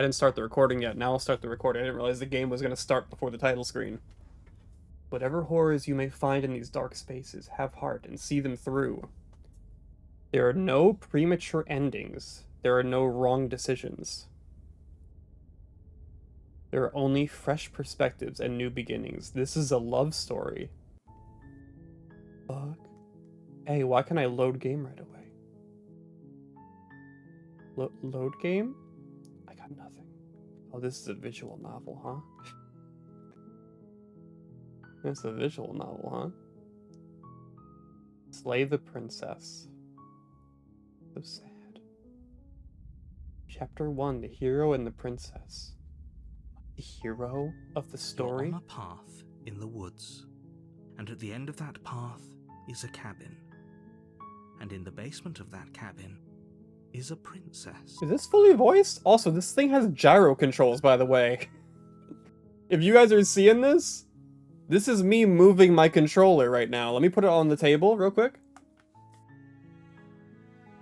I didn't start the recording yet. Now I'll start the recording. I didn't realize the game was going to start before the title screen. Whatever horrors you may find in these dark spaces, have heart and see them through. There are no premature endings. There are no wrong decisions. There are only fresh perspectives and new beginnings. This is a love story. Fuck. Hey, why can't I load game right away? Load game? I got nothing. Oh, this is a visual novel, huh? It's a visual novel, huh? Slay the Princess. So sad. Chapter 1, The Hero and the Princess. The hero of the story? You're on a path in the woods, and at the end of that path is a cabin. And in the basement of that cabin is a princess. Is this fully voiced? Also, this thing has gyro controls, by the way. If you guys are seeing this, this is me moving my controller right now. Let me put it on the table real quick.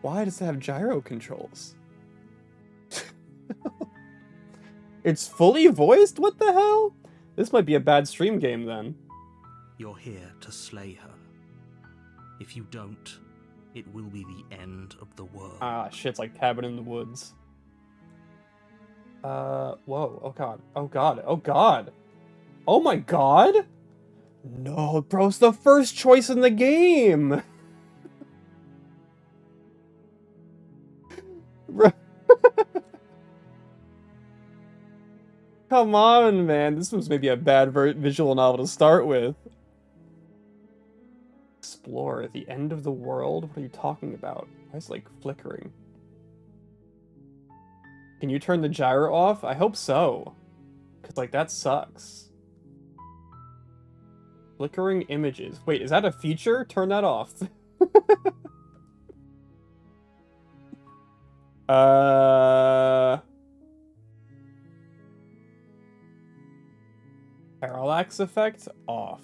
Why does it have gyro controls? It's fully voiced? What the hell? This might be a bad stream game then. You're here to slay her. If you don't, it will be the end of the world. Ah, shit's like Cabin in the Woods. Whoa, oh god, oh god, oh god. Oh my god? No, bro, it's the first choice in the game! Come on, man. This was maybe a bad visual novel to start with. Explore at the end of the world? What are you talking about? Why is it, like, flickering? Can you turn the gyro off? I hope so. Because, like, that sucks. Flickering images. Wait, is that a feature? Turn that off. Parallax effect off.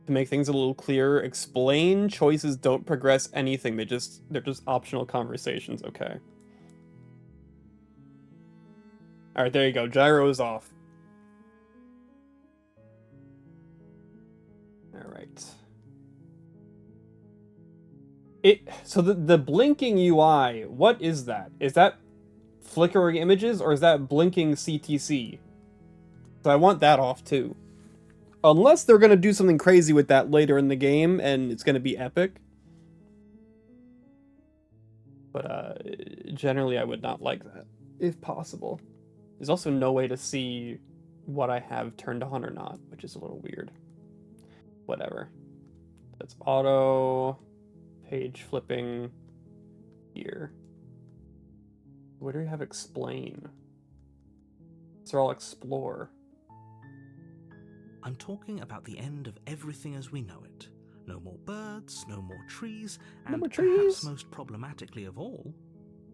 To make things a little clearer, explain choices don't progress anything. They're just optional conversations, okay. Alright, there you go. Gyro is off. Alright. So the blinking UI, what is that? Is that flickering images, or is that blinking CTC? So I want that off too. Unless they're gonna do something crazy with that later in the game, and it's gonna be epic. But generally I would not like that, if possible. There's also no way to see what I have turned on or not, which is a little weird. Whatever. That's auto, page flipping, here. Where do we have explain? So I'll explore. I'm talking about the end of everything as we know it. No more birds, no more trees, and perhaps most problematically of all,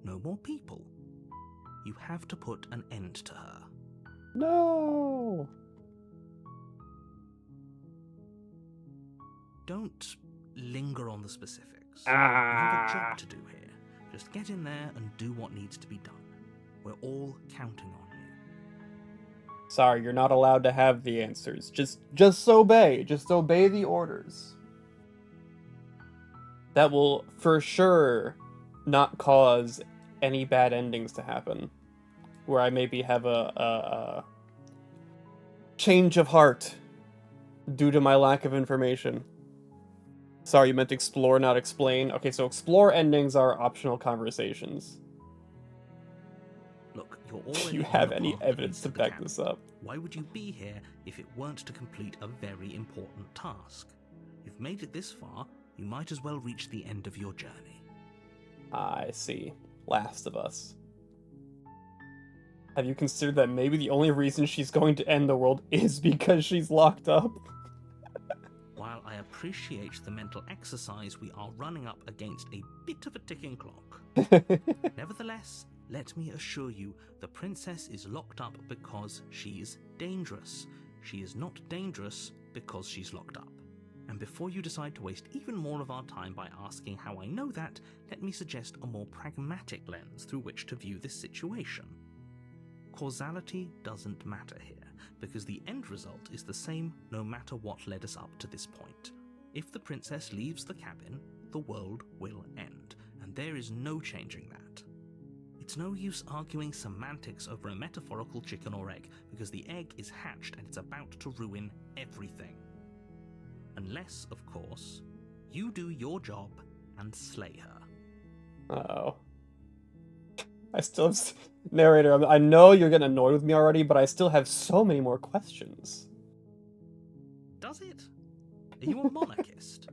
no more people. You have to put an end to her. No! Don't linger on the specifics. You have a job to do here. Just get in there and do what needs to be done. We're all counting on you. Sorry, you're not allowed to have the answers. Just obey. Just obey the orders. That will, for sure, not cause any bad endings to happen. Where I maybe have a change of heart due to my lack of information. Sorry, you meant explore, not explain. Okay, so explore endings are optional conversations. Look, you're already. Do you have any evidence to back this up? Why would you be here if it weren't to complete a very important task? You've made it this far, you might as well reach the end of your journey. I see. Last of Us. Have you considered that maybe the only reason she's going to end the world is because she's locked up? While I appreciate the mental exercise, we are running up against a bit of a ticking clock. Nevertheless, let me assure you, the princess is locked up because she's dangerous. She is not dangerous because she's locked up. And before you decide to waste even more of our time by asking how I know that, let me suggest a more pragmatic lens through which to view this situation. Causality doesn't matter here, because the end result is the same no matter what led us up to this point. If the princess leaves the cabin, the world will end, and there is no changing that. It's no use arguing semantics over a metaphorical chicken or egg, because the egg is hatched and it's about to ruin everything. Unless, of course, you do your job and slay her. Uh-oh. I still have... Narrator, I know you're getting annoyed with me already, but I still have so many more questions. Does it? Are you a monarchist?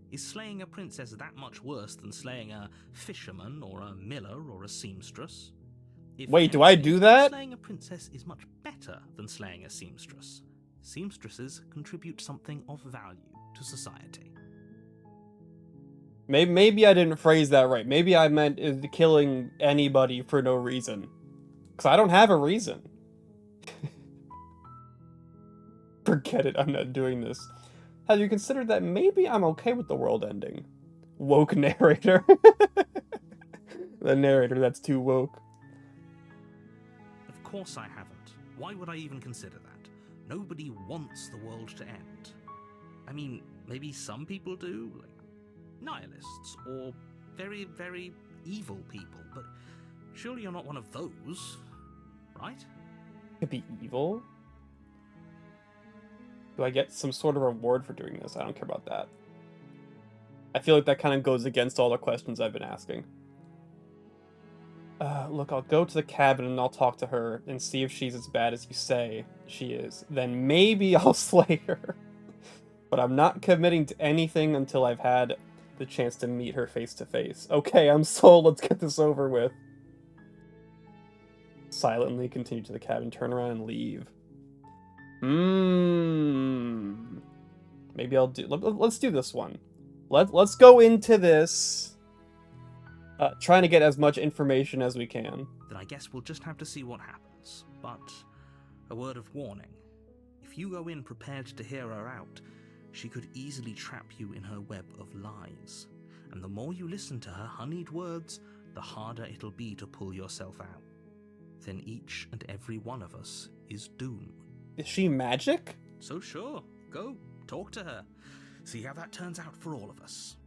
Is slaying a princess that much worse than slaying a fisherman or a miller or a seamstress? Wait, do I do that? Slaying a princess is much better than slaying a seamstress. Seamstresses contribute something of value to society. Maybe I didn't phrase that right. Maybe I meant killing anybody for no reason. Because I don't have a reason. Forget it, I'm not doing this. Have you considered that maybe I'm okay with the world ending? Woke narrator. The narrator that's too woke. Of course I haven't. Why would I even consider that? Nobody wants the world to end. I mean, maybe some people do, like nihilists, or very, very evil people, but surely you're not one of those, right? Could be evil? Do I get some sort of reward for doing this? I don't care about that. I feel like that kind of goes against all the questions I've been asking. Look, I'll go to the cabin and I'll talk to her and see if she's as bad as you say she is. Then maybe I'll slay her. But I'm not committing to anything until I've had the chance to meet her face to face. Okay, I'm sold. Let's get this over with. Silently continue to the cabin, turn around and leave. Maybe I'll do... Let's do this one. Let's go into this... trying to get as much information as we can. Then I guess we'll just have to see what happens. But a word of warning. If you go in prepared to hear her out, she could easily trap you in her web of lies. And the more you listen to her honeyed words, the harder it'll be to pull yourself out. Then each and every one of us is doomed. Is she magic? So sure, go, talk to her. See how that turns out for all of us.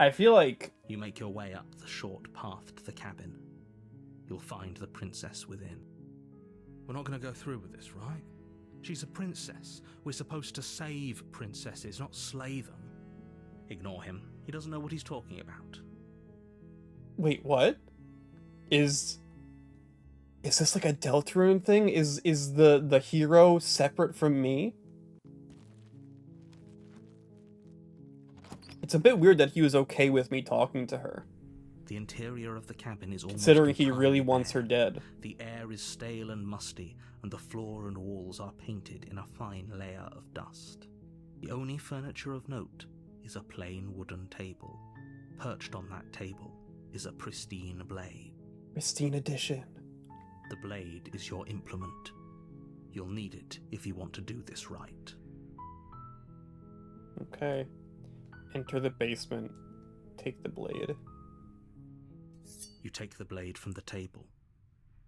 I feel like... You make your way up the short path to the cabin. You'll find the princess within. We're not going to go through with this, right? She's a princess. We're supposed to save princesses, not slay them. Ignore him. He doesn't know what he's talking about. Wait, what? Is this like a Deltarune thing? Is the hero separate from me? It's a bit weird that he was okay with me talking to her. The interior of the cabin is almost considering he really wants her dead. The air is stale and musty, and the floor and walls are painted in a fine layer of dust. The only furniture of note is a plain wooden table. Perched on that table is a pristine blade. Pristine edition. The blade is your implement. You'll need it if you want to do this right. Okay. Enter the basement. Take the blade. You take the blade from the table.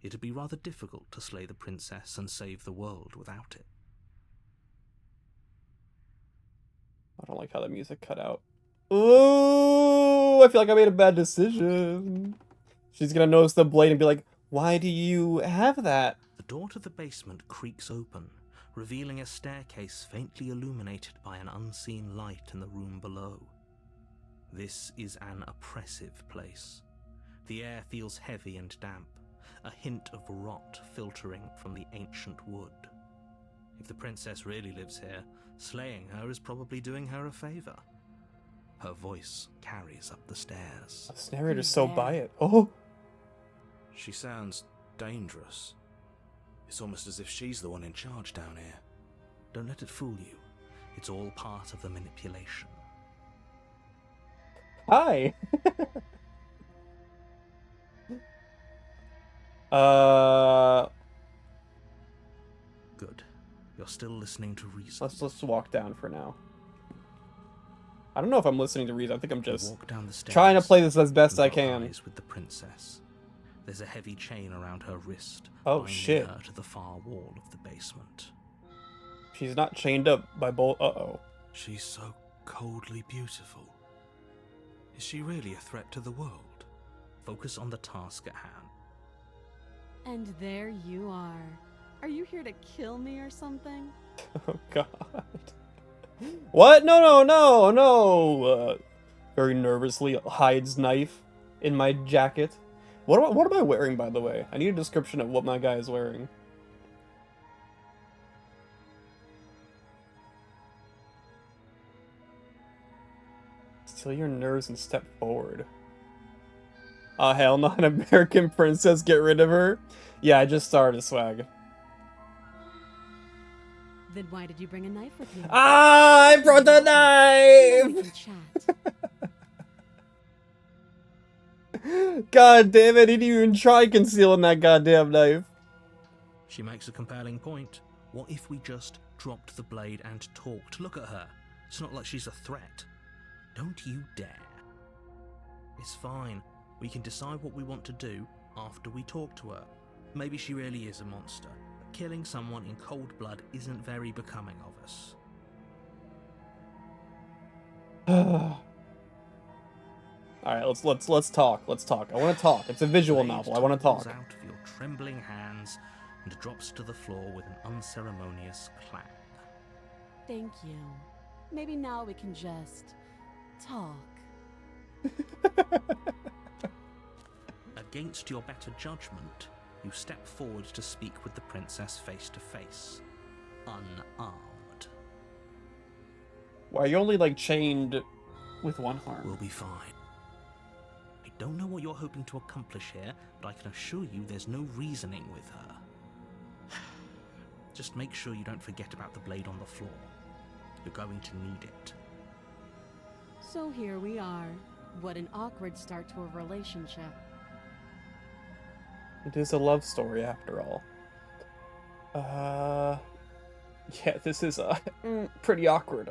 It'd be rather difficult to slay the princess and save the world without it. I don't like how the music cut out. Ooh, I feel like I made a bad decision. She's gonna notice the blade and be like, why do you have that? The door to the basement creaks open, revealing a staircase faintly illuminated by an unseen light in the room below. This is an oppressive place. The air feels heavy and damp, a hint of rot filtering from the ancient wood. If the princess really lives here, slaying her is probably doing her a favor. Her voice carries up the stairs. This narrator's so by it. Oh! She sounds dangerous. It's almost as if she's the one in charge down here. Don't let it fool you. It's all part of the manipulation. Hi! Good. You're still listening to reason. Let's walk down for now. I don't know if I'm listening to reason. I think I'm just walk down the stairs, trying to play this as best and I lock can. eyes with the princess. There's a heavy chain around her wrist, Oh, binding shit. her to the far wall of the basement. She's not chained up by both. Uh-oh. She's so coldly beautiful. Is she really a threat to the world? Focus on the task at hand. And there you are. Are you here to kill me or something? Oh, God. What? No. Very nervously hides knife in my jacket. What am I wearing, by the way? I need a description of what my guy is wearing. Still your nerves and step forward. Oh, hell no, an American princess, get rid of her? Yeah, I just started, swag. Then why did you bring a knife with you? Ah, I brought the knife! Chat. God damn it, he didn't even try concealing that goddamn knife. She makes a compelling point. What if we just dropped the blade and talked? Look at her. It's not like she's a threat. Don't you dare. It's fine. We can decide what we want to do after we talk to her. Maybe she really is a monster, but killing someone in cold blood isn't very becoming of us. Alright, let's talk. Let's talk. I want to talk. It's a visual Blade novel. I want to topples talk. out of your trembling hands and drops to the floor with an unceremonious clang. Thank you. Maybe now we can just talk. Against your better judgment, you step forward to speak with the princess face to face, unarmed. Why are you only like chained with one We'll arm? be fine. I don't know what you're hoping to accomplish here, but I can assure you there's no reasoning with her. Just make sure you don't forget about the blade on the floor. You're going to need it. So here we are. What an awkward start to a relationship. It is a love story after all. Yeah, this is pretty awkward.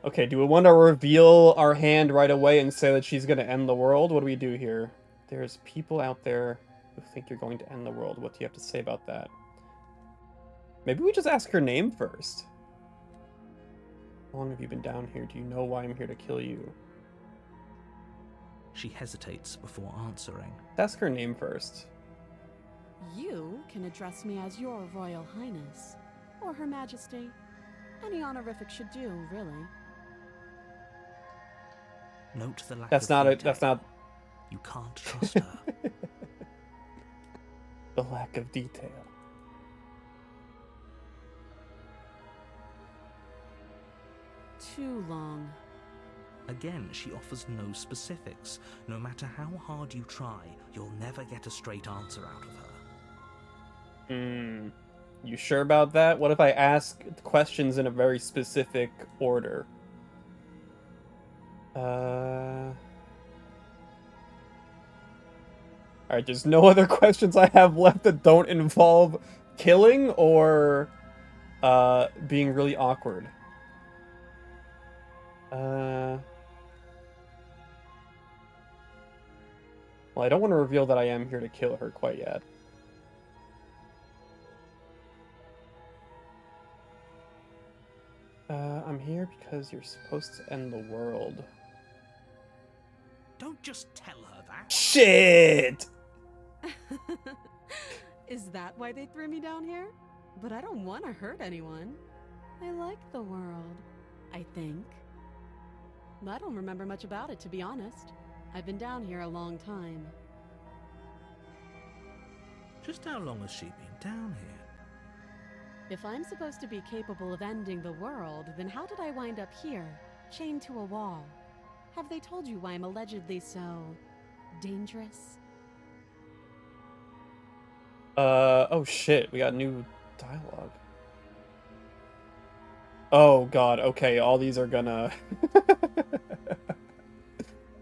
Okay, do we want to reveal our hand right away and say that she's going to end the world? What do we do here? There's people out there who think you're going to end the world. What do you have to say about that? Maybe we just ask her name first. How long have you been down here? Do you know why I'm here to kill you? She hesitates before answering. Ask her name first. You can address me as your Royal Highness, or Her Majesty. Any honorific should do, really. Note the lack That's of not it. detail. That's not You can't trust her. the lack of detail. Too long. Again, she offers no specifics. No matter how hard you try, you'll never get a straight answer out of her. You sure about that? What if I ask questions in a very specific order? Alright, there's no other questions I have left that don't involve killing or being really awkward. Well, I don't want to reveal that I am here to kill her quite yet. I'm here because you're supposed to end the world. Don't just tell her that. Shit! Is that why they threw me down here? But I don't want to hurt anyone. I like the world, I think. I don't remember much about it, to be honest. I've been down here a long time. Just how long has she been down here? If I'm supposed to be capable of ending the world, then how did I wind up here, chained to a wall? Have they told you why I'm allegedly so dangerous? Oh shit, we got new dialogue. Oh god, okay, all these are gonna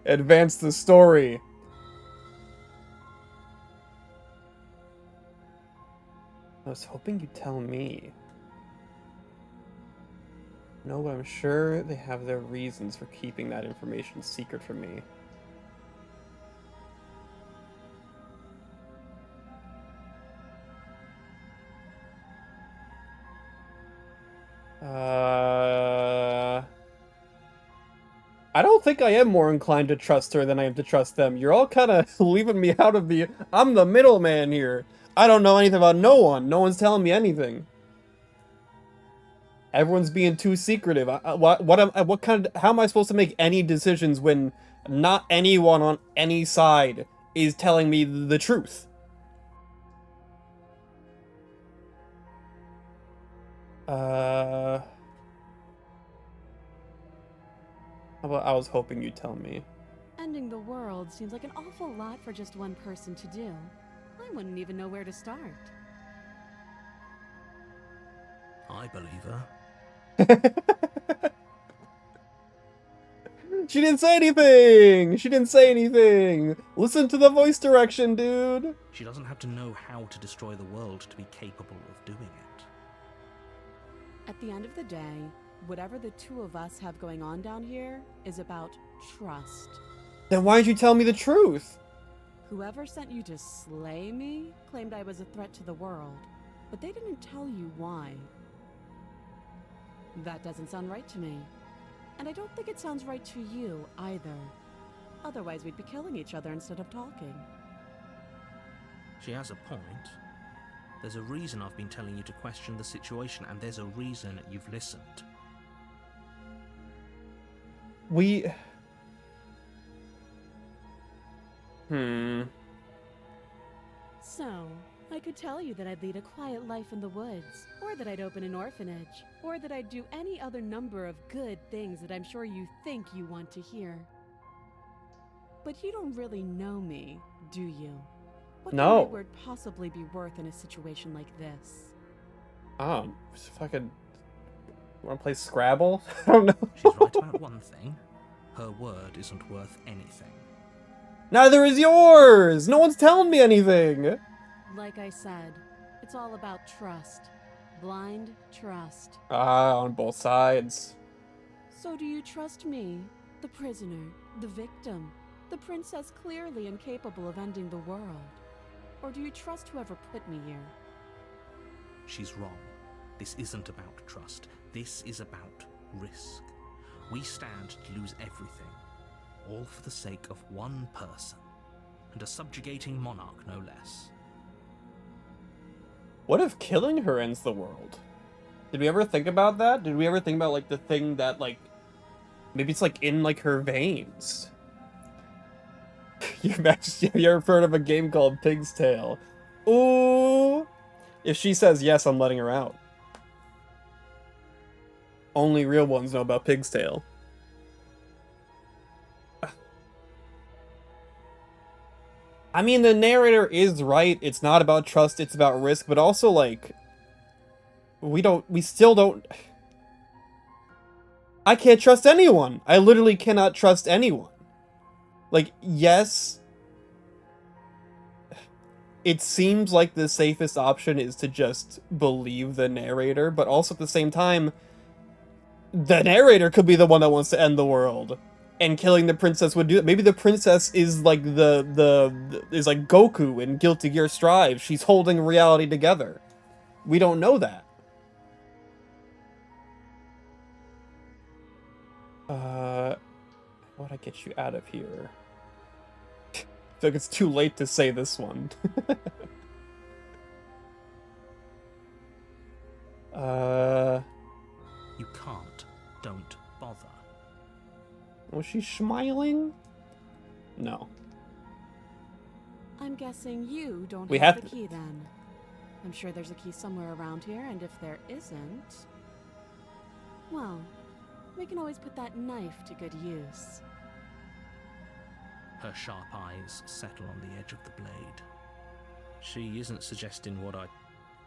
advance the story. was hoping you'd tell me. No, but I'm sure they have their reasons for keeping that information secret from me. I don't think I am more inclined to trust her than I am to trust them. You're all kind of leaving me out of the... I'm the middleman here. I don't know anything about no one. No one's telling me anything. Everyone's being too secretive. What kind of... How am I supposed to make any decisions when not anyone on any side is telling me the truth? I was hoping you'd tell me. Ending the world seems like an awful lot for just one person to do. I wouldn't even know where to start. I believe her. She didn't say anything! She didn't say anything! Listen to the voice direction, dude! She doesn't have to know how to destroy the world to be capable of doing it. At the end of the day, whatever the two of us have going on down here is about trust. Then why'd you tell me the truth? Whoever sent you to slay me claimed I was a threat to the world, but they didn't tell you why. That doesn't sound right to me. And I don't think it sounds right to you either. Otherwise we'd be killing each other instead of talking. She has a point. There's a reason I've been telling you to question the situation, and there's a reason you've listened. So, I could tell you that I'd lead a quiet life in the woods, or that I'd open an orphanage, or that I'd do any other number of good things that I'm sure you think you want to hear. But you don't really know me, do you? What No. can my word possibly be worth in a situation like this? Fucking... Wanna play Scrabble? I don't know. She's right about one thing. Her word isn't worth anything. Neither is yours! No one's telling me anything! Like I said, it's all about trust. Blind trust. On both sides. So do you trust me, the prisoner, the victim, the princess clearly incapable of ending the world? Or do you trust whoever put me here? She's wrong. This isn't about trust. This is about risk. We stand to lose everything, all for the sake of one person, and a subjugating monarch no less. What if killing her ends the world? Did we ever think about that? Did we ever think about, like, the thing that, like, maybe it's, like, in, like, her veins? You ever heard of a game called Pig's Tail? Ooh! If she says yes, I'm letting her out. Only real ones know about Pig's Tail. I mean, the narrator is right. It's not about trust, it's about risk, but also, like, we still don't... I can't trust anyone. I literally cannot trust anyone. Like, yes, it seems like the safest option is to just believe the narrator, but also at the same time, the narrator could be the one that wants to end the world. And killing the princess would do it. Maybe the princess is like is like Goku in Guilty Gear Strive. She's holding reality together. We don't know that. How would I get you out of here? I feel like it's too late to say this one. You can't. Don't bother. Was she smiling? No. I'm guessing you don't We have have the to- key then. I'm sure there's a key somewhere around here, and if there isn't... well, we can always put that knife to good use. Her sharp eyes settle on the edge of the blade. She isn't suggesting what I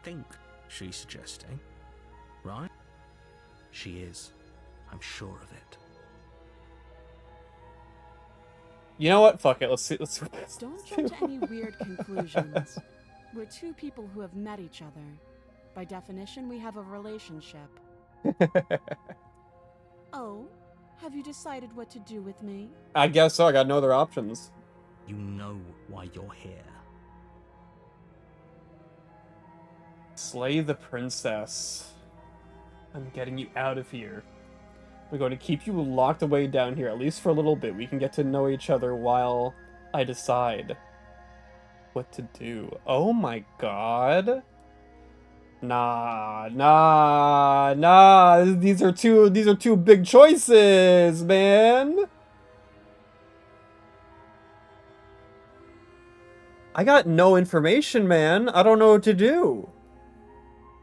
think she's suggesting, right? She is. I'm sure of it. You know what? Fuck it. Let's see. Don't jump to any weird conclusions. We're two people who have met each other. By definition, we have a relationship. Oh, have you decided what to do with me? I guess so. I got no other options. You know why you're here. Slay the princess. I'm getting you out of here. We're going to keep you locked away down here, at least for a little bit. We can get to know each other while I decide what to do. Oh my god. Nah. These are two big choices, man. I got no information, man. I don't know what to do.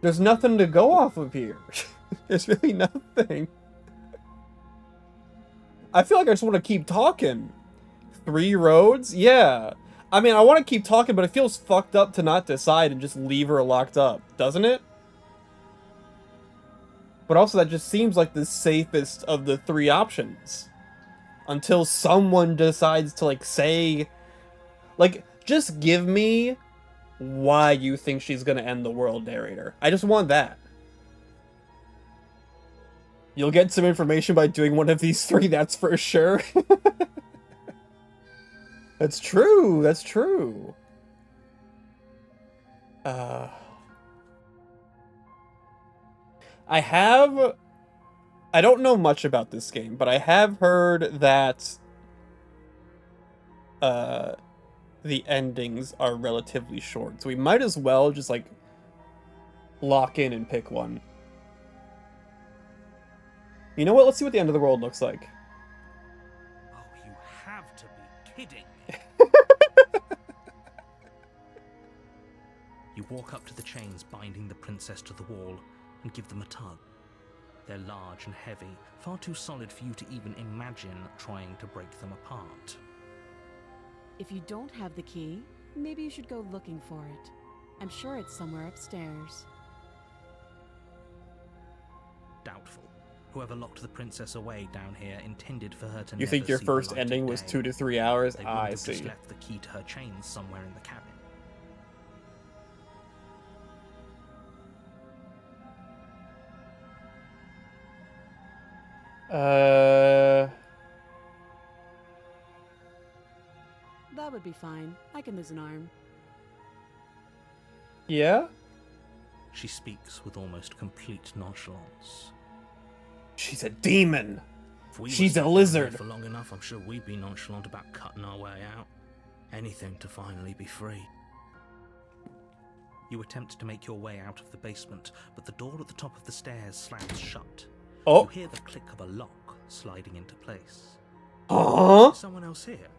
There's nothing to go off of here. There's really nothing. I feel like I just want to keep talking. 3 roads? Yeah. I mean, I want to keep talking, but it feels fucked up to not decide and just leave her locked up, doesn't it? But also, that just seems like the safest of the 3 options. Until someone decides to, like, say... Like, just give me why you think she's gonna end the world, narrator. I just want that. You'll get some information by doing one of these 3, that's for sure. That's true, that's true. I don't know much about this game, but I have heard that the endings are relatively short, so we might as well just, like, lock in and pick one. You know what? Let's see what the end of the world looks like. Oh, you have to be kidding. You walk up to the chains binding the princess to the wall and give them a tug. They're large and heavy, far too solid for you to even imagine trying to break them apart. If you don't have the key, maybe you should go looking for it. I'm sure it's somewhere upstairs. Doubtful. Whoever locked the princess away down here intended for her to You think your first ending was 2 to 3 hours? They I have see. just left the key to her chains somewhere in the cabin. That would be fine. I can lose an arm. Yeah? She speaks with almost complete nonchalance. She's a demon. If we She's were a stuck down lizard. here for long enough, I'm sure we'd be nonchalant about cutting our way out. Anything to finally be free. You attempt to make your way out of the basement, but the door at the top of the stairs slams shut. Oh. You hear the click of a lock sliding into place. Huh? Is someone else here?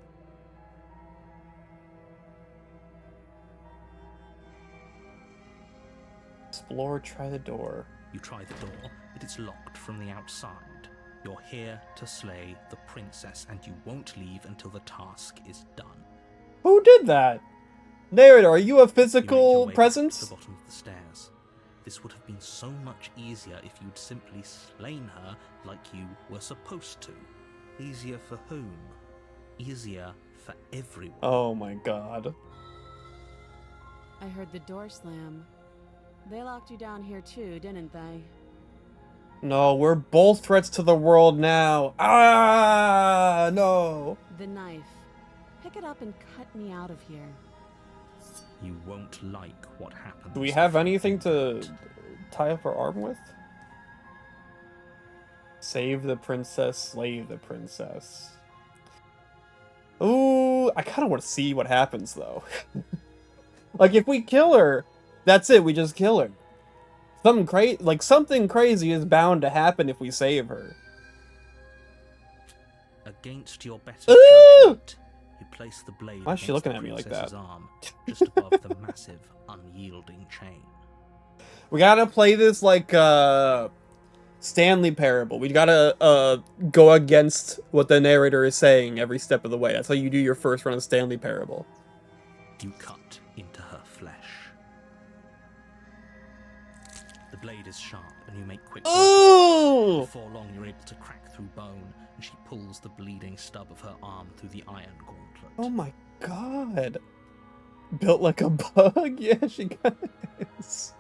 Explore, try the door. You try the door, but it's locked from the outside. You're here to slay the princess, and you won't leave until the task is done. Who did that? Narrator, are you a You make your physical way back to presence? the bottom of the stairs. This would have been so much easier if you'd simply slain her like you were supposed to. Easier for whom? Easier for everyone. Oh my god. I heard the door slam. They locked you down here too, didn't they? No, we're both threats to the world now. Ah, no. The knife. Pick it up and cut me out of here. You won't like what happens. Do we have anything to tie up our arm with? Save the princess, slay the princess. Ooh, I kind of want to see what happens, though. Like, if we kill her, that's it, we just kill her. Something crazy is bound to happen if we save her. Against your better Ooh! judgment, you place the blade Why is she against looking the at me like princess's that? arm, just above the massive, unyielding chain. We gotta play this like Stanley Parable. We gotta go against what the narrator is saying every step of the way. That's how you do your first run of Stanley Parable. You cut into her flesh. The blade is sharp, and you make quick work. Ooh! Before long, you're able to crack through bone, and she pulls the bleeding stub of her arm through the iron gauntlet. Oh my god. Built like a bug? Yeah, she kinda is.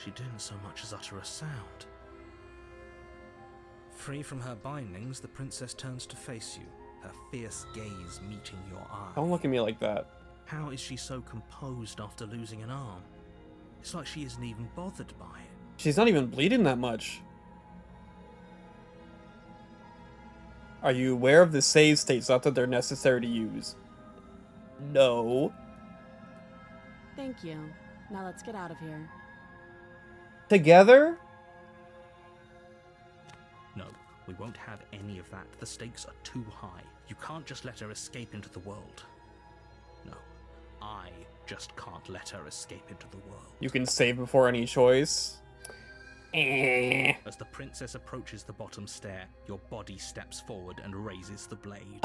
She didn't so much as utter a sound. Free from her bindings, the princess turns to face you, her fierce gaze meeting your eye. Don't look at me like that. How is she so composed after losing an arm? It's like she isn't even bothered by it. She's not even bleeding that much. Are you aware of the save states? Not that they're necessary to use. No. Thank you. Now let's get out of here. Together? No, we won't have any of that. The stakes are too high. You can't just let her escape into the world. No, I just can't let her escape into the world. You can save before any choice. As the princess approaches the bottom stair, your body steps forward and raises the blade.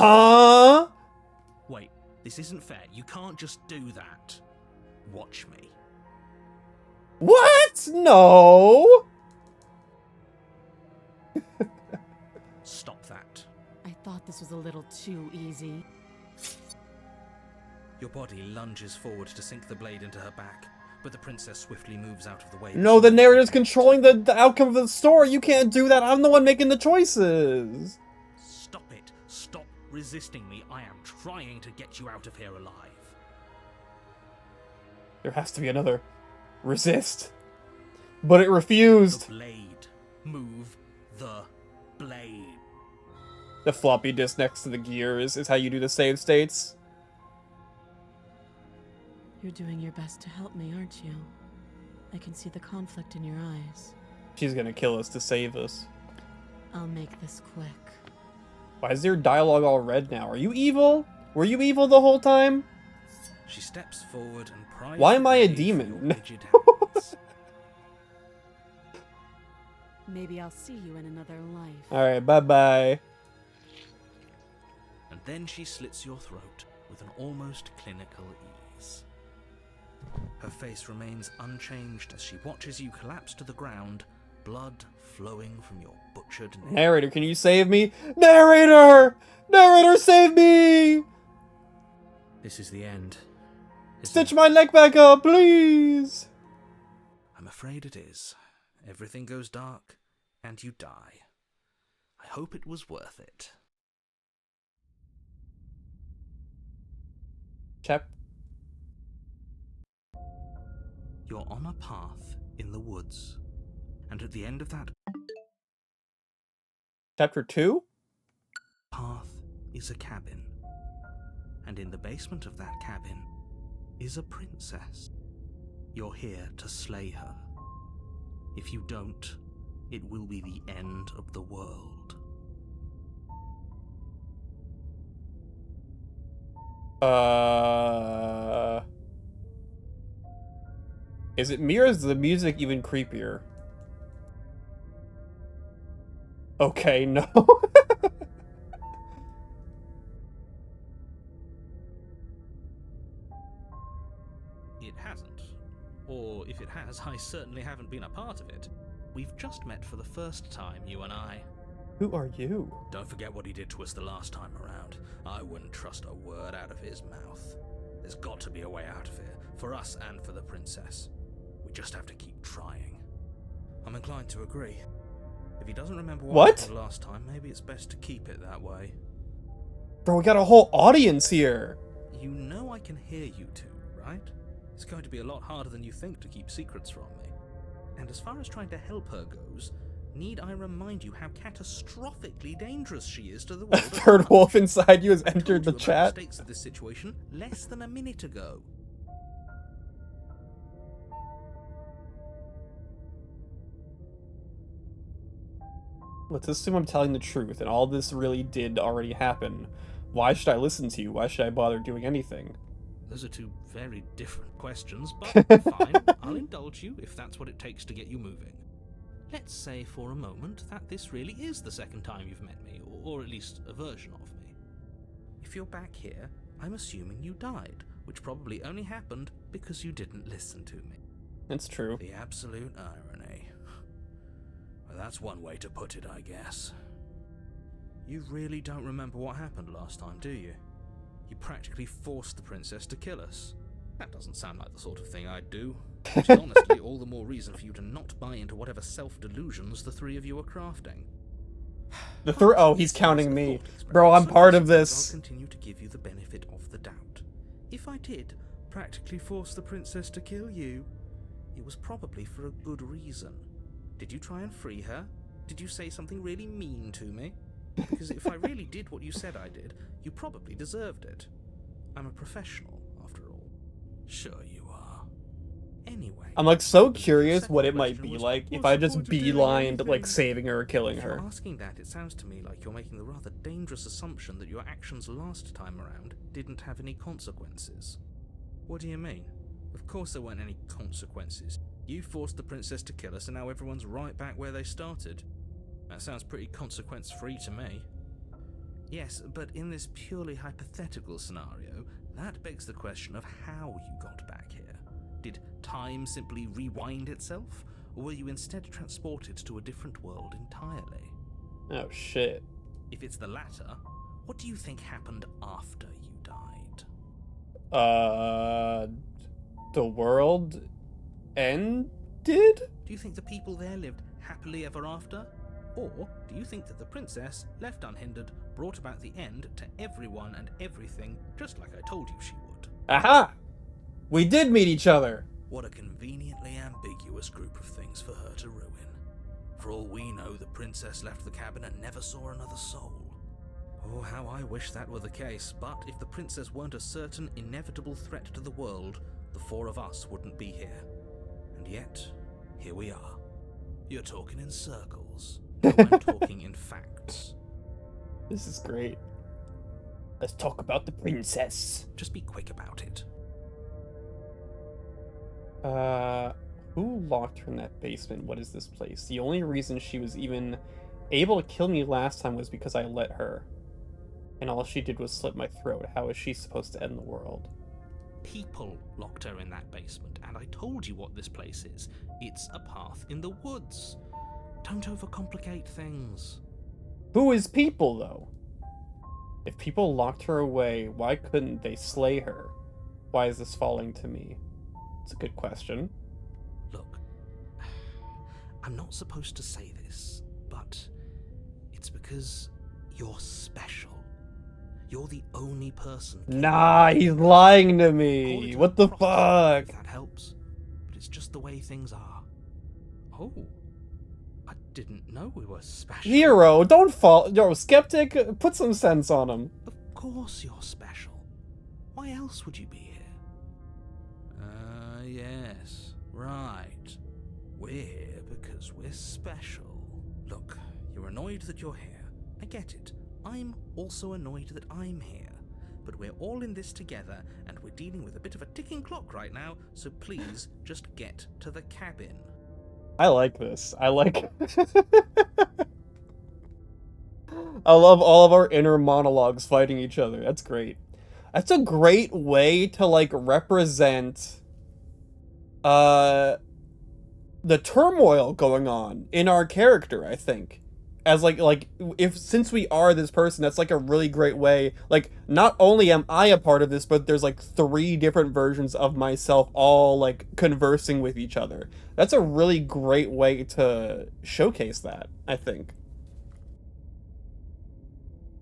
Wait, this isn't fair. You can't just do that. Watch me. What? No. Stop that. I thought this was a little too easy. Your body lunges forward to sink the blade into her back, but the princess swiftly moves out of the way. No, the narrator's controlling the outcome of the story. You can't do that. I'm the one making the choices. Stop it. Stop resisting me. I am trying to get you out of here alive. There has to be another. Resist. But it refused. The blade. Move the blade. The floppy disk next to the gears is how you do the save states. You're doing your best to help me, aren't you? I can see the conflict in your eyes. She's gonna kill us to save us. I'll make this quick. Why is your dialogue all red now? Are you evil? Were you evil the whole time? She steps forward and pries. Why am I a the blade from demon? your rigid hands. Maybe I'll see you in another life. Alright, bye-bye. And then she slits your throat with an almost clinical ease. Her face remains unchanged as she watches you collapse to the ground, blood flowing from your butchered neck. Narrator, can you save me? Narrator! Narrator, save me! This is the end. Stitch my neck back up, please! I'm afraid it is. Everything goes dark, and you die. I hope it was worth it. You're on a path in the woods, and at the end of that Chapter 2? path is a cabin, and in the basement of that cabin is a princess. You're here to slay her. If you don't, it will be the end of the world. Is it me or is the music even creepier? Okay, no. It hasn't. Or if it has, I certainly haven't been a part of it. We've just met for the first time, you and I. Who are you? Don't forget what he did to us the last time around. I wouldn't trust a word out of his mouth. There's got to be a way out of here, for us and for the princess. We just have to keep trying. I'm inclined to agree. If he doesn't remember what happened last time, maybe it's best to keep it that way. Bro, we got a whole audience here. You know I can hear you two, right? It's going to be a lot harder than you think to keep secrets from me. And as far as trying to help her goes, need I remind you how catastrophically dangerous she is to the A world? third wolf inside you has I entered the told you about chat. the stakes of this situation less than a minute ago. Let's assume I'm telling the truth and all this really did already happen. Why should I listen to you? Why should I bother doing anything? Those are two very different questions, but fine, I'll indulge you if that's what it takes to get you moving. Let's say for a moment that this really is the second time you've met me, or at least a version of me. If you're back here, I'm assuming you died, which probably only happened because you didn't listen to me. That's true. The absolute irony. Well, that's one way to put it, I guess. You really don't remember what happened last time, do you? You practically forced the princess to kill us. That doesn't sound like the sort of thing I'd do. Which is honestly all the more reason for you to not buy into whatever self-delusions the three of you are crafting. Oh, he's counting me. Bro, I'm part of this. I'll continue to give you the benefit of the doubt. If I did practically force the princess to kill you, it was probably for a good reason. Did you try and free her? Did you say something really mean to me? Because if I really did what you said I did, you probably deserved it. I'm a professional, after all. Sure you are. Anyway, I'm like so curious what it might be like if I just beelined like saving her or killing her. If you're asking that, it sounds to me like you're making the rather dangerous assumption that your actions last time around didn't have any consequences. What do you mean? Of course there weren't any consequences. You forced the princess to kill us and now everyone's right back where they started. That sounds pretty consequence-free to me. Yes, but in this purely hypothetical scenario, that begs the question of how you got back here. Did time simply rewind itself, or were you instead transported to a different world entirely? Oh shit. If it's the latter, what do you think happened after you died? The world ended? Do you think the people there lived happily ever after? Or do you think that the princess, left unhindered, brought about the end to everyone and everything, just like I told you she would? Aha! We did meet each other! What a conveniently ambiguous group of things for her to ruin. For all we know, the princess left the cabin and never saw another soul. Oh, how I wish that were the case, but if the princess weren't a certain, inevitable threat to the world, the four of us wouldn't be here. And yet, here we are. You're talking in circles. No, I'm talking in facts. This is great. Let's talk about the princess. Just be quick about it. Who locked her in that basement? What is this place? The only reason she was even able to kill me last time was because I let her. And all she did was slit my throat. How is she supposed to end the world? People locked her in that basement, and I told you what this place is. It's a path in the woods. Don't overcomplicate things. Who is people, though? If people locked her away, why couldn't they slay her? Why is this falling to me? It's a good question. Look, I'm not supposed to say this, but it's because you're special. You're the only person. Nah, he's lying to me. What the fuck? If that helps, but it's just the way things are. Oh, I didn't know we were special. Hero, don't fall. Yo, skeptic, put some sense on him. Of course you're special. Why else would you be here? Yes, right. We're here because we're special. Look, you're annoyed that you're here. I get it. I'm also annoyed that I'm here. But we're all in this together, and we're dealing with a bit of a ticking clock right now, so please just get to the cabin. I like this. I like... I love all of our inner monologues fighting each other. That's great. That's a great way to, like, represent... the turmoil going on in our character, I think. As since we are this person, that's like a really great way. Like, not only am I a part of this, but there's like 3 different versions of myself all like conversing with each other. That's a really great way to showcase that, I think.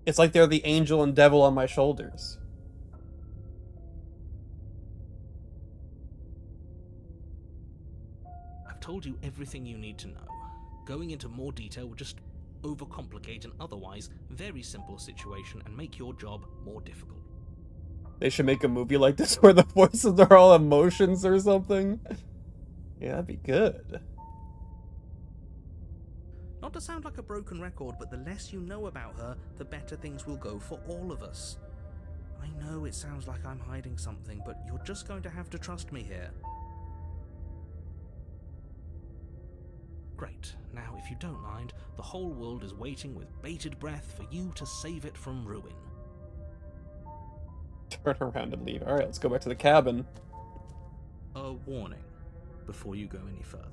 It's like they're the angel and devil on my shoulders. I've told you everything you need to know. Going into more detail would just overcomplicate an otherwise very simple situation and make your job more difficult. They should make a movie like this where the voices are all emotions or something. Yeah, that'd be good. Not to sound like a broken record, but the less you know about her, the better things will go for all of us. I know it sounds like I'm hiding something, but you're just going to have to trust me here. Great. Now, if you don't mind, the whole world is waiting with bated breath for you to save it from ruin. Turn around and leave. Alright, let's go back to the cabin. A warning before you go any further.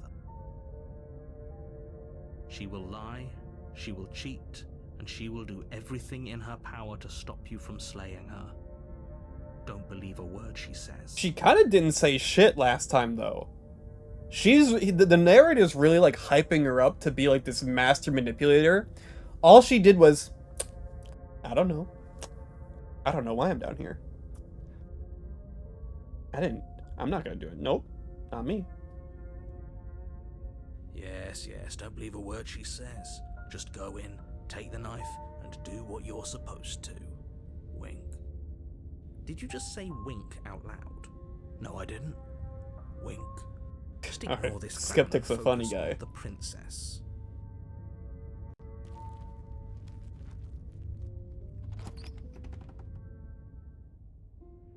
She will lie, she will cheat, and she will do everything in her power to stop you from slaying her. Don't believe a word she says. She kind of didn't say shit last time, though. the narrator's really like hyping her up to be like this master manipulator. All she did was, I don't know why I'm down here. I'm not gonna do it. Nope, not me. Yes, don't believe a word she says. Just go in, take the knife, and do what you're supposed to. Wink. Did you just say wink out loud? No, I didn't. Wink. Just ignore Alright, this. Skeptic's a funny guy. The princess.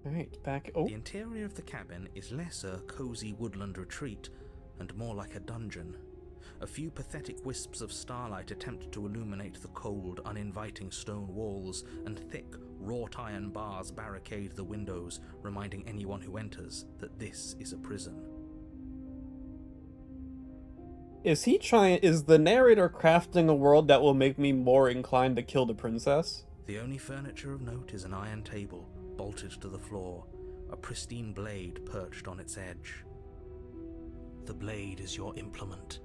Alright, back. Oh. The interior of the cabin is less a cozy woodland retreat and more like a dungeon. A few pathetic wisps of starlight attempt to illuminate the cold, uninviting stone walls, and thick, wrought iron bars barricade the windows, reminding anyone who enters that this is a prison. Is the narrator crafting a world that will make me more inclined to kill the princess? The only furniture of note is an iron table, bolted to the floor, a pristine blade perched on its edge. The blade is your implement.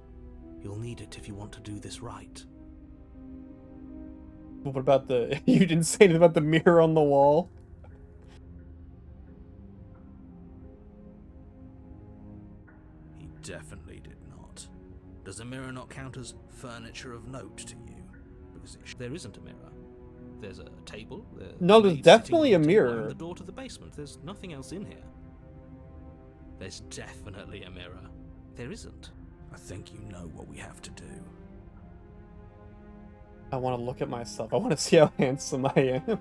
You'll need it if you want to do this right. What about you didn't say anything about the mirror on the wall? He definitely did not. Does a mirror not count as furniture of note to you? Because there isn't a mirror. There's a table. No, there's definitely a mirror. And the door to the basement. There's nothing else in here. There's definitely a mirror. There isn't. I think you know what we have to do. I want to look at myself. I want to see how handsome I am.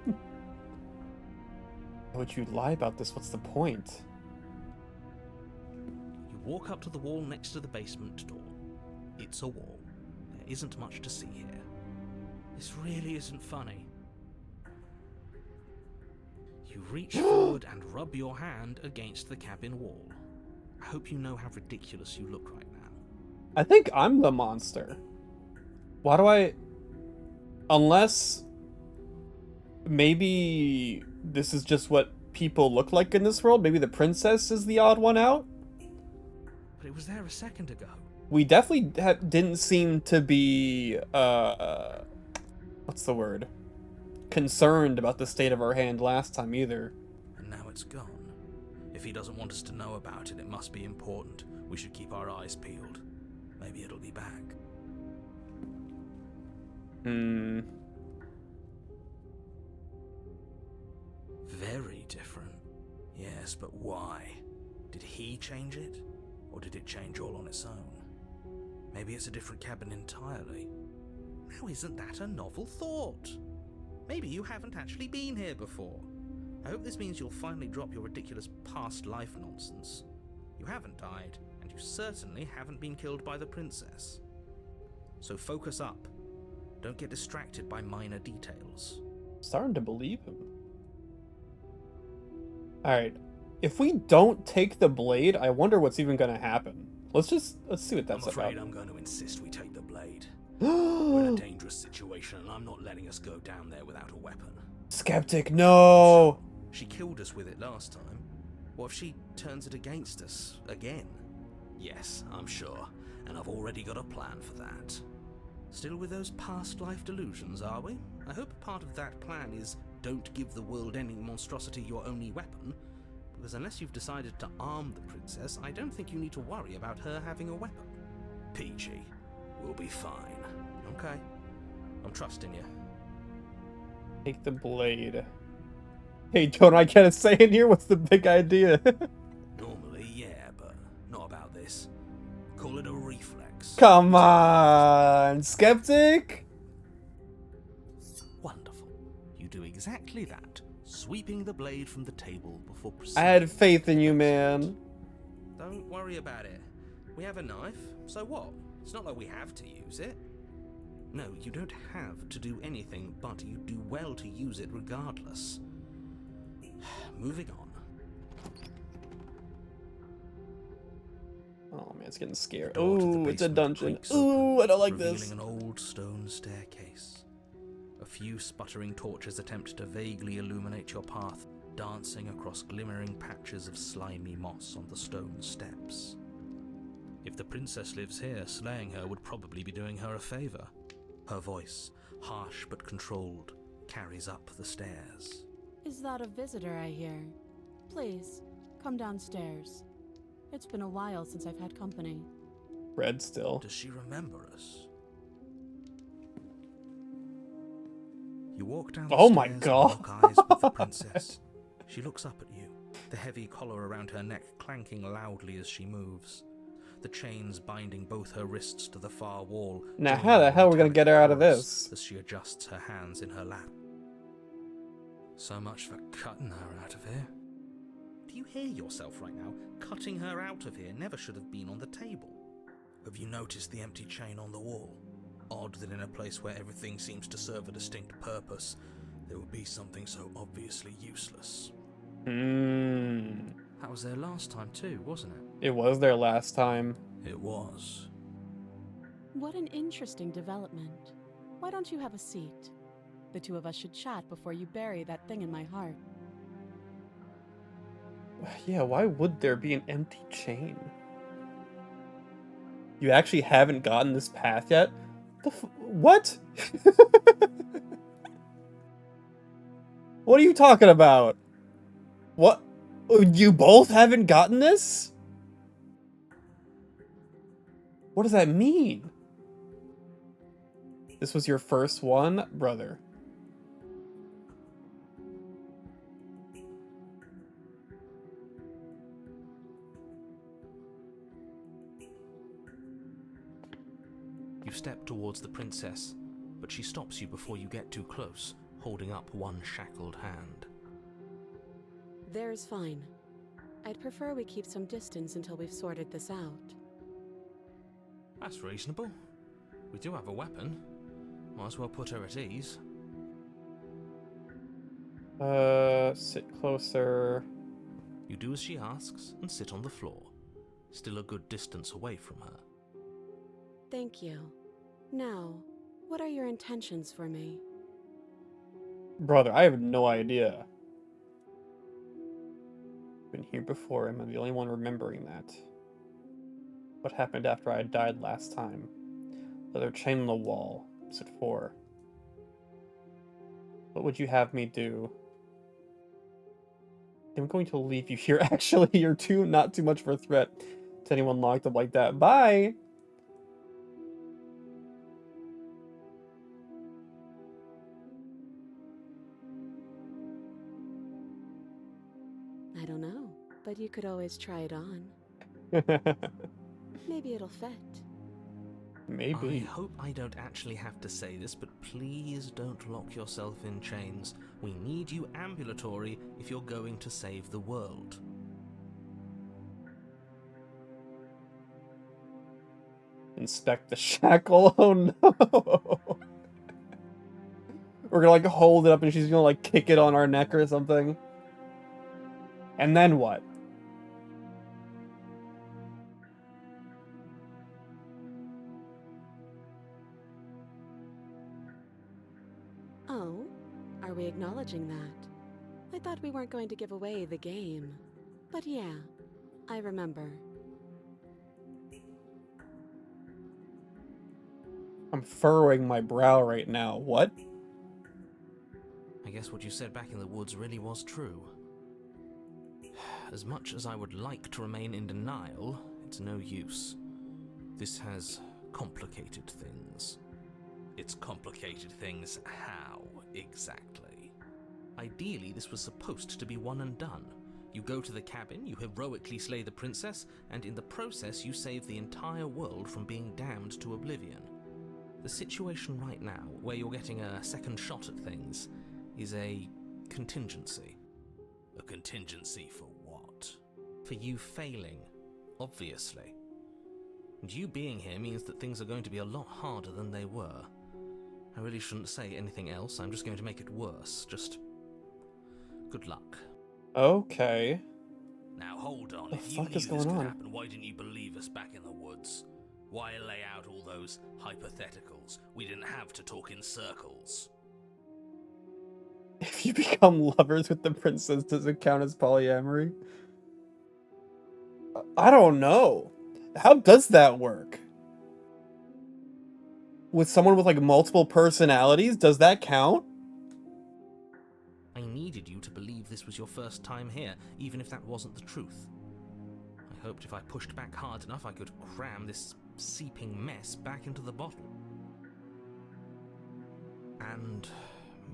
Why would you lie about this? What's the point? You walk up to the wall next to the basement door. It's a wall. There isn't much to see here. This really isn't funny. You reach forward and rub your hand against the cabin wall. I hope you know how ridiculous you look right now. I think I'm the monster. Why do I... Unless... Maybe this is just what people look like in this world. Maybe the princess is the odd one out. But it was there a second ago. We definitely didn't seem to be... what's the word? Concerned about the state of our hand last time either. And now it's gone. If he doesn't want us to know about it, it must be important. We should keep our eyes peeled. Maybe it'll be back. Very different. Yes, but why? Did he change it? Or did it change all on its own? Maybe it's a different cabin entirely. Now isn't that a novel thought? Maybe you haven't actually been here before. I hope this means you'll finally drop your ridiculous past life nonsense. You haven't died, and you certainly haven't been killed by the princess. So focus up. Don't get distracted by minor details. Starting to believe him. Alright. If we don't take the blade, I wonder what's even gonna happen. Let's see what that's about. I'm afraid I'm going to insist we take the blade. We're in a dangerous situation, and I'm not letting us go down there without a weapon. Skeptic, no! She killed us with it last time. What if she turns it against us again? Yes, I'm sure, and I've already got a plan for that. Still with those past life delusions, are we? I hope part of that plan is don't give the world-ending monstrosity your only weapon, because unless you've decided to arm the princess, I don't think you need to worry about her having a weapon. Peachy, we'll be fine. Okay, I'm trusting you. Take the blade. Hey, don't I get a say in here? What's the big idea? Normally, yeah, but not about this. Call it a reflex. Come on, Skeptic! Wonderful. You do exactly that, sweeping the blade from the table before proceeding. I had faith in you, man. Don't worry about it. We have a knife, so what? It's not like we have to use it. No, you don't have to do anything, but you do well to use it regardless. Moving on. Oh man, it's getting scary. Door to the Ooh, it's a basement dungeon. creaks open, Ooh, I don't like revealing this. an old stone staircase. A few sputtering torches attempt to vaguely illuminate your path, dancing across glimmering patches of slimy moss on the stone steps. If the princess lives here, slaying her would probably be doing her a favor. Her voice, harsh but controlled, carries up the stairs. Is that a visitor I hear? Please, come downstairs. It's been a while since I've had company. Red still. Does she remember us? You walk down the Oh my stairs God. and lock eyes with the princess. She looks up at you, the heavy collar around her neck clanking loudly as she moves. The chains binding both her wrists to the far wall. Now how the hell are we gonna get her out of this? As she adjusts her hands in her lap. So much for cutting her out of here. Do you hear yourself right now? Cutting her out of here never should have been on the table. Have you noticed the empty chain on the wall? Odd that in a place where everything seems to serve a distinct purpose, there would be something so obviously useless. That was there last time too, wasn't it? It was there last time. It was. What an interesting development. Why don't you have a seat? The two of us should chat before you bury that thing in my heart. Yeah, why would there be an empty chain? You actually haven't gotten this path yet? What? What are you talking about? What? You both haven't gotten this? What does that mean? This was your first one? Brother. You step towards the princess, but she stops you before you get too close, holding up one shackled hand. There's fine. I'd prefer we keep some distance until we've sorted this out. That's reasonable. We do have a weapon. Might as well put her at ease. Sit closer. You do as she asks and sit on the floor, still a good distance away from her. Thank you. Now, what are your intentions for me? Brother, I have no idea. Been here before, am I the only one remembering that? What happened after I died last time? Leather chain on the wall. What's it for? What would you have me do? I'm going to leave you here. Actually, you're not too much of a threat to anyone locked up like that. Bye! I don't know, but you could always try it on. Maybe it'll fit. Maybe. I hope I don't actually have to say this, but please don't lock yourself in chains. We need you ambulatory if you're going to save the world. Inspect the shackle. Oh no. We're gonna like hold it up and she's gonna like kick it on our neck or something. And then what? Oh, are we acknowledging that? I thought we weren't going to give away the game. But yeah, I remember. I'm furrowing my brow right now. What? I guess what you said back in the woods really was true. As much as I would like to remain in denial, it's no use. This has complicated things. It's complicated things how, exactly? Ideally, this was supposed to be one and done. You go to the cabin, you heroically slay the princess, and in the process you save the entire world from being damned to oblivion. The situation right now, where you're getting a second shot at things, is a contingency. A contingency for what? For you failing, obviously. And you being here means that things are going to be a lot harder than they were. I really shouldn't say anything else, I'm just going to make it worse. Just good luck. Okay. Now hold on. The If you fuck knew is this going could on? happen, why didn't you believe us back in the woods? Why lay out all those hypotheticals? We didn't have to talk in circles. If you become lovers with the princess, does it count as polyamory? I don't know. How does that work? With someone with, like, multiple personalities? Does that count? I needed you to believe this was your first time here, even if that wasn't the truth. I hoped if I pushed back hard enough, I could cram this seeping mess back into the bottle. And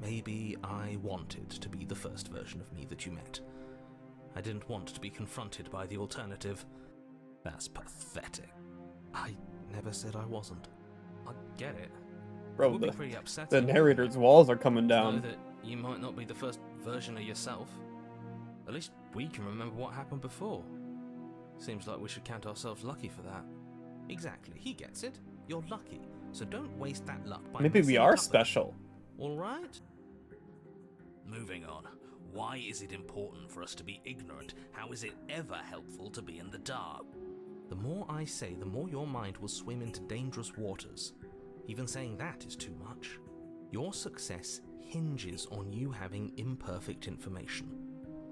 maybe I wanted to be the first version of me that you met. I didn't want to be confronted by the alternative. That's pathetic. I never said I wasn't. I get it. Bro, It would be pretty upsetting. the narrator's walls are coming down. Know that you might not be the first version of yourself. At least we can remember what happened before. Seems like we should count ourselves lucky for that. Exactly, he gets it. You're lucky, so don't waste that luck by Maybe we messing are it up. special. All right? Moving on. Why is it important for us to be ignorant? How is it ever helpful to be in the dark? The more I say, the more your mind will swim into dangerous waters. Even saying that is too much. Your success hinges on you having imperfect information.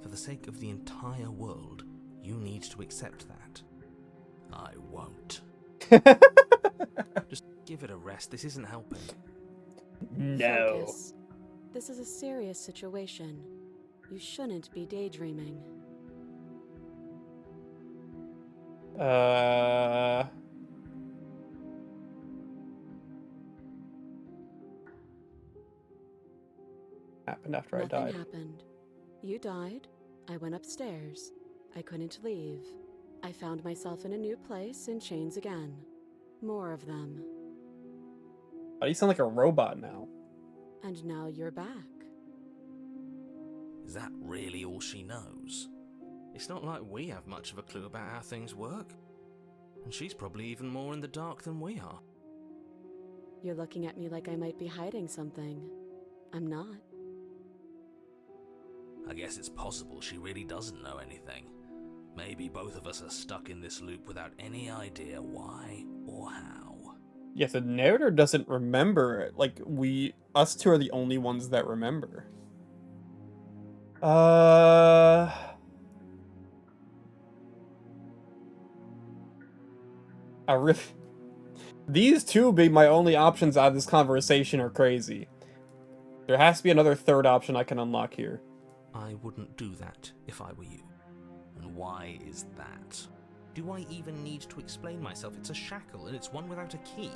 For the sake of the entire world, you need to accept that. I won't. Just give it a rest. This isn't helping. No. Focus. This is a serious situation. You shouldn't be daydreaming. Happened after Nothing I died. happened. You died. I went upstairs. I couldn't leave. I found myself in a new place in chains again. More of them. Why do you sound like a robot now? And now you're back. Is that really all she knows? It's not like we have much of a clue about how things work. And she's probably even more in the dark than we are. You're looking at me like I might be hiding something. I'm not. I guess it's possible she really doesn't know anything. Maybe both of us are stuck in this loop without any idea why or how. Yes, the narrator doesn't remember it. Like, us two are the only ones that remember. These two being my only options out of this conversation are crazy. There has to be another third option I can unlock here. I wouldn't do that if I were you. And why is that? Do I even need to explain myself? It's a shackle, and it's one without a key.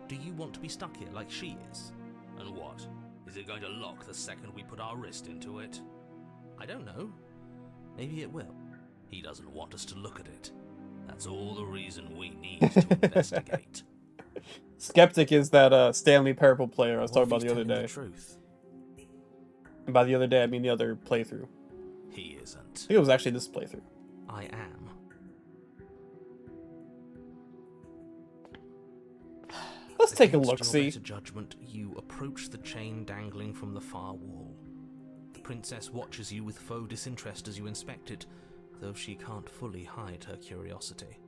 Do you want to be stuck here like she is? And what? Is it going to lock the second we put our wrist into it? I don't know. Maybe it will. He doesn't want us to look at it. That's all the reason we need to investigate. Skeptic is that Stanley Parable player I was What talking if about he's the other telling day. the truth? And by the other day, I mean the other playthrough. He I isn't. think it was actually this playthrough. I am. Let's take a Against look, your see. better judgment, you approach the chain dangling from the far wall. The princess watches you with faux disinterest as you inspect it, though she can't fully hide her curiosity.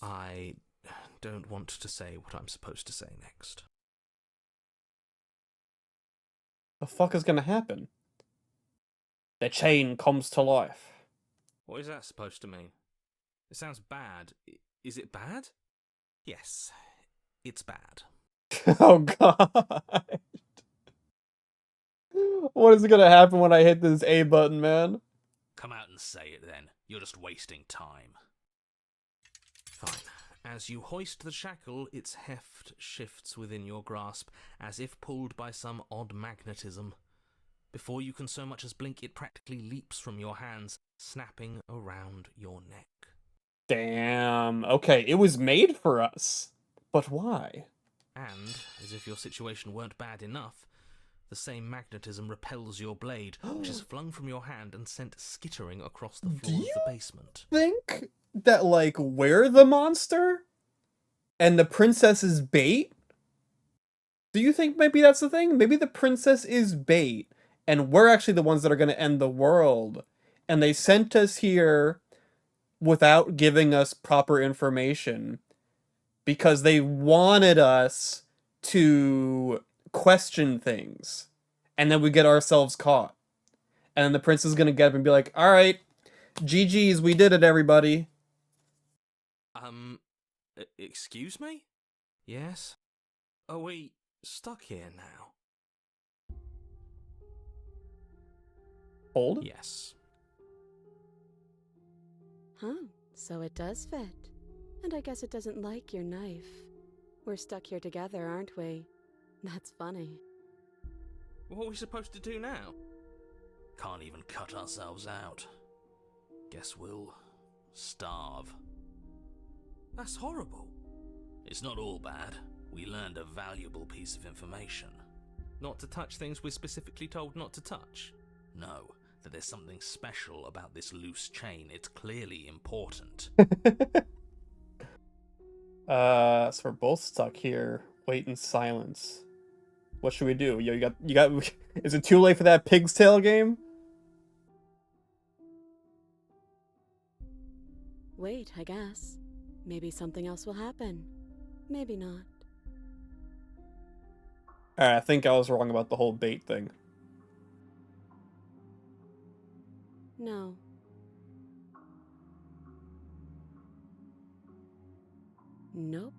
I don't want to say what I'm supposed to say next. The fuck is gonna happen? The chain comes to life. What is that supposed to mean? It sounds bad. Is it bad? Yes, it's bad. Oh god. What is gonna happen when I hit this A button, man? Come out and say it then. You're just wasting time. Fine. As you hoist the shackle, its heft shifts within your grasp, as if pulled by some odd magnetism. Before you can so much as blink, it practically leaps from your hands, snapping around your neck. Damn. Okay, it was made for us. But why? And, as if your situation weren't bad enough, the same magnetism repels your blade, which is flung from your hand and sent skittering across the floor of the basement. Think that, like, we're the monster? And the princess is bait? Do you think maybe that's the thing? Maybe the princess is bait, and we're actually the ones that are going to end the world. And they sent us here without giving us proper information because they wanted us to question things. And then we get ourselves caught. And then the prince is going to get up and be like, all right, GG's, we did it, everybody. Excuse me? Yes? Are we stuck here now? Hold? Yes. Huh, so it does fit. And I guess it doesn't like your knife. We're stuck here together, aren't we? That's funny. What are we supposed to do now? Can't even cut ourselves out. Guess we'll starve. That's horrible. It's not all bad. We learned a valuable piece of information. Not to touch things we're specifically told not to touch. No, that there's something special about this loose chain. It's clearly important. So we're both stuck here. Wait in silence. What should we do? Yo, you got. Is it too late for that pig's tail game? Wait, I guess. Maybe something else will happen. Maybe not. Alright, I think I was wrong about the whole bait thing. No. Nope.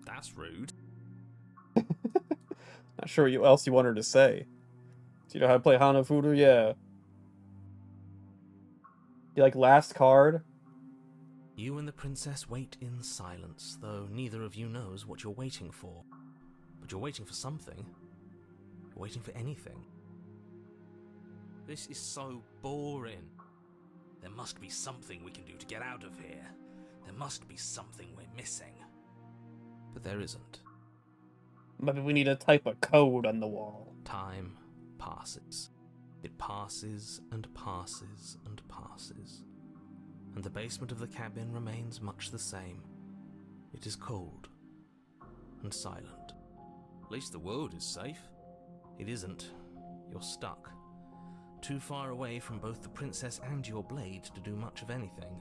That's rude. Not sure what else you want her to say. Do you know how to play Hanafuda? Yeah. You like last card? You and the princess wait in silence, though neither of you knows what you're waiting for. But you're waiting for something. You're waiting for anything. This is so boring. There must be something we can do to get out of here. There must be something we're missing. But there isn't. Maybe we need to type a code on the wall. Time passes. It passes and passes and passes. And the basement of the cabin remains much the same. It is cold and silent. At least the world is safe. It isn't. You're stuck. Too far away from both the princess and your blade to do much of anything.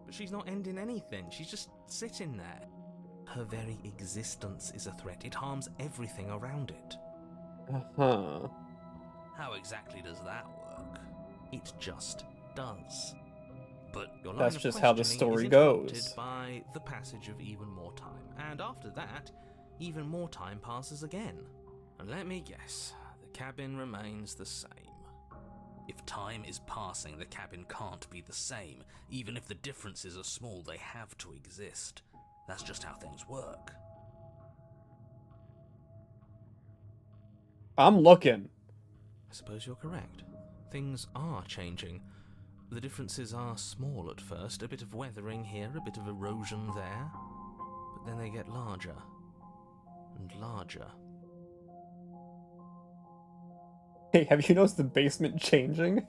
But she's not ending anything. She's just sitting there. Her very existence is a threat. It harms everything around it. Uh-huh. How exactly does that work? It just does. But Your line That's of just how the questioning story is interrupted goes. by the passage of even more time. And after that, even more time passes again. And let me guess, the cabin remains the same. if time is passing, the cabin can't be the same. Even if the differences are small, they have to exist. That's just how things work. I'm looking. I suppose you're correct. Things are changing. The differences are small at first, a bit of weathering here, a bit of erosion there, but then they get larger and larger. Hey, have you noticed the basement changing?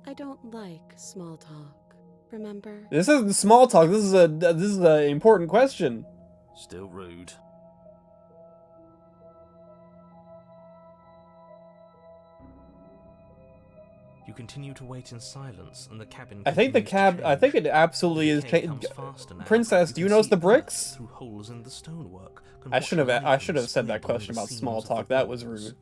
I don't like small talk, remember? This isn't small talk. This is an important question. Still rude. You continue to wait in silence, and the cabin. I think the continues to I think change. it absolutely The is decay changing. comes faster now. Princess, do you can notice see the earth bricks? through holes in the stonework. Can I watch should have lightning said that squeal question along the about seams small of the talk. That was walls. rude.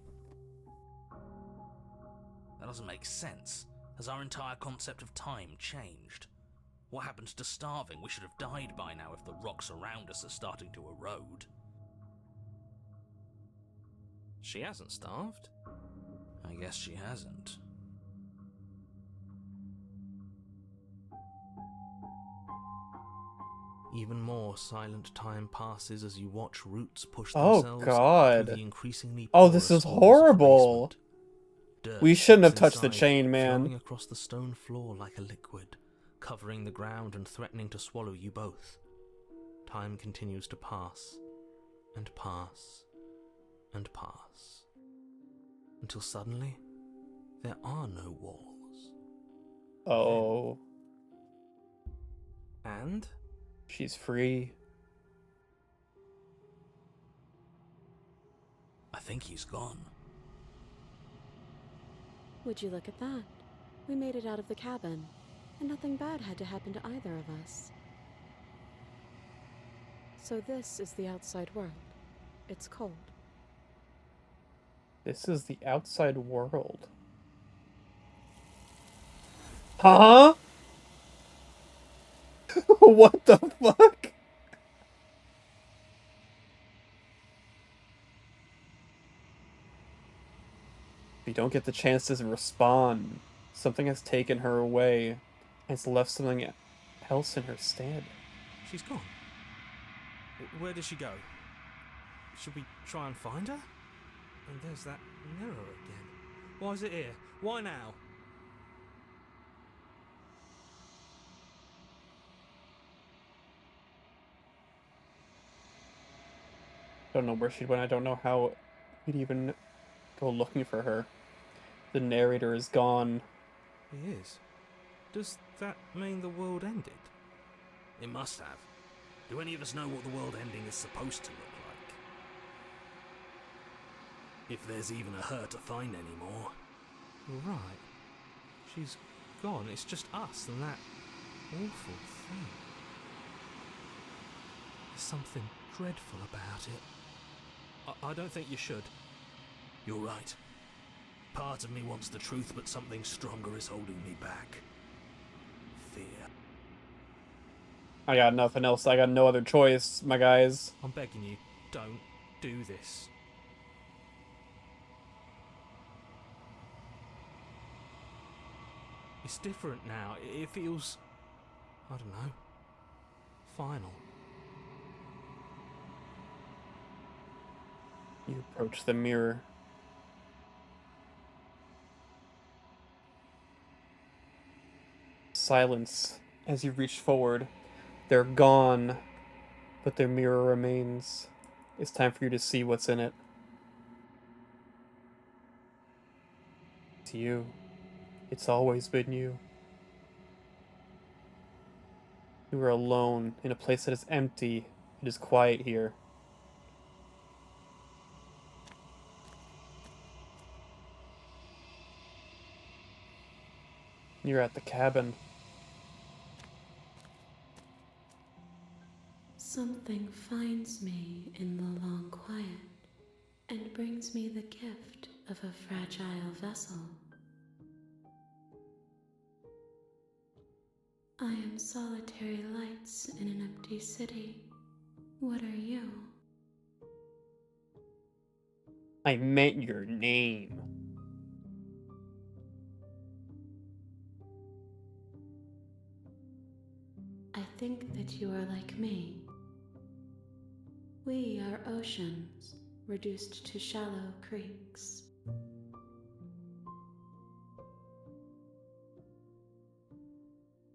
That doesn't make sense. Has our entire concept of time changed? What happens to starving? We should have died by now if the rocks around us are starting to erode. She hasn't starved. I guess she hasn't. Even more silent time passes as you watch roots push Oh, themselves God. through the increasingly Oh, this porous is walls of the horrible. basement. Dirt We shouldn't have seeps touched the inside, chain, man. flowing across the stone floor like a liquid, covering the ground and threatening to swallow you both. Time continues to pass, and pass, and pass, until suddenly there are no walls. Oh, And she's free. I think he's gone. Would you look at that? We made it out of the cabin, and nothing bad had to happen to either of us. So this is the outside world. It's cold. This is the outside world. Huh? What the fuck? You don't get the chance to respond. Something has taken her away, and it's left something else in her stead. She's gone. Where did she go? Should we try and find her? And there's that mirror again. Why is it here? Why now? Don't know where she went. I don't know how we'd even go looking for her. The narrator is gone. He is. Does that mean the world ended? It must have. Do any of us know what the world ending is supposed to look like? If there's even a her to find anymore. Right. She's gone. It's just us and that awful thing. There's something dreadful about it. I don't think you should. You're right. Part of me wants the truth, but something stronger is holding me back. Fear. I got nothing else. I got no other choice, my guys. I'm begging you, don't do this. It's different now. It feels, I don't know, final. You approach the mirror. Silence as you reach forward. They're gone, but their mirror remains. It's time for you to see what's in it. It's you. It's always been you. You are alone in a place that is empty. It is quiet here. You're at the cabin. Something finds me in the long quiet and brings me the gift of a fragile vessel. I am solitary lights in an empty city. What are you? I meant your name. I think that you are like me. We are oceans, reduced to shallow creeks.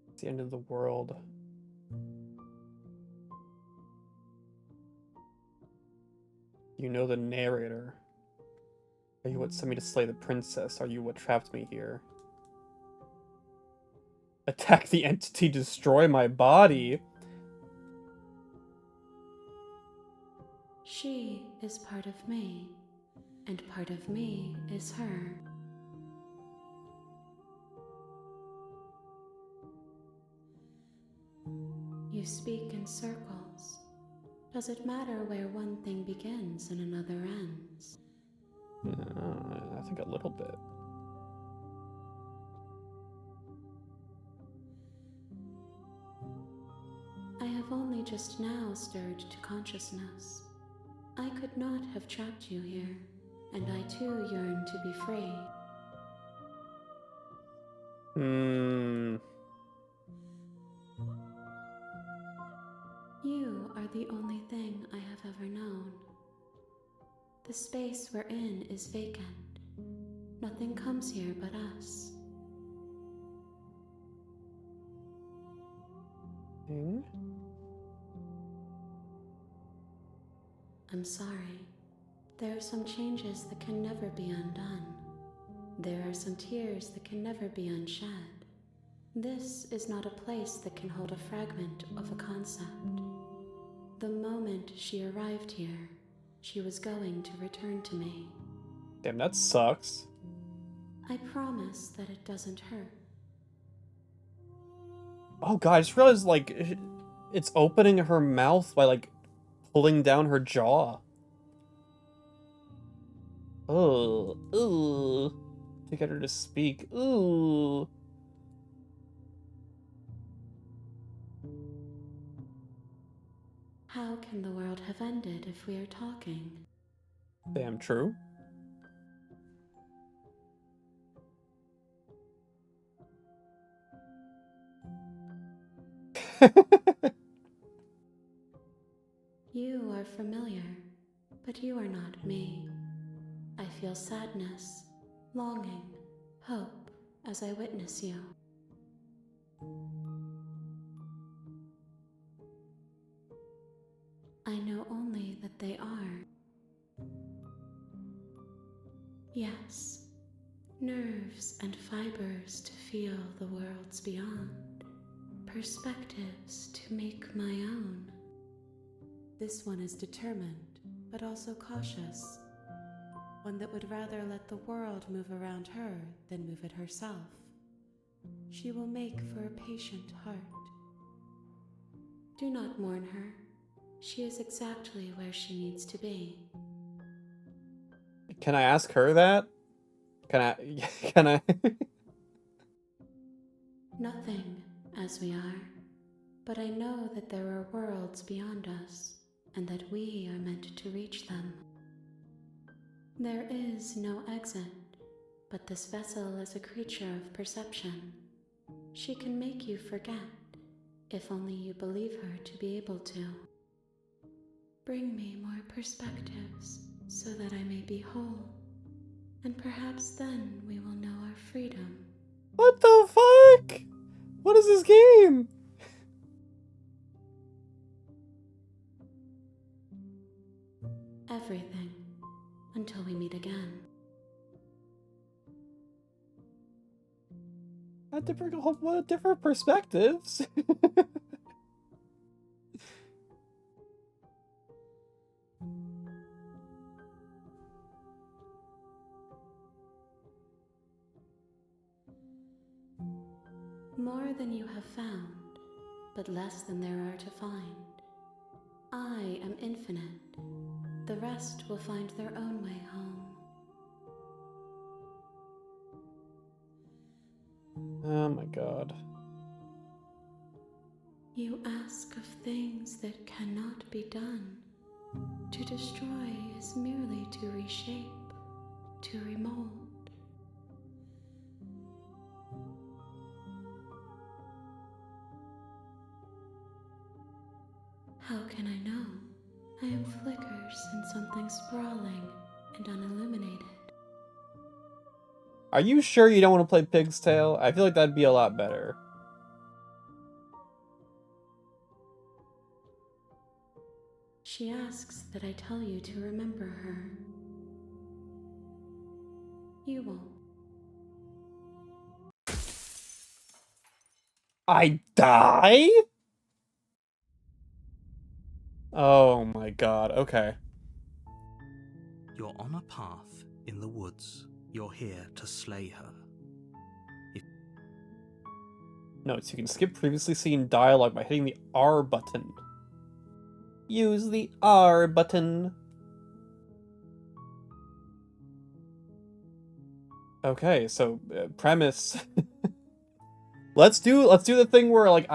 It's the end of the world. You know the narrator. Are you what sent me to slay the princess? Are you what trapped me here? Attack the entity, destroy my body. She is part of me, and part of me is her. You speak in circles. Does it matter where one thing begins and another ends? I think a little bit. I have only just now stirred to consciousness. I could not have trapped you here, and I too yearn to be free. You are the only thing I have ever known. The space we're in is vacant. Nothing comes here but us. I'm sorry. There are some changes that can never be undone. There are some tears that can never be unshed. This is not a place that can hold a fragment of a concept. The moment she arrived here, she was going to return to me. Damn, that sucks. I promise that it doesn't hurt. Oh god, I just realized, like, it's opening her mouth by, like, pulling down her jaw. Ugh. To get her to speak. Ooh. How can the world have ended if we are talking? Damn true. You are familiar, but you are not me. I feel sadness, longing, hope as I witness you. I know only that they are. Yes, nerves and fibers to feel the worlds beyond, perspectives to make my own. This one is determined, but also cautious. One that would rather let the world move around her than move it herself. She will make for a patient heart. Do not mourn her. She is exactly where she needs to be. Can I ask her that? Can I? Nothing, as we are. But I know that there are worlds beyond us, and that we are meant to reach them. There is no exit, but this vessel is a creature of perception. She can make you forget, if only you believe her to be able to. Bring me more perspectives, so that I may be whole, and perhaps then we will know our freedom. What the fuck? What is this game? Everything, until we meet again. Different perspectives. More than you have found, but less than there are to find. I am infinite. The rest will find their own way home. Oh my god. You ask of things that cannot be done. To destroy is merely to reshape, to remold. How can I know? I am flickers in something sprawling and unilluminated. Are you sure you don't want to play Pig's Tale? I feel like that'd be a lot better. She asks that I tell you to remember her. You won't. I die? Oh my god, okay. You're on a path in the woods. You're here to slay her. Notes, you can skip previously seen dialogue by hitting the R button. Use the R button. Okay, so premise. let's do the thing where like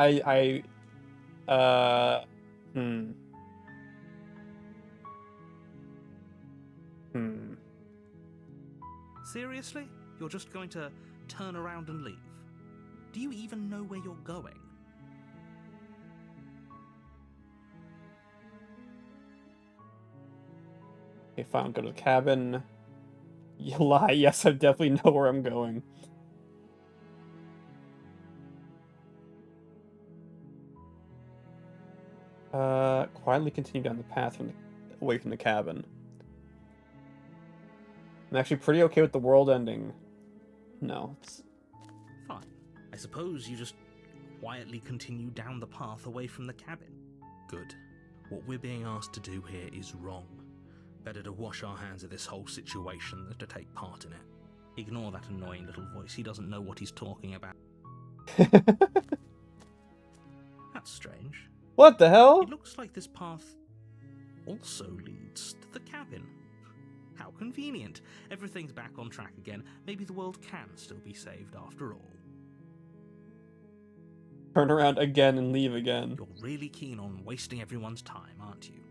Seriously? You're just going to turn around and leave? Do you even know where you're going? Okay, fine, go to the cabin. You lie, yes, I definitely know where I'm going. Quietly continue down the path away from the cabin. I'm actually pretty okay with the world ending. No. Fine. I suppose you just quietly continue down the path away from the cabin. Good. What we're being asked to do here is wrong. Better to wash our hands of this whole situation than to take part in it. Ignore that annoying little voice. He doesn't know what he's talking about. That's strange. What the hell? It looks like this path also leads to the cabin. How convenient. Everything's back on track again. Maybe the world can still be saved after all. Turn around again and leave again. You're really keen on wasting everyone's time, aren't you?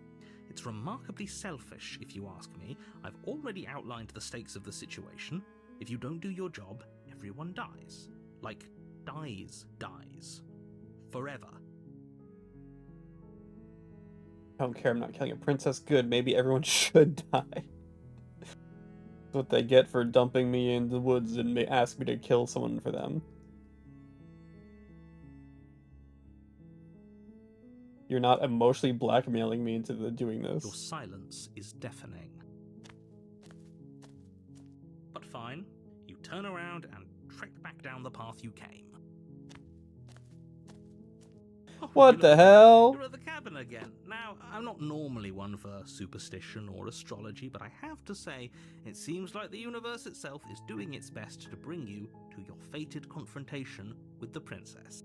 It's remarkably selfish, if you ask me. I've already outlined the stakes of the situation. If you don't do your job, everyone dies. Like, dies. Forever. I don't care, I'm not killing a princess. Good, maybe everyone should die. That's what they get for dumping me in the woods and ask me to kill someone for them. You're not emotionally blackmailing me into doing this. Your silence is deafening. But fine, you turn around and trek back down the path you came. Oh, what the hell? You're at the cabin again. Now, I'm not normally one for superstition or astrology, but I have to say, it seems like the universe itself is doing its best to bring you to your fated confrontation with the princess.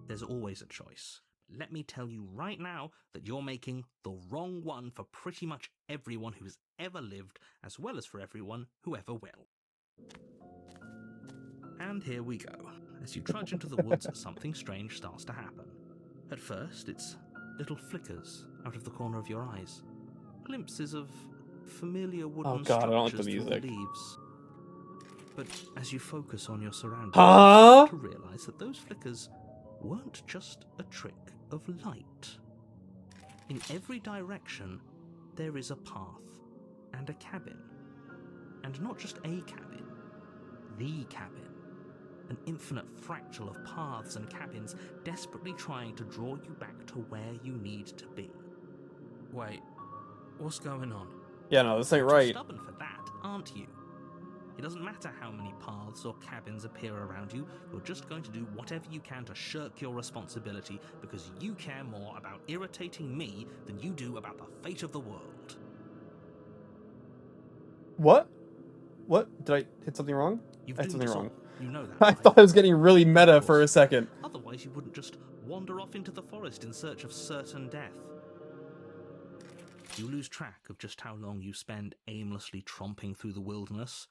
There's always a choice. Let me tell you right now that you're making the wrong one for pretty much everyone who's ever lived, as well as for everyone who ever will. And here we go. As you trudge into the woods, something strange starts to happen. At first, it's little flickers out of the corner of your eyes. Glimpses of familiar wooden I don't like structures the through the music. leaves. But as you focus on your surroundings, Huh? you start to realize that those flickers weren't just a trick of light. In every direction, there is a path and a cabin. And not just a cabin, the cabin. An infinite fractal of paths and cabins desperately trying to draw you back to where you need to be. Wait, what's going on? Yeah, no, this ain't You're too right. stubborn for that, aren't you? It doesn't matter how many paths or cabins appear around you, you're just going to do whatever you can to shirk your responsibility because you care more about irritating me than you do about the fate of the world. What? What? Did I hit something wrong? You've I hit doomed something us wrong. all. You know that, I right? thought I was getting really meta for a second. Otherwise, you wouldn't just wander off into the forest in search of certain death. You lose track of just how long you spend aimlessly tromping through the wilderness.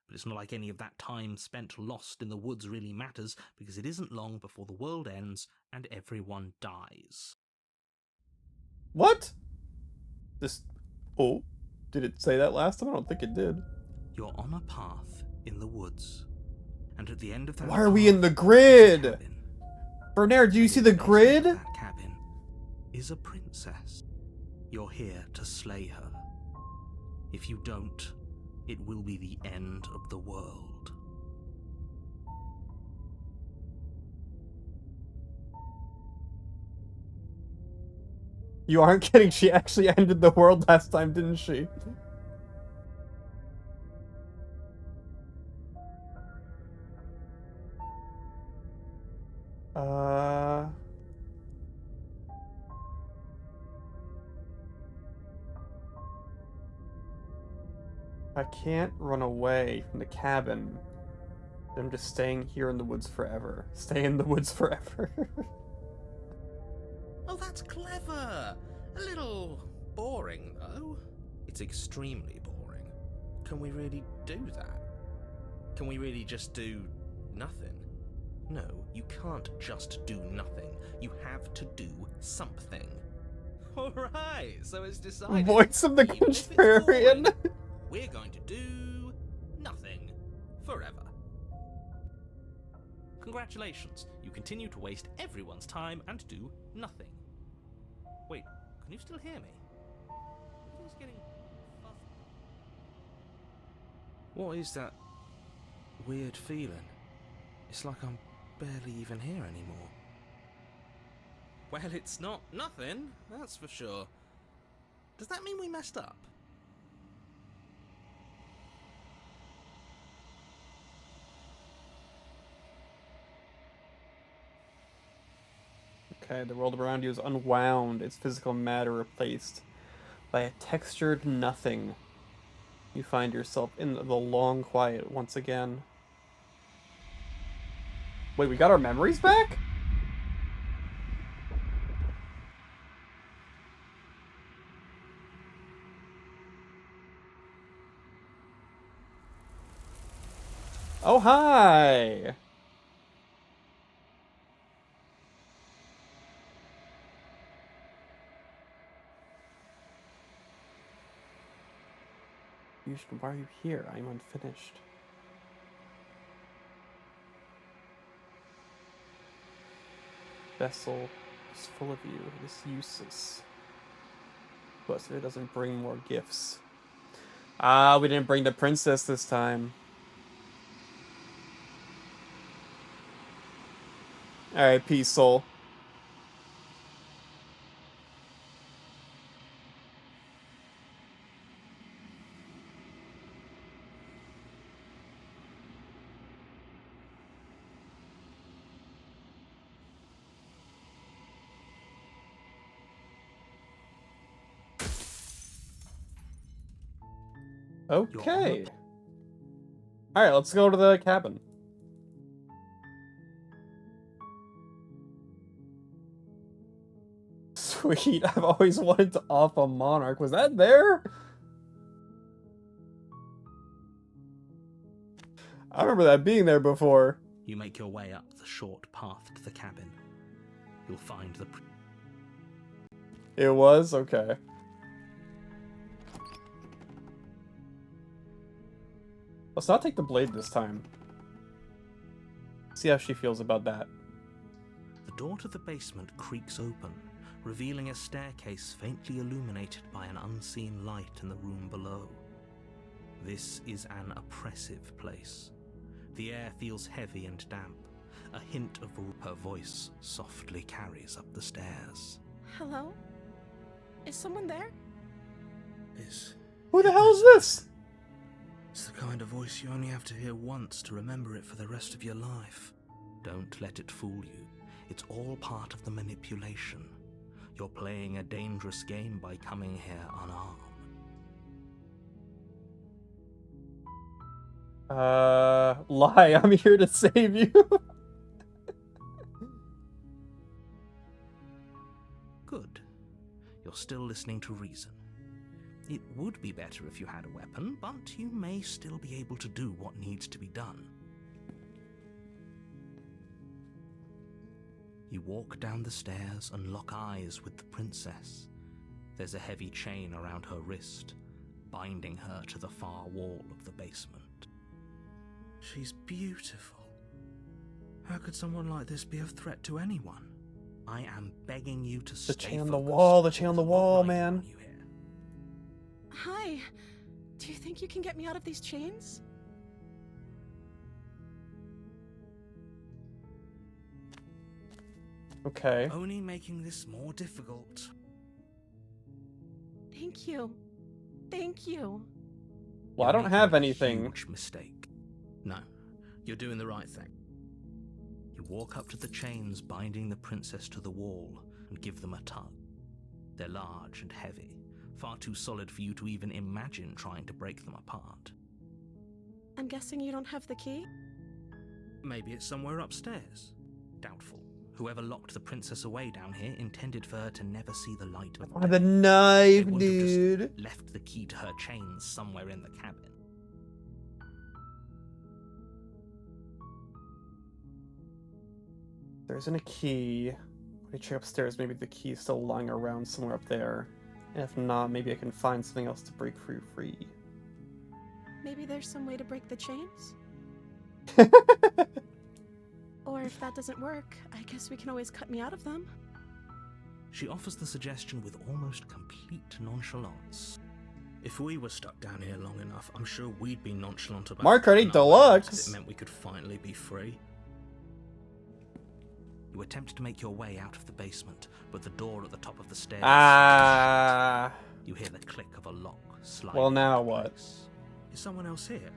But it's not like any of that time spent lost in the woods really matters, because it isn't long before the world ends and everyone dies. What? This... Oh. Did it say that last time? I don't think it did. You're on a path in the woods. And at the end of that Why are we in the path grid? is a cabin. Bernard, do you And see in the basement grid? of that cabin is a princess. You're here to slay her. If you don't, it will be the end of the world. You aren't kidding. She actually ended the world last time, didn't she? I can't run away from the cabin. I'm just staying here in the woods forever. Stay in the woods forever. Oh, that's clever! A little boring, though. It's extremely boring. Can we really do that? Can we really just do nothing? No, you can't just do nothing. You have to do something. Alright, so it's decided. Voice of the Even if it's contrarian. boring, we're going to do nothing forever. Congratulations, you continue to waste everyone's time and do nothing. Wait, can you still hear me? Everything's getting fuzzy. What is that weird feeling? It's like I'm barely even here anymore. Well, it's not nothing, that's for sure. Does that mean we messed up? Okay, the world around you is unwound, its physical matter replaced by a textured nothing. You find yourself in the long quiet once again. Wait, we got our memories back? Oh, hi! Why are you here? I'm unfinished. Vessel is full of you. It is useless. Plus, if it doesn't bring more gifts. Ah, we didn't bring the princess this time. Alright, peace, soul. Okay. Alright, let's go to the cabin. Sweet, I've always wanted to off a monarch. Was that there? I remember that being there before. You make your way up the short path to the cabin. You'll find the... It was? Okay. Let's not take the blade this time. See how she feels about that. The door to the basement creaks open, revealing a staircase faintly illuminated by an unseen light in the room below. This is an oppressive place. The air feels heavy and damp. A hint of her voice softly carries up the stairs. Hello? Is someone there? Who the hell is this? It's the kind of voice you only have to hear once to remember it for the rest of your life. Don't let it fool you. It's all part of the manipulation. You're playing a dangerous game by coming here unarmed. Lie, I'm here to save you. Good. You're still listening to reason. It would be better if you had a weapon, but you may still be able to do what needs to be done. You walk down the stairs and lock eyes with the princess. There's a heavy chain around her wrist, binding her to the far wall of the basement. She's beautiful. How could someone like this be a threat to anyone? I am begging you to stay The chain on focused. the wall, the chain on the There's a wall, lot man. on you here. Hi. Do you think you can get me out of these chains? Okay. Only making this more difficult. Thank you. Thank you. Well, I don't have anything. Huge mistake. No, you're doing the right thing. You walk up to the chains binding the princess to the wall and give them a tug. They're large and heavy, far too solid for you to even imagine trying to break them apart. I'm guessing you don't have the key? Maybe it's somewhere upstairs. Doubtful. Whoever locked the princess away down here intended for her to never see the light of The day. knife, They wouldn't have just dude. left the key to her chains somewhere in the cabin. There isn't a key. Let me check upstairs. Maybe the key is still lying around somewhere up there. And if not, maybe I can find something else to break free. Maybe there's some way to break the chains? Or if that doesn't work, I guess we can always cut me out of them. She offers the suggestion with almost complete nonchalance. If we were stuck down here long enough, I'm sure we'd be nonchalant about Mark Credit cutting our way out, Deluxe. as it meant we could finally be free. You attempt to make your way out of the basement, but the door at the top of the stairs... Ah. You hear the click of a lock sliding. Well, now into what? place. Is someone else here?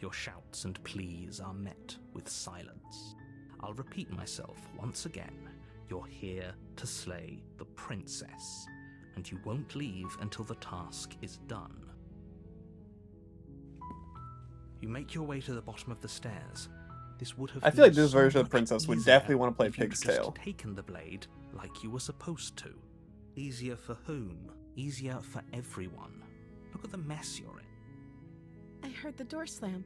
Your shouts and pleas are met with silence. I'll repeat myself once again. You're here to slay the princess, and you won't leave until the task is done. You make your way to the bottom of the stairs. This would have I feel like been this so version of much Princess would easier definitely want to play if you'd Pig's just Tail. taken the blade like you were supposed to. Easier for whom? Easier for everyone. Look at the mess you're in. I heard the door slam.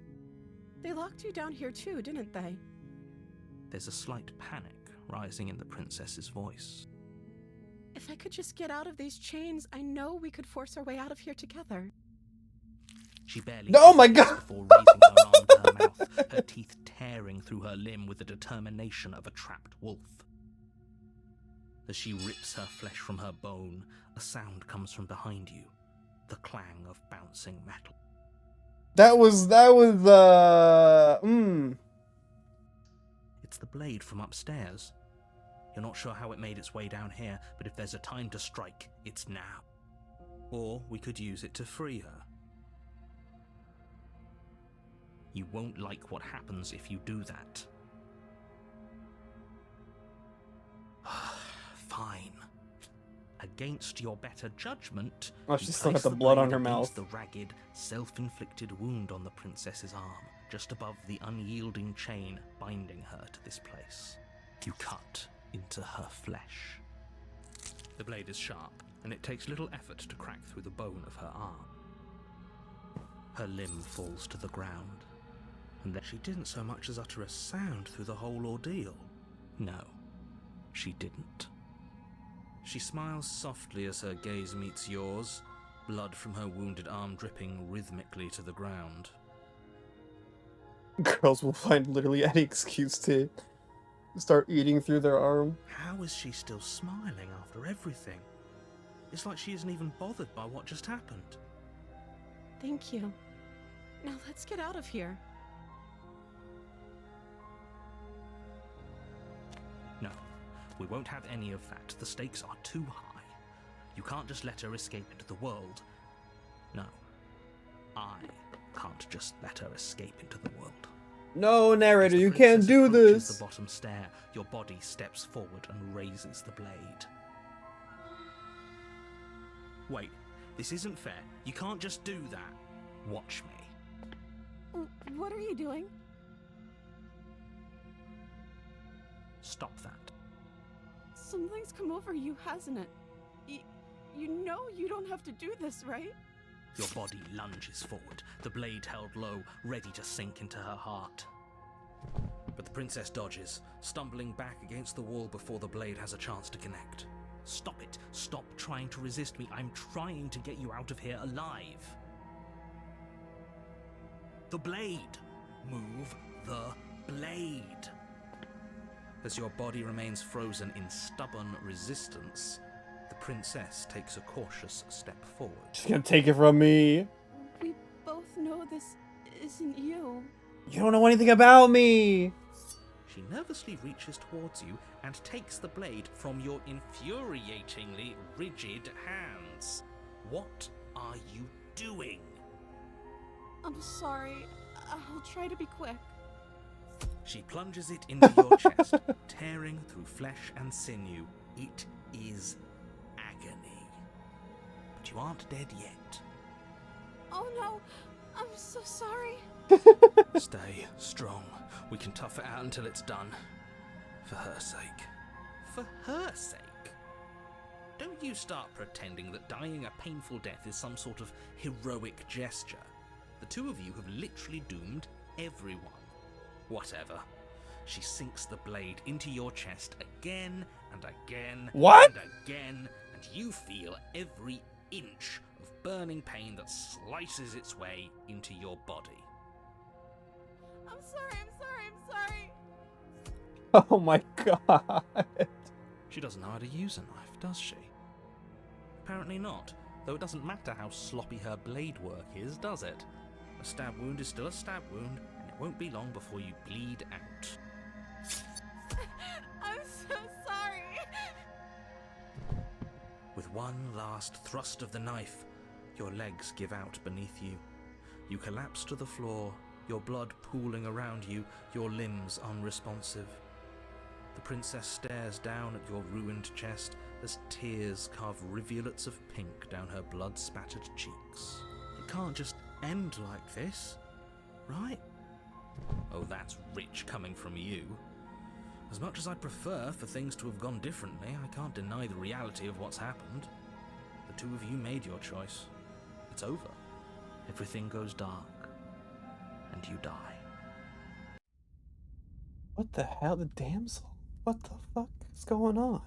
They locked you down here too, didn't they? There's a slight panic rising in the princess's voice. If I could just get out of these chains, I know we could force our way out of here together. She barely Oh my God! before raising her arm to her mouth, her teeth tearing through her limb with the determination of a trapped wolf. As she rips her flesh from her bone, a sound comes from behind you, the clang of bouncing metal. It's the blade from upstairs. You're not sure how it made its way down here, but if there's a time to strike, it's now. Or we could use it to free her. You won't like what happens if you do that. Fine. Against your better judgment, Oh, you she's still got place the blood on blade her against mouth. the ragged, self-inflicted wound on the princess's arm, just above the unyielding chain binding her to this place. You cut into her flesh. The blade is sharp, and it takes little effort to crack through the bone of her arm. Her limb falls to the ground, and then she didn't so much as utter a sound through the whole ordeal. No, she didn't. She smiles softly as her gaze meets yours, blood from her wounded arm dripping rhythmically to the ground. Girls will find literally any excuse to start eating through their arm. How is she still smiling after everything? It's like she isn't even bothered by what just happened. Thank you. Now let's get out of here. No, we won't have any of that. The stakes are too high. You can't just let her escape into the world. No, I can't just let her escape into the world. No, narrator, As the you can't princess do approaches this. the bottom stair, your body steps forward and raises the blade. Wait, this isn't fair. You can't just do that. Watch me. What are you doing? Stop that. Something's come over you, hasn't it? You know you don't have to do this, right? Your body lunges forward, the blade held low, ready to sink into her heart. But the princess dodges, stumbling back against the wall before the blade has a chance to connect. Stop it. Stop trying to resist me. I'm trying to get you out of here alive. The blade. Move the blade. As your body remains frozen in stubborn resistance, the princess takes a cautious step forward. She's gonna take it from me. We both know this isn't you. You don't know anything about me. She nervously reaches towards you and takes the blade from your infuriatingly rigid hands. What are you doing? I'm sorry. I'll try to be quick. She plunges it into your chest, tearing through flesh and sinew. It is agony. But you aren't dead yet. Oh no, I'm so sorry. Stay strong. We can tough it out until it's done. For her sake. For her sake? Don't you start pretending that dying a painful death is some sort of heroic gesture. The two of you have literally doomed everyone. Whatever. She sinks the blade into your chest again and again What? and again, and you feel every inch of burning pain that slices its way into your body. I'm sorry. Oh my god. She doesn't know how to use a knife, does she? Apparently not, though it doesn't matter how sloppy her blade work is, does it? A stab wound is still a stab wound, and it won't be long before you bleed out. I'm so sorry. With one last thrust of the knife, your legs give out beneath you. You collapse to the floor, your blood pooling around you, your limbs unresponsive. The princess stares down at your ruined chest as tears carve rivulets of pink down her blood-spattered cheeks. It can't just end like this, right? Oh, that's rich coming from you. As much as I'd prefer for things to have gone differently, I can't deny the reality of what's happened. The two of you made your choice. It's over. Everything goes dark, and you die. What the hell? The damsel? What the fuck is going on?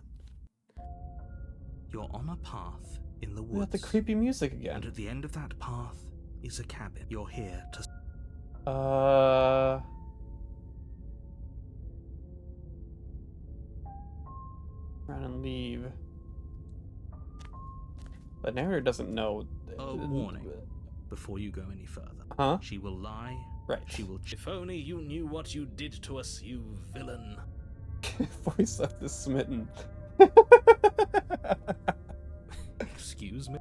You're on a path in the We got woods. the creepy music And again. at the end of that path is a cabin. You're here to... Run and leave. The narrator doesn't know. A warning before you go any further. Huh? She will lie. Right. She will... If only you knew what you did to us, you villain. Voice of the smitten. Excuse me?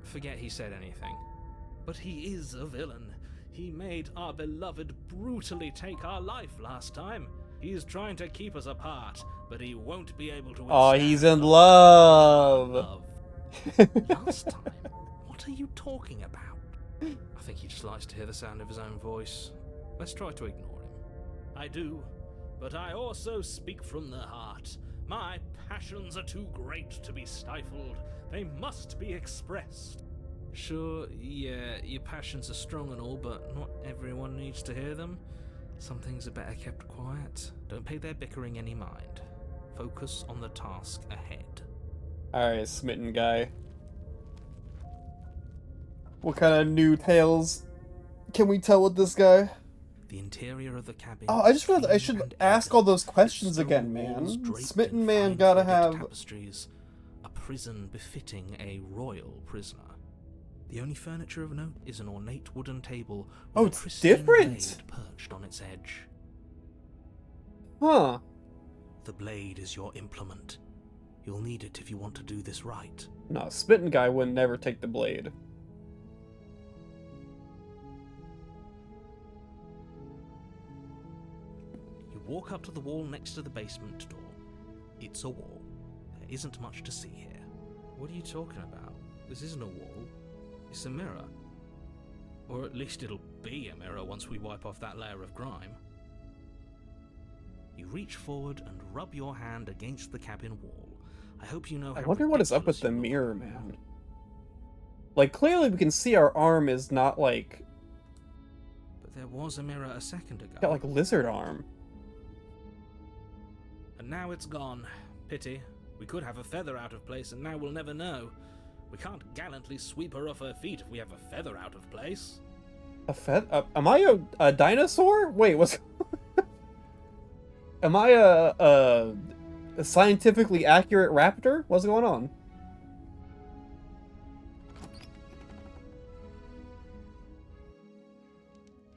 Forget he said anything. But he is a villain. He made our beloved brutally take our life last time. He's trying to keep us apart, but he won't be able to. Oh, he's in love. Last time? What are you talking about? I think he just likes to hear the sound of his own voice. Let's try to ignore him. I do, but I also speak from the heart. My passions are too great to be stifled. They must be expressed. Sure, yeah, your passions are strong and all, but not everyone needs to hear them. Some things are better kept quiet. Don't pay their bickering any mind. Focus on the task ahead. Alright, smitten guy. What kind of new tales can we tell with this guy? The interior of the cabin. Oh, I just realized I should ask all those questions again, man. Smitten man gotta have... Tapestries, a prison befitting a royal prisoner. The only furniture of note is an ornate wooden table with Oh, a it's pristine different! blade perched on its edge. Huh. The blade is your implement. You'll need it if you want to do this right. No, smitten guy would never take the blade. You walk up to the wall next to the basement door. It's a wall. There isn't much to see here. What are you talking about? This isn't a wall. It's a mirror. Or at least it'll be a mirror once we wipe off that layer of grime. You reach forward and rub your hand against the cabin wall. I hope you know how I wonder what is up with ridiculous the you look. mirror, man. Like, clearly we can see our arm is not, like... But there was a mirror a second ago. got, like, lizard arm. And now it's gone. Pity. We could have a feather out of place and now we'll never know. We can't gallantly sweep her off her feet if we have a feather out of place. A am I a dinosaur? Wait, what's... Am I a scientifically accurate raptor? What's going on?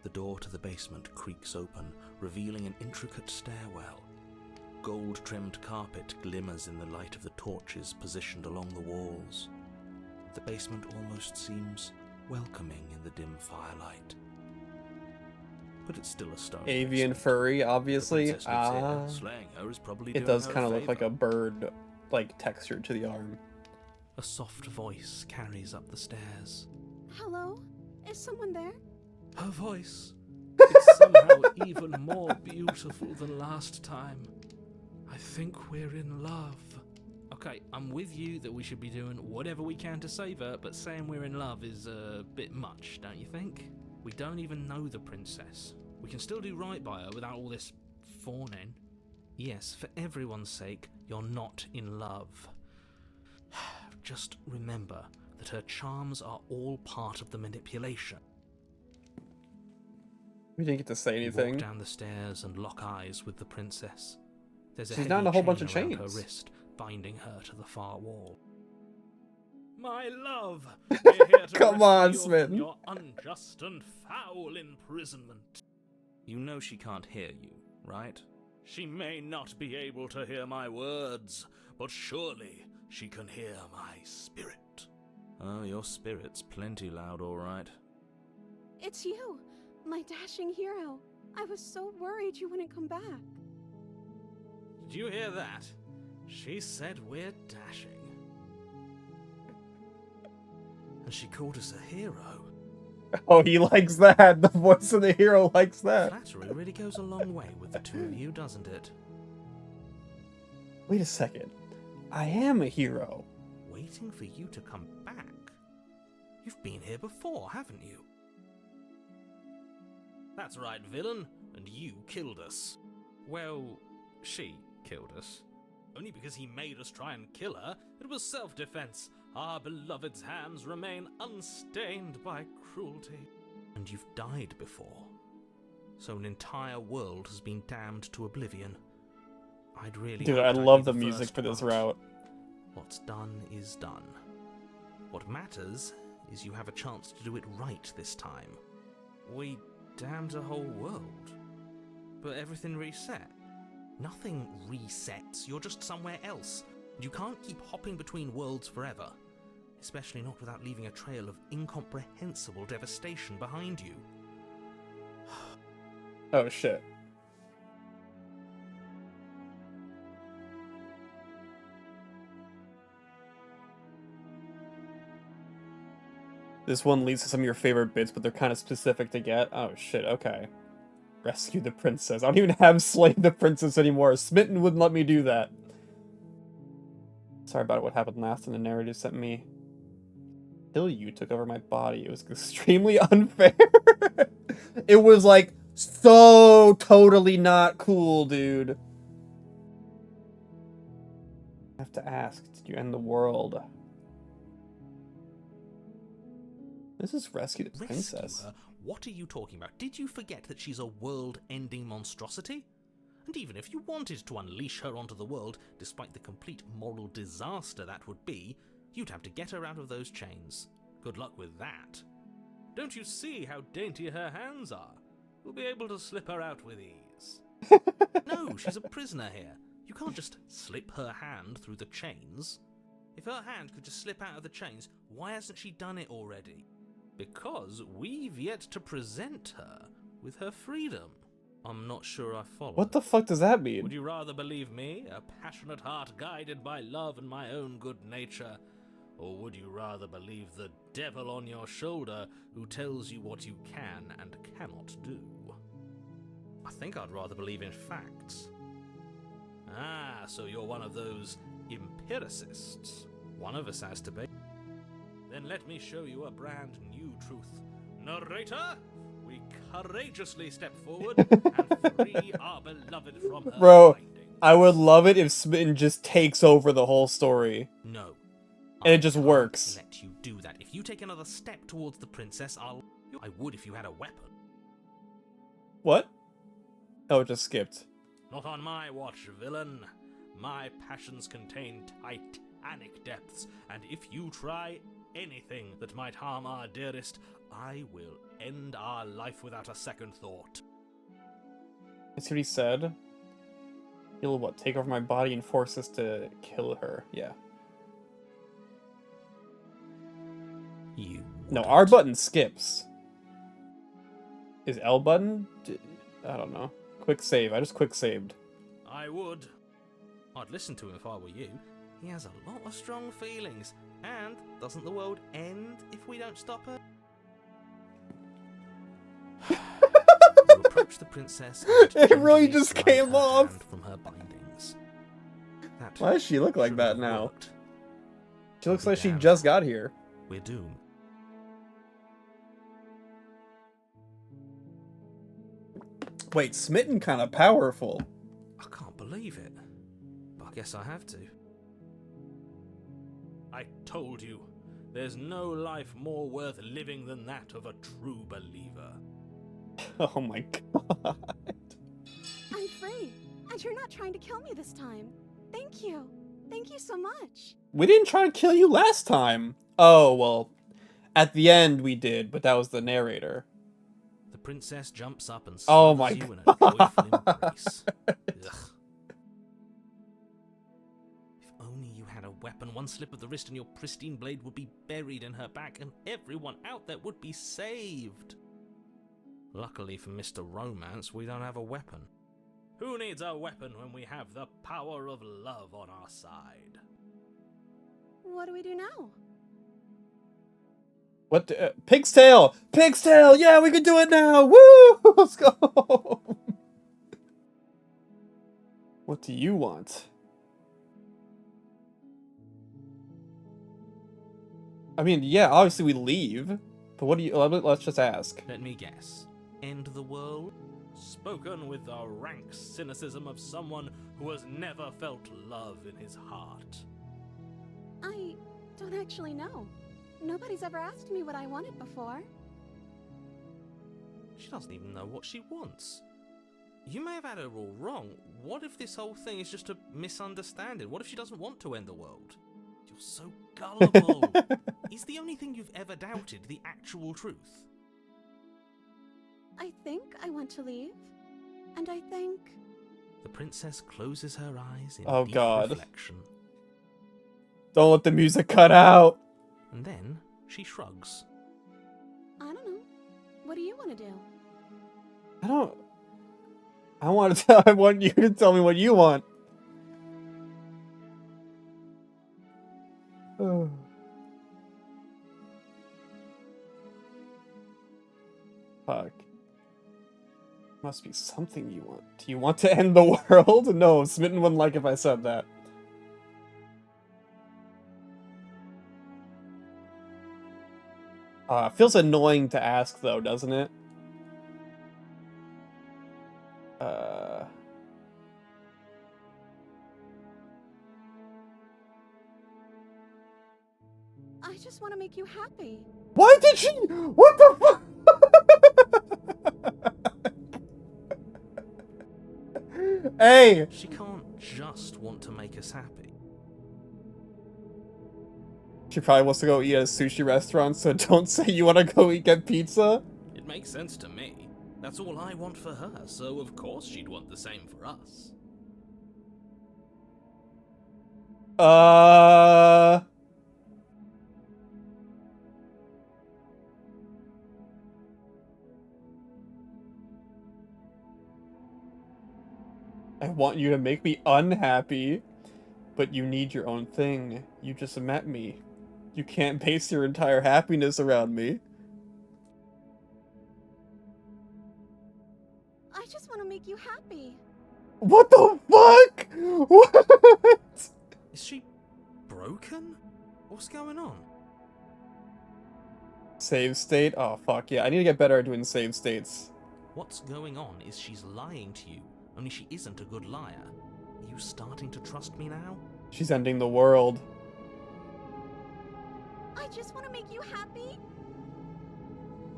The door to the basement creaks open, revealing an intricate stairwell. Gold-trimmed carpet glimmers in the light of the torches positioned along the walls. The basement almost seems welcoming in the dim firelight. But it's still a stone. Avian basement. furry, obviously. The princess lives here. Slaying her is probably It doing does her kind of a look like favor. a bird, like, texture to the arm. A soft voice carries up the stairs. Hello? Is someone there? Her voice. It's somehow even more beautiful than last time. I think we're in love. Okay, I'm with you that we should be doing whatever we can to save her, but saying we're in love is a bit much, don't you think? We don't even know the princess. We can still do right by her without all this fawning. Yes, for everyone's sake, you're not in love. Just remember that her charms are all part of the manipulation. We didn't get to say You walk anything. down the stairs and lock eyes with the princess. There's a She's heavy not in a whole bunch of chain around chains. her wrist, binding her to the far wall. My love, we're here to Come on, rescue you Smitten. from your unjust and foul imprisonment. You know she can't hear you, right? She may not be able to hear my words, but surely she can hear my spirit. Oh, your spirit's plenty loud, all right. It's you, my dashing hero. I was so worried you wouldn't come back. Did you hear that? She said we're dashing. And she called us a hero. Oh, he likes that. The voice of the hero likes that. Flattery really goes a long way with the two of you, doesn't it? Wait a second. I am a hero. Waiting for you to come back? You've been here before, haven't you? That's right, villain, and you killed us. Well, she killed us. Only because he made us try and kill her. It was self-defense. Our beloved's hands remain unstained by cruelty. And you've died before. So an entire world has been damned to oblivion. I'd really... Dude, I love the music for this route. What's done is done. What matters is you have a chance to do it right this time. We damned a whole world. But everything reset. Nothing resets, you're just somewhere else. You can't keep hopping between worlds forever. Especially not without leaving a trail of incomprehensible devastation behind you. Oh shit. This one leads to some of your favorite bits, but they're kind of specific to get. Oh shit, okay. Rescue the princess. I don't even have slay the princess anymore. Smitten wouldn't let me do that. Sorry about what happened last time the narrator sent me. Till you took over my body. It was extremely unfair. It was like so totally not cool, dude. I have to ask, did you end the world? This is rescue the princess. Rescue her? What are you talking about? Did you forget that she's a world-ending monstrosity? And even if you wanted to unleash her onto the world, despite the complete moral disaster that would be, you'd have to get her out of those chains. Good luck with that. Don't you see how dainty her hands are? You'll be able to slip her out with ease. No, she's a prisoner here. You can't just slip her hand through the chains. If her hand could just slip out of the chains, why hasn't she done it already? Because we've yet to present her with her freedom. I'm not sure I follow. What the fuck does that mean? Would you rather believe me, a passionate heart guided by love and my own good nature? Or would you rather believe the devil on your shoulder who tells you what you can and cannot do? I think I'd rather believe in facts. Ah, so you're one of those empiricists. One of us has to be. Then let me show you a brand new truth. Narrator, we courageously step forward and free our beloved from her binding. I would love it if Smitten just takes over the whole story. No. And it just works. Let you do that. If you take another step towards the princess, I would if you had a weapon. What? Oh, it just skipped. Not on my watch, villain. My passions contain titanic depths, and if you try anything that might harm our dearest, I will end our life without a second thought. You see what he said? He'll what? Take over my body and force us to kill her. Yeah. You no, R button skips. Is L button? I don't know. Quick save. I just quick saved. I would. I'd listen to him if I were you. He has a lot of strong feelings. And doesn't the world end if we don't stop her? You approach the princess. It really just came off from her bindings. Why does she look like that now? She looks like she just got here. We're doomed. Wait, Smitten kind of powerful. I can't believe it. But I guess I have to. I told you, there's no life more worth living than that of a true believer. Oh my god. I'm free, and you're not trying to kill me this time. Thank you. Thank you so much. We didn't try to kill you last time. Oh, well, at the end we did, but that was the narrator. The princess jumps up and oh my you in a joyful embrace. Ugh. If only you had a weapon, one slip of the wrist and your pristine blade would be buried in her back and everyone out there would be saved. Luckily for Mr. Romance, we don't have a weapon. Who needs a weapon when we have the power of love on our side? What do we do now? What? Pig's tail! Pig's tail! Yeah, we can do it now! Woo! Let's go! What do you want? I mean, yeah, obviously we leave. But what do you... Let's just ask. Let me guess. End the world? Spoken with the rank cynicism of someone who has never felt love in his heart. I don't actually know. Nobody's ever asked me what I wanted before. She doesn't even know what she wants. You may have had her all wrong. What if this whole thing is just a misunderstanding? What if she doesn't want to end the world? You're so gullible. Is the only thing you've ever doubted the actual truth? I think I want to leave. And I think... The princess closes her eyes in deep reflection. Don't let the music cut out. And then she shrugs. I don't know. What do you want to do? I want you to tell me what you want. Fuck. Must be something you want. Do you want to end the world? No, Smitten wouldn't like if I said that. Feels annoying to ask though, doesn't it? I just want to make you happy. Why did she? What the fuck? Hey! She can't just want to make us happy. She probably wants to go eat at a sushi restaurant, so don't say you want to go get pizza. It makes sense to me. That's all I want for her, so of course she'd want the same for us. I want you to make me unhappy, but you need your own thing. You just met me. You can't base your entire happiness around me. I just want to make you happy. What the fuck? What? Is she broken? What's going on? Save state? Oh, fuck yeah. I need to get better at doing save states. What's going on is she's lying to you, only she isn't a good liar. Are you starting to trust me now? She's ending the world. I just want to make you happy.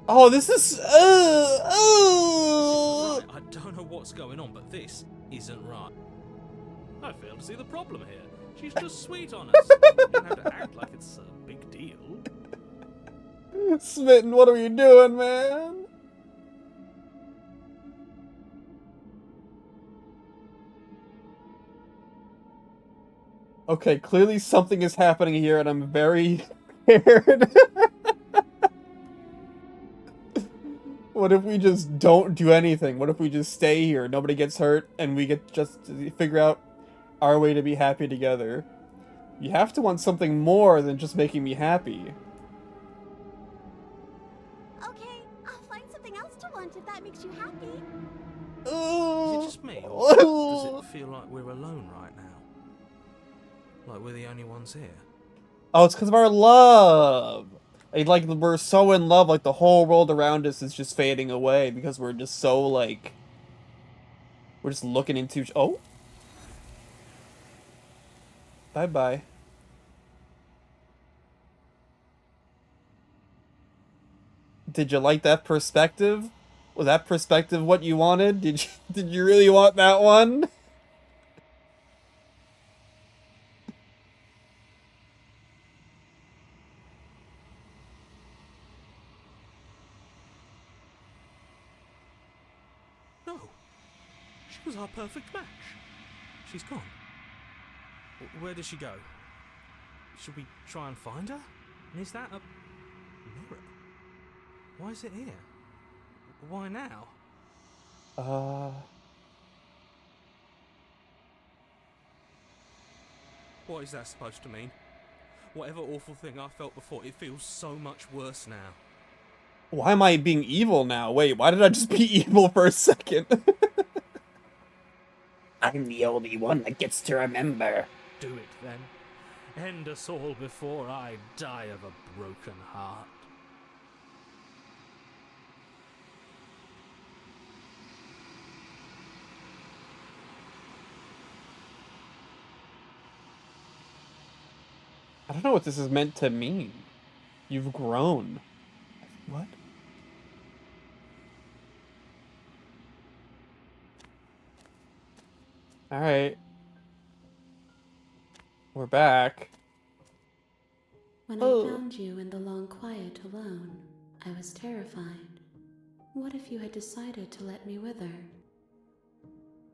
Oh, this is... This isn't right. I don't know what's going on, but this isn't right. I fail to see the problem here. She's just sweet on us. You don't have to act like it's a big deal. Smitten, what are you doing, man? Okay, clearly something is happening here, and I'm very scared. What if we just don't do anything? What if we just stay here, nobody gets hurt, and we get just to figure out our way to be happy together? You have to want something more than just making me happy. Okay, I'll find something else to want if that makes you happy. Is it just me, or does it feel like we're alone right now? Like we're the only ones here? Oh, it's because of our love! Like, we're so in love, like, the whole world around us is just fading away because we're just so, like... We're just looking into... Oh? Bye-bye. Did you like that perspective? Was that perspective what you wanted? Did you really want that one? No. She was our perfect match. She's gone. Where did she go? Should we try and find her? And is that a mirror? Why is it here? Why now? What is that supposed to mean? Whatever awful thing I felt before, it feels so much worse now. Why am I being evil now? Wait, why did I just be evil for a second? I'm the only one that gets to remember. Do it then. End us all before I die of a broken heart. I don't know what this is meant to mean. You've grown. What? Alright. We're back. When I found you in the long quiet alone, I was terrified. What if you had decided to let me wither?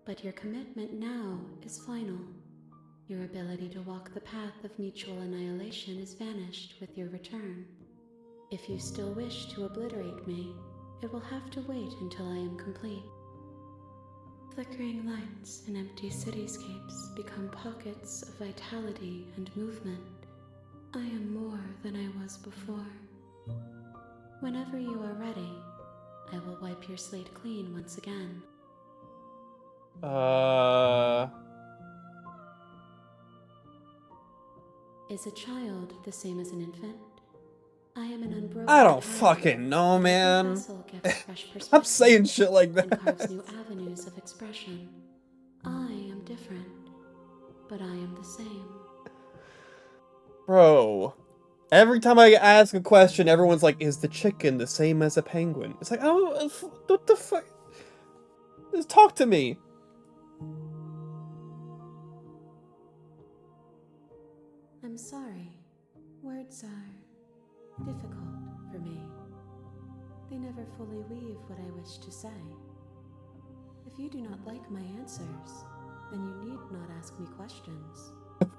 But your commitment now is final. Your ability to walk the path of mutual annihilation is vanished with your return. If you still wish to obliterate me, it will have to wait until I am complete. Flickering lights and empty cityscapes become pockets of vitality and movement. I am more than I was before. Whenever you are ready, I will wipe your slate clean once again. Is a child the same as an infant? I am an unbroken I don't child. fucking know, man. Vessel gives fresh I'm saying shit like and that. carves new avenues of expression. I am different, but I am the same. Bro. Every time I ask a question, everyone's like, is the chicken the same as a penguin? It's like, oh, what the fuck? Just talk to me. I'm sorry. Words are difficult for me. They never fully weave what I wish to say. If you do not like my answers, then you need not ask me questions.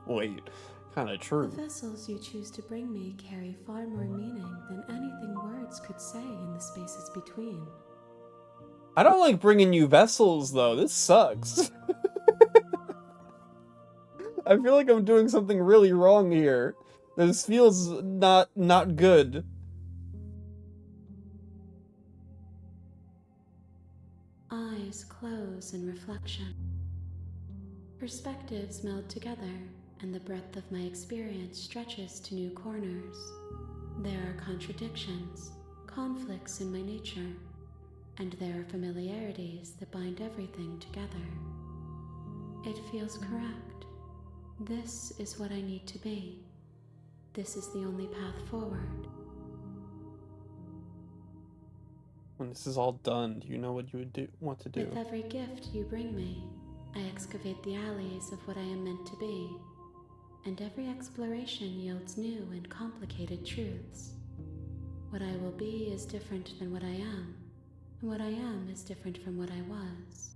Wait, kinda true. The vessels you choose to bring me carry far more meaning than anything words could say in the spaces between. I don't like bringing you vessels, though. This sucks. I feel like I'm doing something really wrong here. This feels not good. Eyes close in reflection. Perspectives meld together, and the breadth of my experience stretches to new corners. There are contradictions, conflicts in my nature, and there are familiarities that bind everything together. It feels correct. This is what I need to be. This is the only path forward. When this is all done, do you know what you would want to do? With every gift you bring me, I excavate the alleys of what I am meant to be, and every exploration yields new and complicated truths. What I will be is different than what I am, and what I am is different from what I was.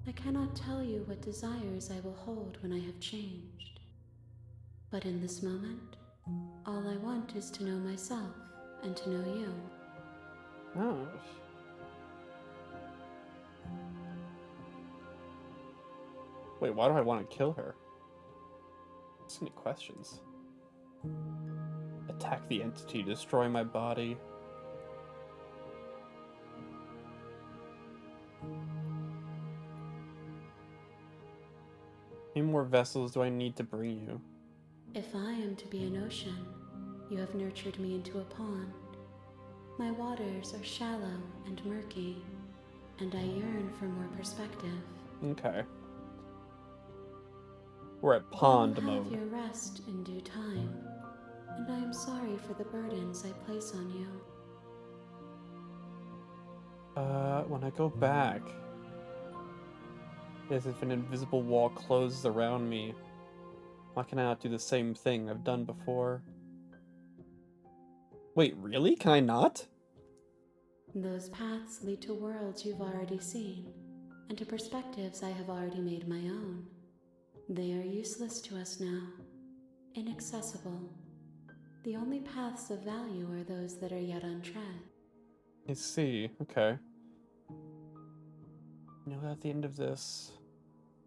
I cannot tell you what desires I will hold when I have changed. But in this moment, all I want is to know myself and to know you. Oh. Wait, why do I want to kill her? So many questions. Attack the entity, destroy my body. How many more vessels do I need to bring you? If I am to be an ocean, you have nurtured me into a pond. My waters are shallow and murky, and I yearn for more perspective. Okay. We're at pond you will mode. have your rest in due time, and I am sorry for the burdens I place on you. When I go back, as if an invisible wall closes around me, why can I not do the same thing I've done before? Wait, really? Can I not? Those paths lead to worlds you've already seen, and to perspectives I have already made my own. They are useless to us now, inaccessible. The only paths of value are those that are yet untread. I see. Okay. You know, at the end of this,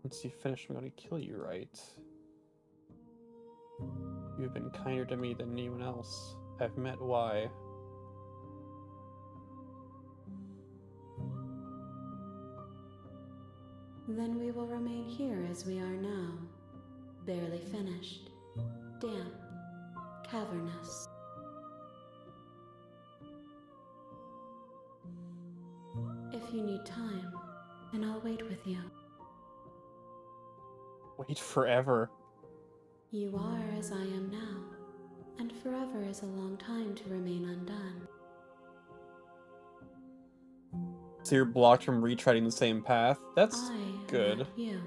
once you finish, I'm going to kill you, right? You have been kinder to me than anyone else I've met. Why? Then we will remain here as we are now, barely finished, damp, cavernous. If you need time, then I'll wait with you. Wait forever. You are as I am now, and forever is a long time to remain undone. So you're blocked from retreading the same path? That's good. I am not you,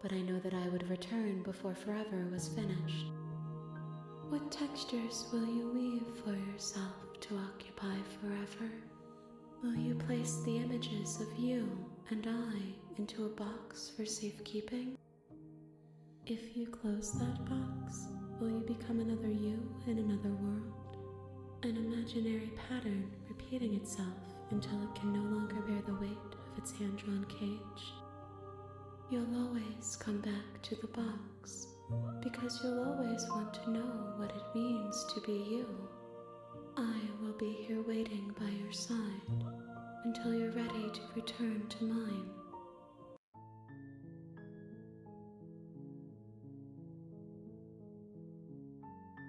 but I know that I would return before forever was finished. What textures will you weave for yourself to occupy forever? Will you place the images of you and I into a box for safekeeping? If you close that box, will you become another you in another world? An imaginary pattern repeating itself until it can no longer bear the weight of its hand-drawn cage? You'll always come back to the box, because you'll always want to know what it means to be you. I will be here waiting by your side until you're ready to return to mine.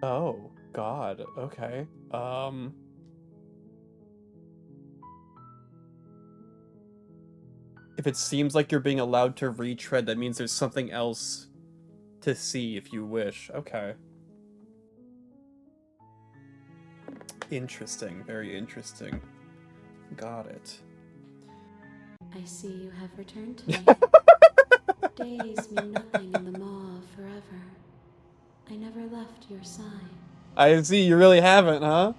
Oh, God. Okay. If it seems like you're being allowed to retread, that means there's something else to see if you wish. Okay. Interesting. Very interesting. Got it. I see you have returned to me. Days mean nothing in the maw of forever. I never left your side. I see, you really haven't, huh?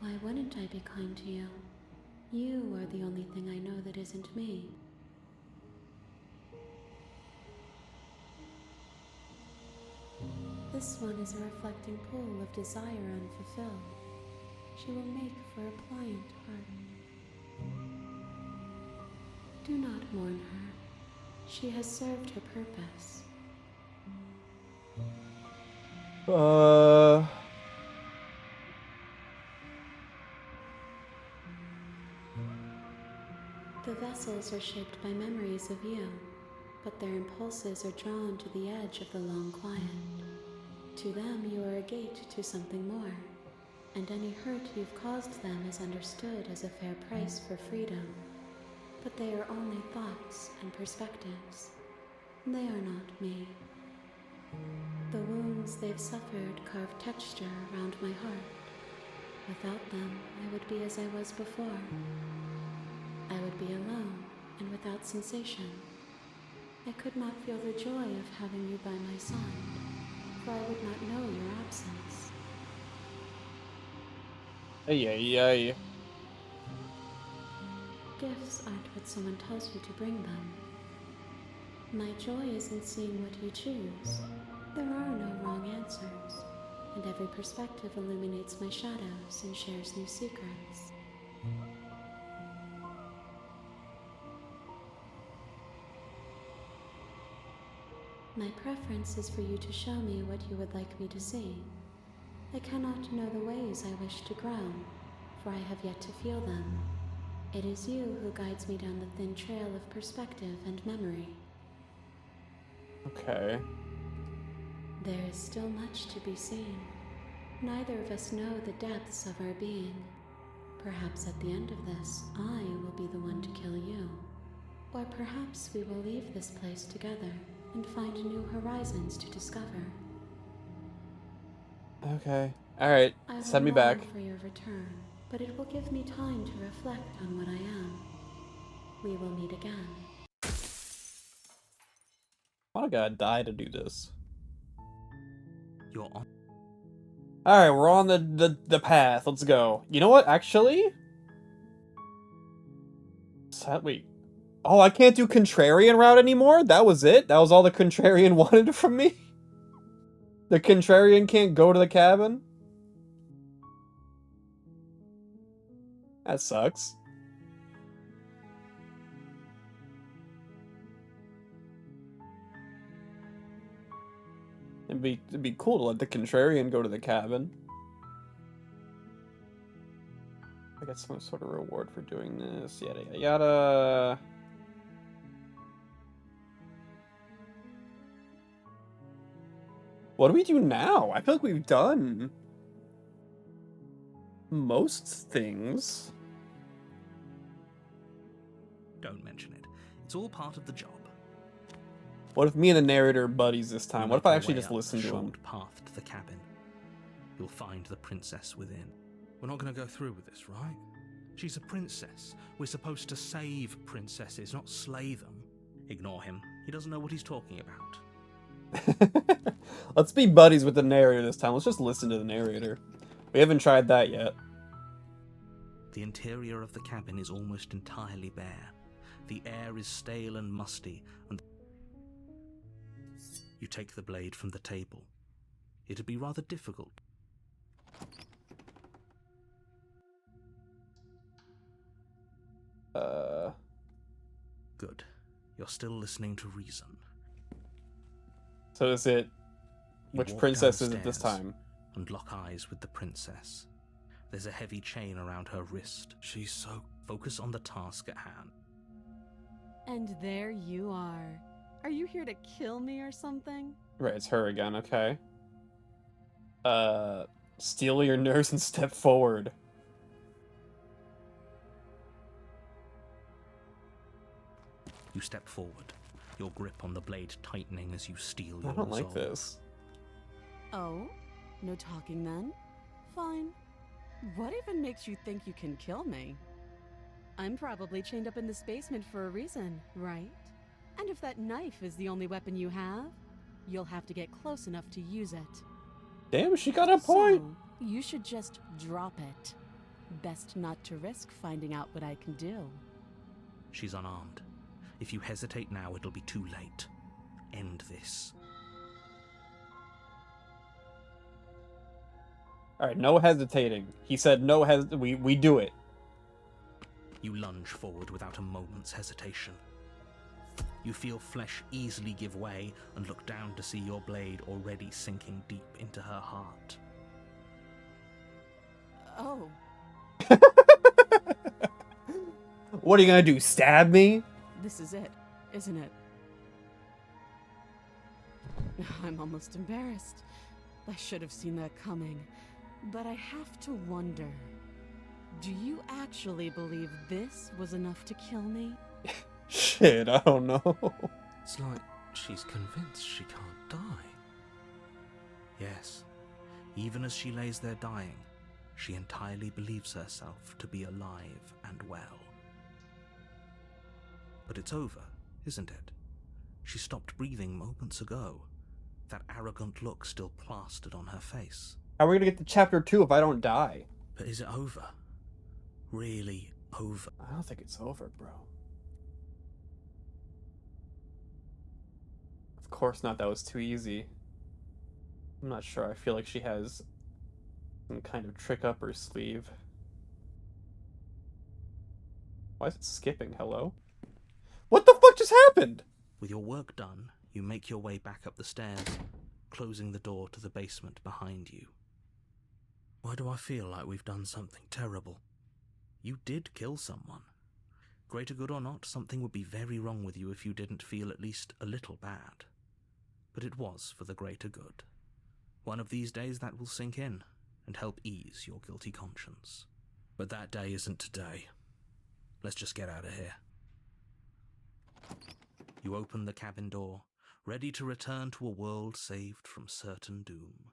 Why wouldn't I be kind to you? You are the only thing I know that isn't me. This one is a reflecting pool of desire unfulfilled. She will make for a pliant heart. Do not mourn her. She has served her purpose. The vessels are shaped by memories of you, but their impulses are drawn to the edge of the long quiet. To them, you are a gate to something more, and any hurt you've caused them is understood as a fair price for freedom. But they are only thoughts and perspectives. They are not me. The wounds they've suffered carve texture around my heart. Without them, I would be as I was before. I would be alone and without sensation. I could not feel the joy of having you by my side, for I would not know your absence. Ay. Gifts aren't what someone tells you to bring them. My joy is in seeing what you choose. There are no wrong answers, and every perspective illuminates my shadows and shares new secrets. My preference is for you to show me what you would like me to see. I cannot know the ways I wish to grow, for I have yet to feel them. It is you who guides me down the thin trail of perspective and memory. Okay. There is still much to be seen. Neither of us know the depths of our being. Perhaps at the end of this, I will be the one to kill you. Or perhaps we will leave this place together and find new horizons to discover. Okay. Alright. Send me back. I will long for your return, but it will give me time to reflect on what I am. We will meet again. I gotta die to do this. You're on. Alright, we're on the path. Let's go. You know what, actually? Wait. Oh, I can't do contrarian route anymore? That was it? That was all the contrarian wanted from me? The contrarian can't go to the cabin? That sucks. It'd be cool to let the contrarian go to the cabin. I get some sort of reward for doing this. Yada yada yada. What do we do now? I feel like we've done most things. Don't mention it. It's all part of the job. What if me and the narrator are buddies this time? What if I actually just listen to him? Short path to the cabin. You'll find the princess within. We're not going to go through with this, right? She's a princess. We're supposed to save princesses, not slay them. Ignore him. He doesn't know what he's talking about. Let's be buddies with the narrator this time. Let's just listen to the narrator. We haven't tried that yet. The interior of the cabin is almost entirely bare. The air is stale and musty, and you take the blade from the table. It'd be rather difficult. Good. You're still listening to reason. So is it... Which princess is it this time? And lock eyes with the princess. There's a heavy chain around her wrist. She's so... Focus on the task at hand. And there you are. Are you here to kill me or something? Right, it's her again, okay. Steel your nerves and step forward. You step forward, your grip on the blade tightening as you steel your I don't like resolve. this. Oh? No talking then? Fine. What even makes you think you can kill me? I'm probably chained up in this basement for a reason, right? And if that knife is the only weapon you have, you'll have to get close enough to use it. Damn, she got a point! So, you should just drop it. Best not to risk finding out what I can do. She's unarmed. If you hesitate now, it'll be too late. End this. Alright, no hesitating. He said no we do it. You lunge forward without a moment's hesitation. You feel flesh easily give way and look down to see your blade already sinking deep into her heart. Oh. What are you gonna do, stab me? This is it, isn't it? I'm almost embarrassed. I should have seen that coming. But I have to wonder, do you actually believe this was enough to kill me? Shit, I don't know. It's like she's convinced she can't die. Yes, even as she lays there dying, she entirely believes herself to be alive and well. But it's over, isn't it? She stopped breathing moments ago, that arrogant look still plastered on her face. How are we gonna get to chapter 2 if I don't die? But is it over? Really over? I don't think it's over, bro. Of course not, that was too easy. I'm not sure, I feel like she has some kind of trick up her sleeve. Why is it skipping? Hello? What the fuck just happened? With your work done, you make your way back up the stairs, closing the door to the basement behind you. Why do I feel like we've done something terrible? You did kill someone. Greater good or not, something would be very wrong with you if you didn't feel at least a little bad. But it was for the greater good. One of these days that will sink in and help ease your guilty conscience. But that day isn't today. Let's just get out of here. You open the cabin door, ready to return to a world saved from certain doom.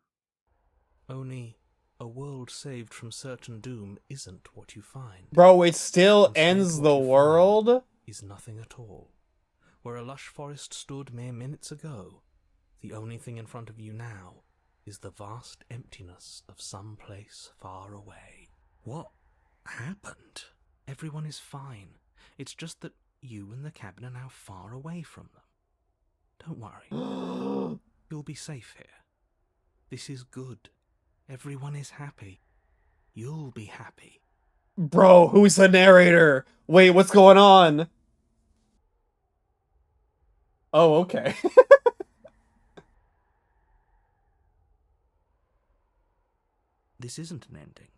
Only, a world saved from certain doom isn't what you find. Bro, it still Instead, ends what the you find world? Is nothing at all. Where a lush forest stood mere minutes ago, the only thing in front of you now is the vast emptiness of some place far away. What happened? Everyone is fine. It's just that you and the cabin are now far away from them. Don't worry. You'll be safe here. This is good. Everyone is happy. You'll be happy. Bro, who's the narrator? Wait, what's going on? Oh, okay. This isn't an ending.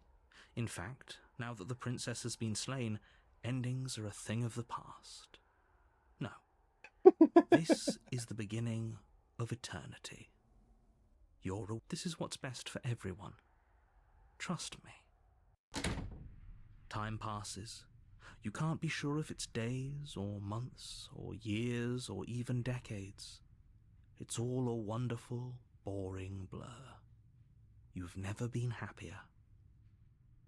In fact, Now that the princess has been slain, endings are a thing of the past. No. This is the beginning of eternity. This is what's best for everyone. Trust me. Time passes. You can't be sure if it's days or months or years or even decades. It's all a wonderful, boring blur. You've never been happier.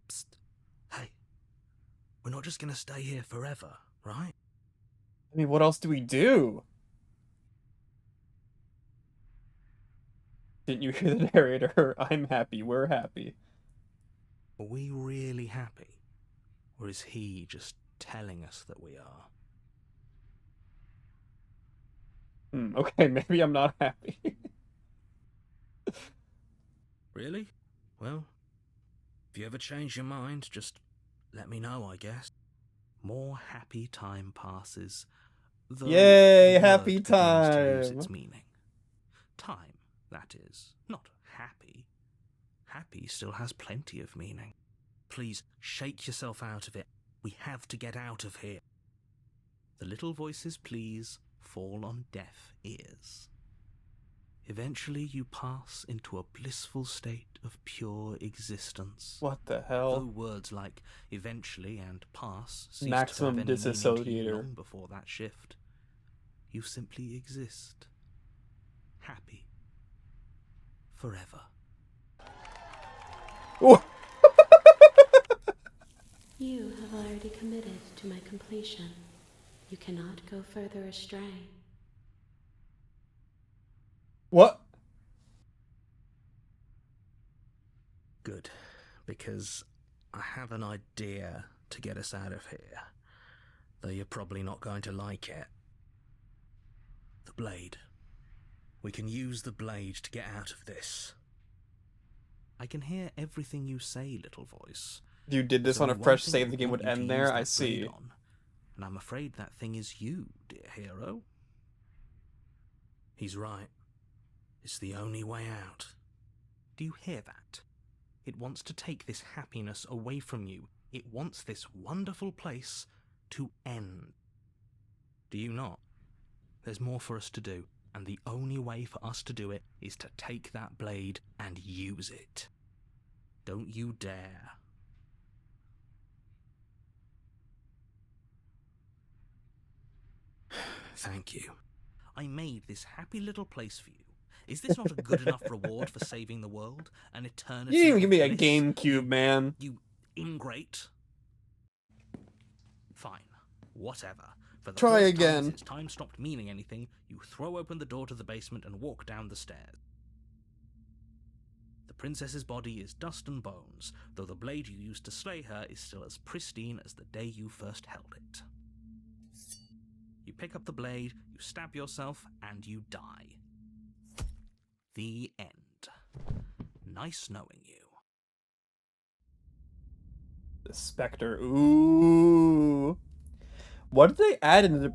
Psst. Hey. We're not just gonna stay here forever, right? I mean, what else do we do? Didn't you hear the narrator? I'm happy, we're happy. Are we really happy? Or is he just telling us that we are? Okay, maybe I'm not happy. Really? Well, if you ever change your mind, just let me know, I guess. More happy time passes. Though Yay, the happy word begins to lose time. its meaning. Time, that is, not happy. Happy still has plenty of meaning. Please, shake yourself out of it. We have to get out of here. The little voices, please, fall on deaf ears. Eventually you pass into a blissful state of pure existence. What the hell? Though words like eventually and pass ceased Maximum to have any meaning to you disassociator. long before that shift. You simply exist. Happy. Forever. You have already committed to my completion. You cannot go further astray. What? Good, because I have an idea to get us out of here, though you're probably not going to like it. The blade. We can use the blade to get out of this. I can hear everything you say, little voice. You did this There's on a only one fresh thing save, I the game want would you to end use there, I that see. blade on, and I'm afraid that thing is you, dear hero. He's right. It's the only way out. Do you hear that? It wants to take this happiness away from you. It wants this wonderful place to end. Do you not? There's more for us to do, and the only way for us to do it is to take that blade and use it. Don't you dare. Thank you. I made this happy little place for you. Is this not a good enough reward for saving the world? An eternity You didn't even give me a of bliss? GameCube, man. You ingrate. Fine. Whatever. For the Try first time again. since time stopped meaning anything, you throw open the door to the basement and walk down the stairs. The princess's body is dust and bones, though the blade you used to slay her is still as pristine as the day you first held it. You pick up the blade, you stab yourself, and you die. The end. Nice knowing you. The Spectre. Ooh. What did they add in the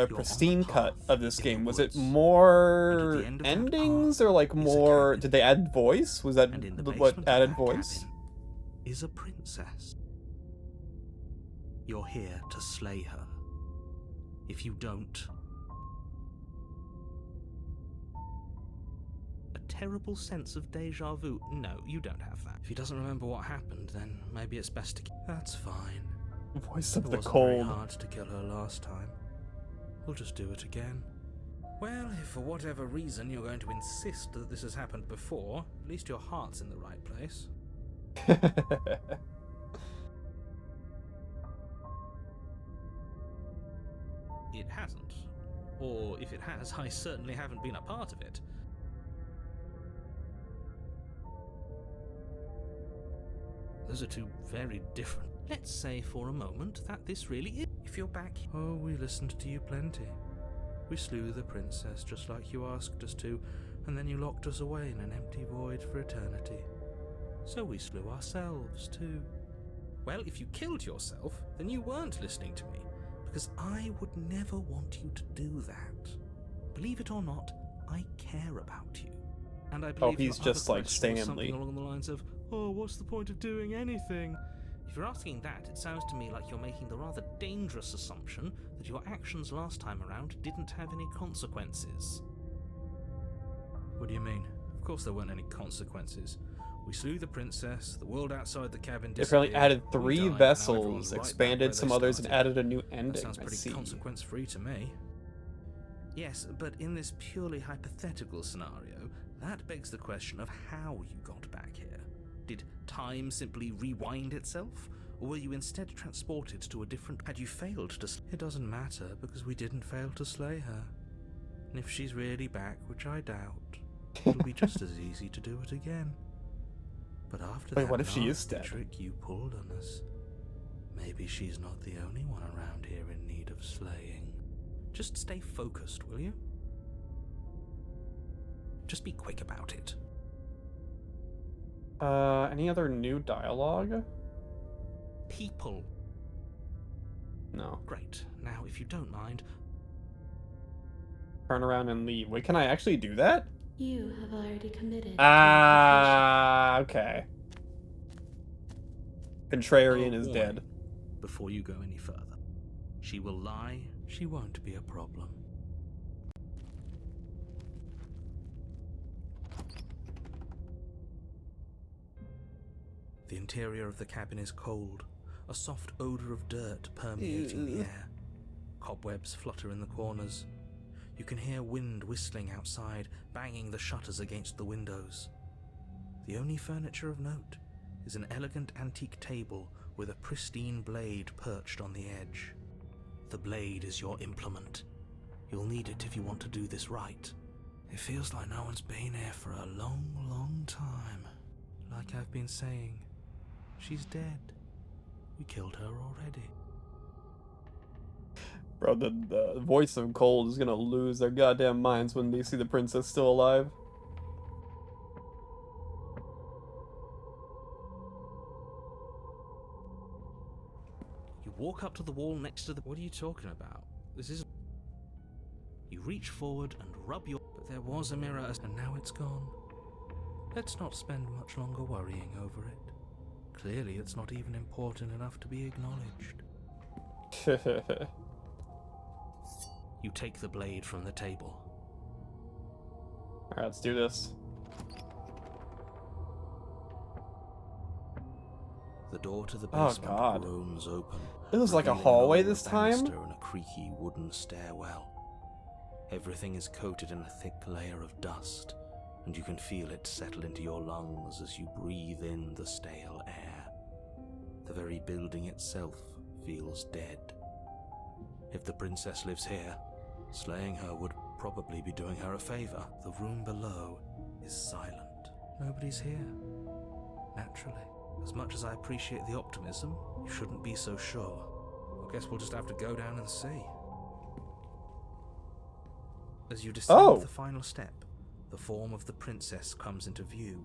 You're pristine on the cut path of this in the game? Was it woods. And more at the end of that endings path or like is a more? cabin. Did they add voice? Was that And in the what basement of added that voice? cabin is a princess. You're here to slay her. If you don't, a terrible sense of deja vu. No, you don't have that. If he doesn't remember what happened, then maybe it's best to. That's fine. Voice of It the wasn't very cold. hard to kill her last time. We'll just do it again. Well, if for whatever reason you're going to insist that this has happened before, at least your heart's in the right place. It hasn't. Or if it has, I certainly haven't been a part of it. Those are two very different. Let's say for a moment that this really is. If you're back. Oh, we listened to you plenty. We slew the princess just like you asked us to, and then you locked us away in an empty void for eternity. So we slew ourselves too. Well, if you killed yourself, then you weren't listening to me, because I would never want you to do that. Believe it or not, I care about you. And I believe he's your other just like question was Stanley. something along the lines of, oh, what's the point of doing anything If you're asking that, it sounds to me like you're making the rather dangerous assumption that your actions last time around didn't have any consequences. What do you mean? Of course there weren't any consequences. We slew the princess, the world outside the cabin They disappeared. apparently added we 3 died, and now vessels, everyone's right back expanded where some they others, and started. added a new ending. That sounds I pretty see. consequence-free to me. Yes, but in this purely hypothetical scenario, that begs the question of how you got back here. Did time simply rewind itself? Or were you instead transported to a different... Had you failed to... It doesn't matter, because we didn't fail to slay her. And if she's really back, which I doubt, it'll be just as easy to do it again. But after Wait, that what if she is nasty dead? trick you pulled on us, maybe she's not the only one around here in need of slaying. Just stay focused, will you? Just be quick about it. Any other new dialogue? People. No. Great. Now, if you don't mind... Turn around and leave. Wait, can I actually do that? You have already committed. Okay. Contrarian is warning, dead. Before you go any further. She will lie. She won't be a problem. The interior of the cabin is cold, a soft odor of dirt permeating the air. Cobwebs flutter in the corners. You can hear wind whistling outside, banging the shutters against the windows. The only furniture of note is an elegant antique table with a pristine blade perched on the edge. The blade is your implement. You'll need it if you want to do this right. It feels like no one's been here for a long, long time. Like I've been saying, she's dead. We killed her already. Bro, the voice of Cold is gonna lose their goddamn minds when they see the princess still alive. You walk up to the wall next to the... What are you talking about? This isn't... You reach forward and rub your... But there was a mirror, and now it's gone. Let's not spend much longer worrying over it. Clearly, it's not even important enough to be acknowledged. You take the blade from the table. Alright, let's do this. The door to the Oh, basement God. groans open. It was like a revealing hallway an old this time? banister and a creaky wooden stairwell. Everything is coated in a thick layer of dust, and you can feel it settle into your lungs as you breathe in the stale air. The very building itself feels dead. If the princess lives here, slaying her would probably be doing her a favor. The room below is silent. Nobody's here. Naturally. As much as I appreciate the optimism, you shouldn't be so sure. I guess we'll just have to go down and see. As you descend the final step, the form of the princess comes into view.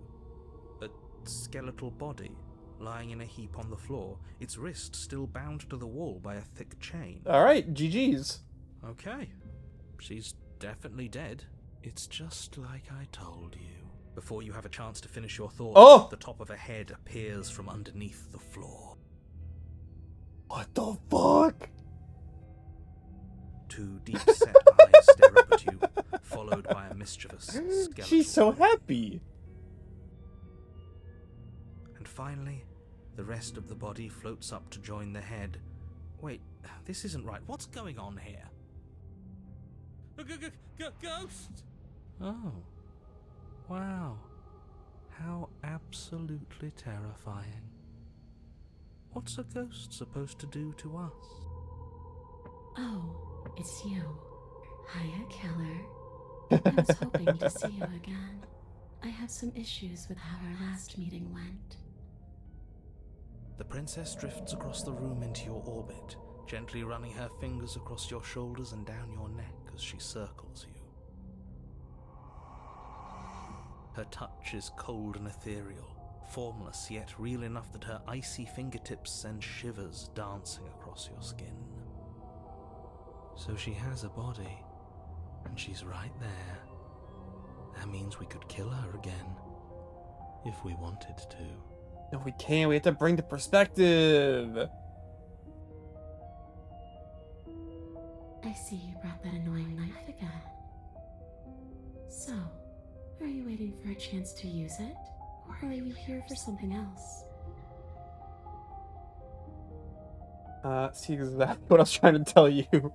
A skeletal body, lying in a heap on the floor, its wrist still bound to the wall by a thick chain. Alright, GG's. Okay. She's definitely dead. It's just like I told you. Before you have a chance to finish your thought, Oh! the top of a head appears from underneath the floor. What the fuck? Two deep-set eyes stare up at you, followed by a mischievous skeletal. She's so happy. And finally, the rest of the body floats up to join the head. Wait, this isn't right. What's going on here? Ghost! Oh. Wow. How absolutely terrifying. What's a ghost supposed to do to us? Oh, it's you. Hiya, Killer. I was hoping to see you again. I have some issues with how our last meeting went. The princess drifts across the room into your orbit, gently running her fingers across your shoulders and down your neck as she circles you. Her touch is cold and ethereal, formless yet real enough that her icy fingertips send shivers dancing across your skin. So she has a body, and she's right there. That means we could kill her again, if we wanted to. No, we can't. We have to bring the perspective. I see you brought that annoying knife again. So, are you waiting for a chance to use it? Or are you here for something else? See exactly what I was trying to tell you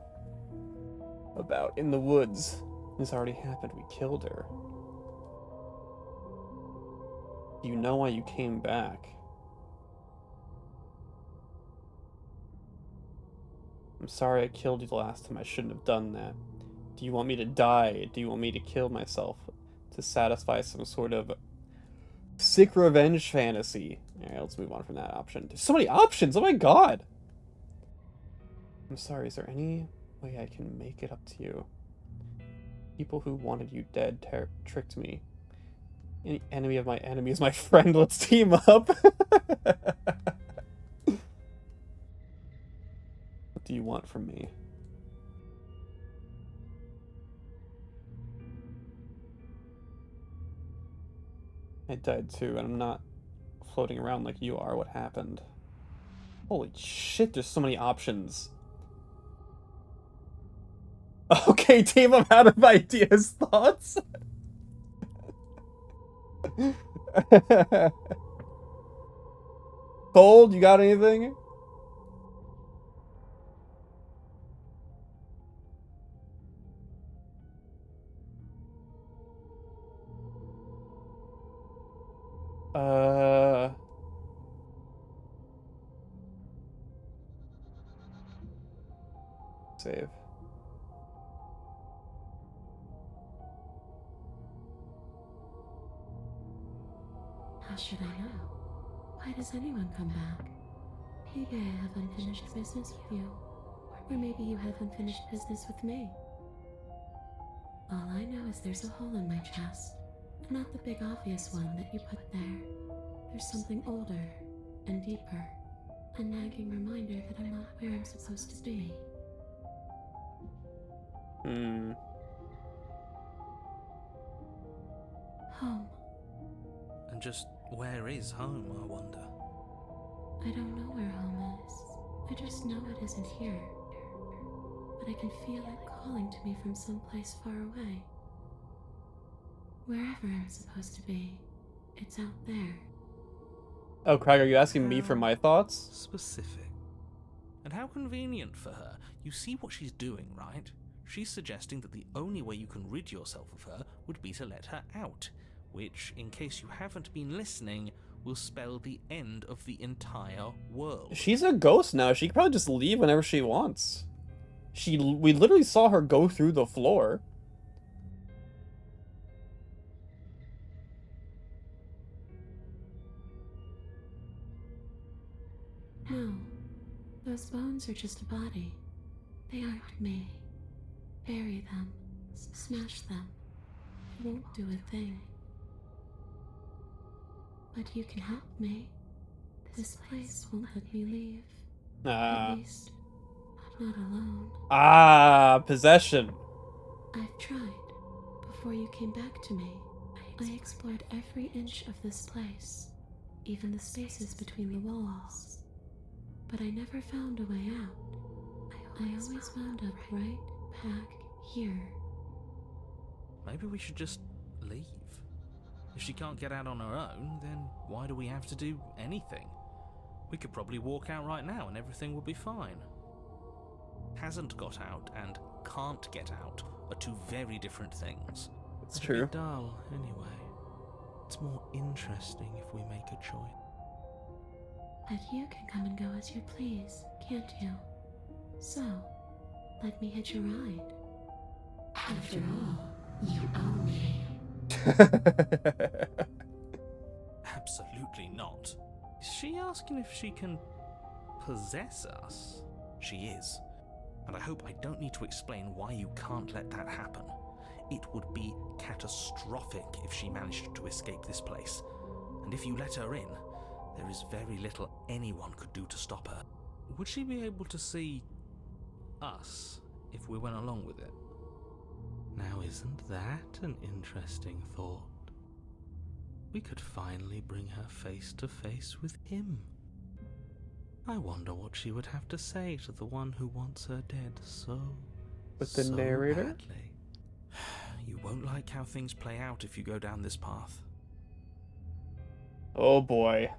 about in the woods. This already happened. We killed her. You know why you came back. I'm sorry I killed you the last time. I shouldn't have done that. Do you want me to die? Do you want me to kill myself to satisfy some sort of sick revenge fantasy? Alright, let's move on from that option. There's so many options! Oh my god! I'm sorry, is there any way I can make it up to you? People who wanted you dead tricked me. Any enemy of my enemy is my friend. Let's team up! What do you want from me? I died too, and I'm not floating around like you are. What happened? Holy shit, there's so many options. Okay, team, I'm out of ideas. Thoughts? Cold, you got anything? Save. How should I know? Why does anyone come back? Maybe I have unfinished business with you. Or maybe you have unfinished business with me. All I know is there's a hole in my chest. Not the big obvious one that you put there. There's something older and deeper. A nagging reminder that I'm not where I'm supposed to be. Home. And just where is home, I wonder? I don't know where home is. I just know it isn't here. But I can feel it calling to me from someplace far away. Wherever I'm supposed to be, it's out there. Oh, Craig, are you asking me for my thoughts? Specific. And how convenient for her. You see what she's doing, right? She's suggesting that the only way you can rid yourself of her would be to let her out, which, in case you haven't been listening, will spell the end of the entire world. She's a ghost now. She can probably just leave whenever she wants. We literally saw her go through the floor. No, those bones are just a body. They aren't me. Bury them. Smash them. It won't do a thing. But you can help me. This place won't let me leave. At least, not alone. Possession. I've tried. Before you came back to me, I explored every inch of this place, even the spaces between the walls. But I never found a way out. I always wound up right back here. Maybe we should just leave. If she can't get out on her own, then why do we have to do anything? We could probably walk out right now and everything will be fine. Hasn't got out and can't get out are two very different things. It's true. It'd be dull, anyway. It's more interesting if we make a choice. But you can come and go as you please, can't you? So, let me hitch a ride. After all, you own me. Absolutely not. Is she asking if she can possess us? She is. And I hope I don't need to explain why you can't let that happen. It would be catastrophic if she managed to escape this place. And if you let her in, there is very little anyone could do to stop her. Would she be able to see us if we went along with it? Now, isn't that an interesting thought? we could finally bring her face to face with him. I wonder what she would have to say to the one who wants her dead With the narrator? badly. You won't like how things play out if you go down this path. Oh boy.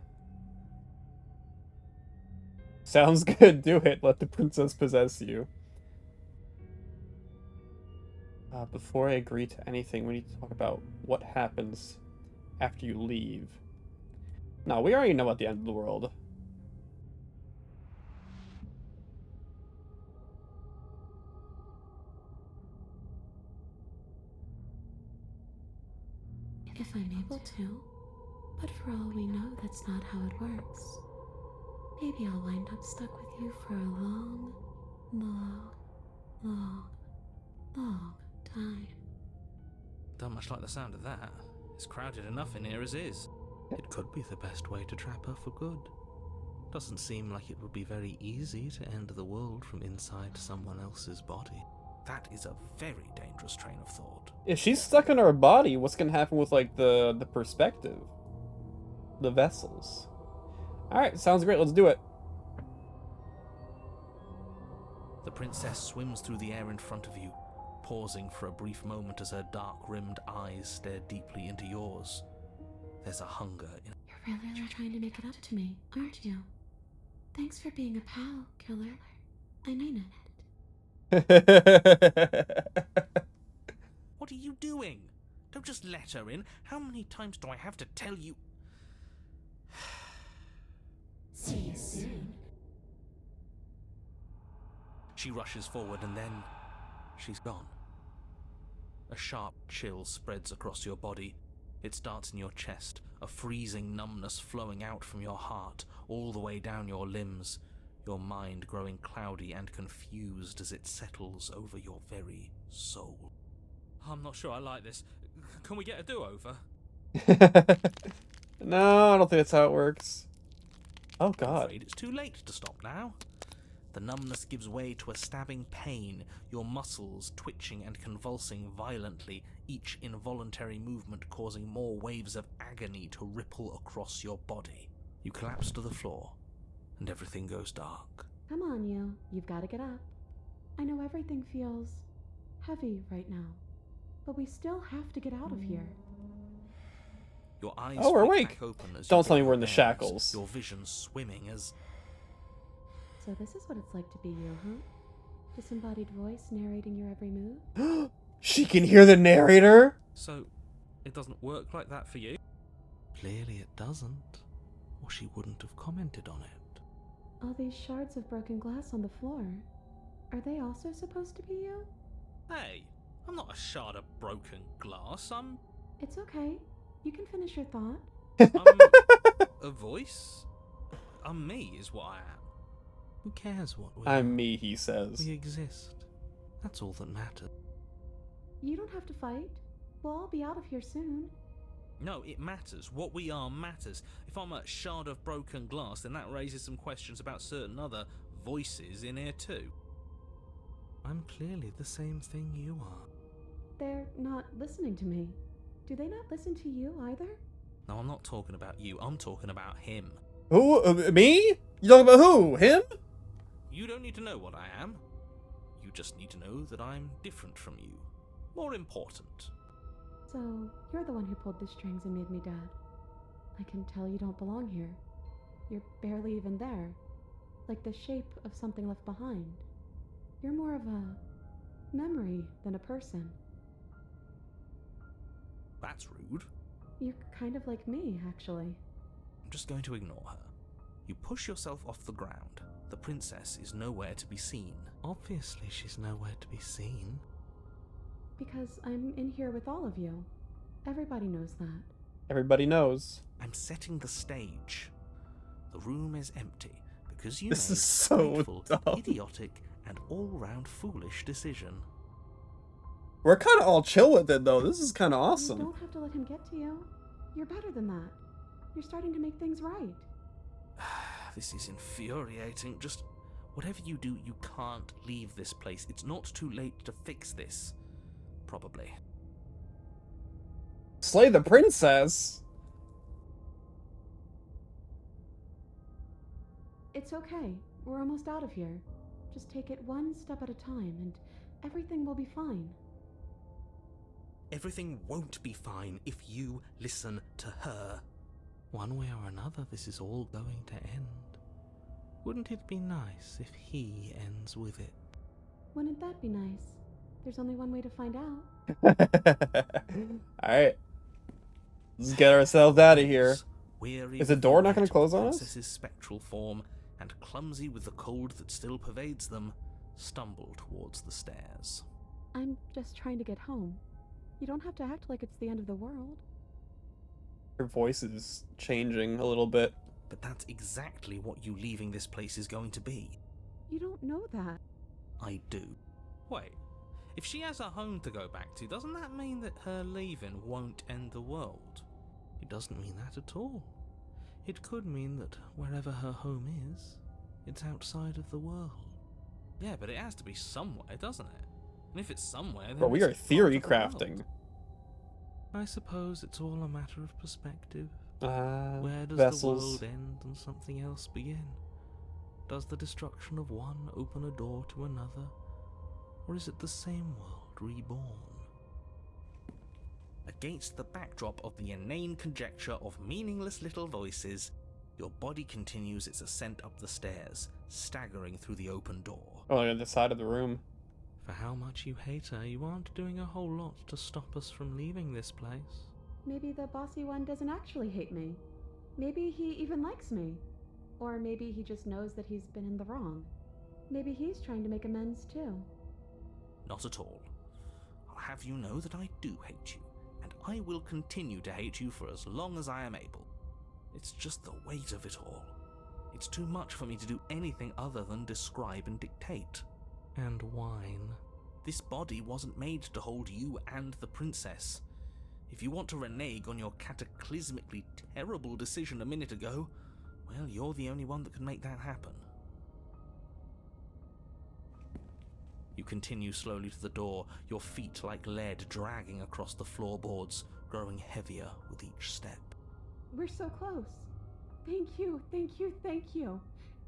Sounds good, do it. Let the princess possess you. Before I agree to anything, we need to talk about what happens after you leave. No, we already know about the end of the world. If I'm able to, but for all we know, that's not how it works. Maybe I'll wind up stuck with you for a long, long, long, long time. Don't much like the sound of that. It's crowded enough in here as is. It could be the best way to trap her for good. Doesn't seem like it would be very easy to end the world from inside someone else's body. That is a very dangerous train of thought. If she's stuck in her body, what's gonna happen with, like, the perspective? The vessels. Alright, sounds great, let's do it. The princess swims through the air in front of you, pausing for a brief moment as her dark-rimmed eyes stare deeply into yours. There's a hunger in... You're really trying to make it up to me, aren't you? Thanks for being a pal, killer. I mean it. What are you doing? Don't just let her in. How many times do I have to tell you? See you soon. She rushes forward and then she's gone. A sharp chill spreads across your body. It starts in your chest, a freezing numbness flowing out from your heart, all the way down your limbs, your mind growing cloudy and confused as it settles over your very soul. I'm not sure I like this. Can we get a do-over? No, I don't think that's how it works. Oh I'm god. afraid it's too late to stop now. The numbness gives way to a stabbing pain, your muscles twitching and convulsing violently, each involuntary movement causing more waves of agony to ripple across your body. You collapse to the floor, and everything goes dark. Come on, you. You've got to get up. I know everything feels heavy right now, but we still have to get out of here. Your eyes Oh, we're flick awake. back open as Don't you tell me get we're in your the bearings, shackles. Your vision swimming as... So this is what it's like to be you, huh? Disembodied voice narrating your every move? She can hear the narrator? So, it doesn't work like that for you? Clearly it doesn't, or she wouldn't have commented on it. All these shards of broken glass on the floor. Are they also supposed to be you? Hey, I'm not a shard of broken glass. I'm It's okay. You can finish your thought. a voice. I'm me is what I am. Who cares what we I'm are? me, he says. We exist. That's all that matters. You don't have to fight. We'll all be out of here soon. No, it matters. What we are matters. If I'm a shard of broken glass, then that raises some questions about certain other voices in here too. I'm clearly the same thing you are. They're not listening to me. Do they not listen to you either? No, I'm not talking about you. I'm talking about him. Who? Me? You talking about who? Him? You don't need to know what I am. You just need to know that I'm different from you. More important. So, you're the one who pulled the strings and made me dead. I can tell you don't belong here. You're barely even there. Like the shape of something left behind. You're more of a memory than a person. That's rude. You're kind of like me, actually. I'm just going to ignore her. You push yourself off the ground. The princess is nowhere to be seen. Obviously she's nowhere to be seen. Because I'm in here with all of you. Everybody knows that. Everybody knows. I'm setting the stage. The room is empty because you This made is so a fateful, dumb. idiotic, and all-round foolish decision. We're kind of all chill with it, though. This is kind of You awesome. don't have to let him get to you. You're better than that. You're starting to make things right. This is infuriating. Just whatever you do, you can't leave this place. It's not too late to fix this. Probably. Slay the princess? It's okay. We're almost out of here. Just take it one step at a time, and everything will be fine. Everything won't be fine if you listen to her. One way or another, this is all going to end. Wouldn't it be nice if he ends with it? Wouldn't that be nice? There's only one way to find out. Alright. Let's get ourselves out of here. Weary Is the door not going to close on us? Princess's spectral form, and clumsy with the cold that still pervades them, stumble towards the stairs. I'm just trying to get home. You don't have to act like it's the end of the world. Her voice is changing a little bit. But that's exactly what you leaving this place is going to be. You don't know that. I do. Wait, if she has a home to go back to, doesn't that mean that her leaving won't end the world? It doesn't mean that at all. It could mean that wherever her home is, it's outside of the world. Yeah, but it has to be somewhere, doesn't it? And if it's somewhere, then But we it's are theory part of the crafting. world. I suppose it's all a matter of perspective. Where does Vessels. the world end and something else begin? Does the destruction of one open a door to another? Or is it the same world reborn? Against the backdrop of the inane conjecture of meaningless little voices, your body continues its ascent up the stairs, staggering through the open door. Oh, on the side of the room. For how much you hate her, you aren't doing a whole lot to stop us from leaving this place. Maybe the bossy one doesn't actually hate me. Maybe he even likes me. Or maybe he just knows that he's been in the wrong. Maybe he's trying to make amends too. Not at all. I'll have you know that I do hate you, and I will continue to hate you for as long as I am able. It's just the weight of it all. It's too much for me to do anything other than describe and dictate. And whine. This body wasn't made to hold you and the princess. If you want to renege on your cataclysmically terrible decision a minute ago, well, you're the only one that can make that happen. You continue slowly to the door, your feet like lead dragging across the floorboards, growing heavier with each step. We're so close. Thank you, thank you, thank you.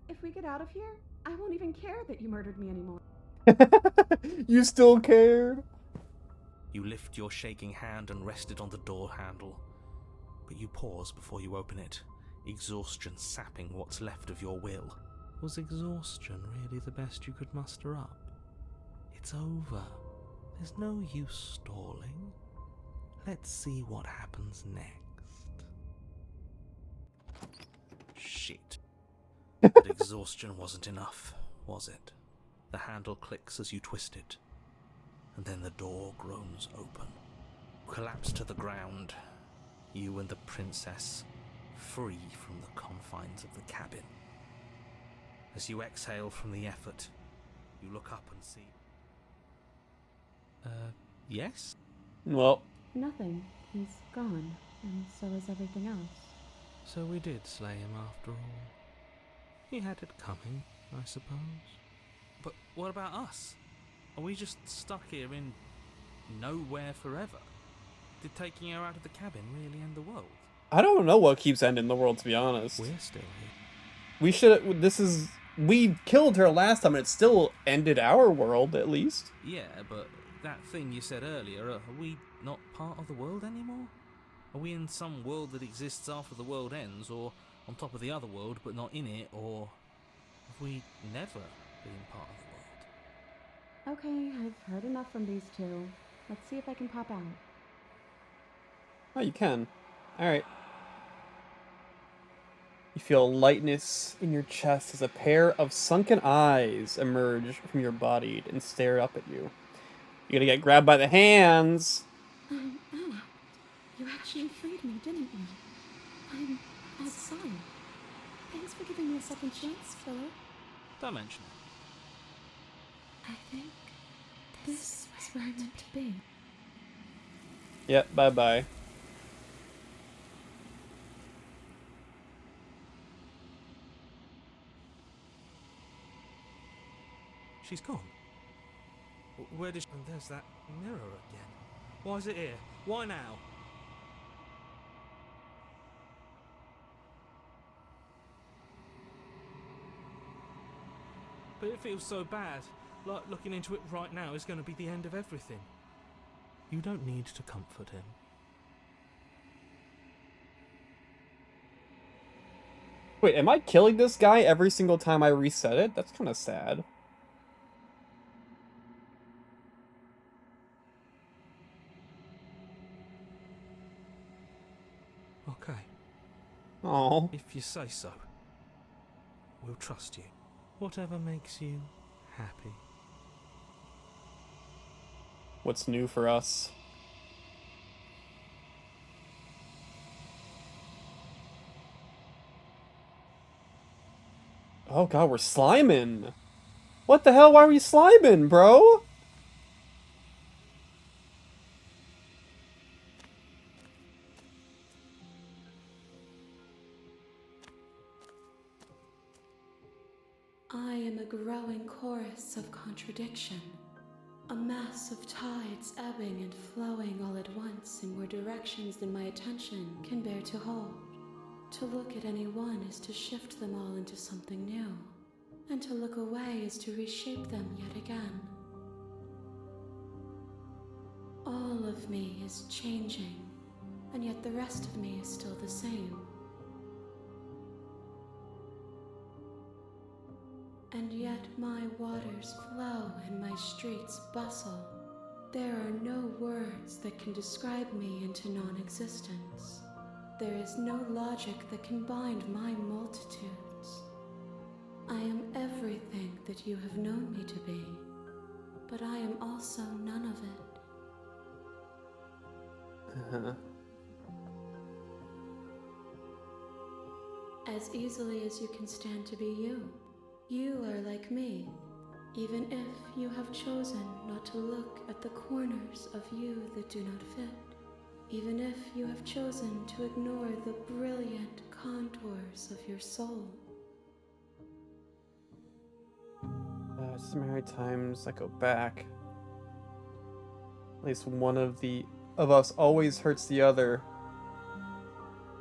If we get out of here, I won't even care that you murdered me anymore. You still cared? You lift your shaking hand and rest it on the door handle, but you pause before you open it, exhaustion sapping what's left of your will. Was exhaustion really the best you could muster up? It's over. There's no use stalling. Let's see what happens next. Shit. But exhaustion wasn't enough, was it? The handle clicks as you twist it, and then the door groans open. Collapse to the ground, you and the princess, free from the confines of the cabin. As you exhale from the effort, you look up and see... yes? Well, Nothing. He's gone, and so is everything else. So we did slay him after all. He had it coming, I suppose. But what about us? Are we just stuck here in nowhere forever? Did taking her out of the cabin really end the world? I don't know what keeps ending the world, to be honest. We're still here. We should. We killed her last time, and it still ended our world, at least. Yeah, but that thing you said earlier, are we not part of the world anymore? Are we in some world that exists after the world ends, or on top of the other world but not in it, or have we never been part of the world? Okay, I've heard enough from these two. Let's see if I can pop out. Oh, you can. Alright. You feel lightness in your chest as a pair of sunken eyes emerge from your body and stare up at you. You're gonna get grabbed by the hands. I'm out. You actually freed me, didn't you? I'm outside. Thanks for giving me a second chance, Philip. Don't mention it. I think this is where I'm meant to be. Yep, bye-bye. She's gone. Where did she... And there's that mirror again. Why is it here? Why now? but it feels so bad. Like looking into it right now is going to be the end of everything. You don't need to comfort him. Wait, am I killing this guy every single time I reset it? That's kind of sad. Okay. Oh. If you say so. We'll trust you. Whatever makes you happy. What's new for us? Oh god, we're sliming. What the hell? Why are we sliming, bro? I am a growing chorus of contradiction. A mass of tides ebbing and flowing all at once in more directions than my attention can bear to hold. To look at any one is to shift them all into something new, and to look away is to reshape them yet again. All of me is changing, and yet the rest of me is still the same. And yet my waters flow and my streets bustle. There are no words that can describe me into non-existence. There is no logic that can bind my multitudes. I am everything that you have known me to be, but I am also none of it. As easily as you can stand to be you. You are like me, even if you have chosen not to look at the corners of you that do not fit, even if you have chosen to ignore the brilliant contours of your soul. So many times I go back. At least one of us always hurts the other.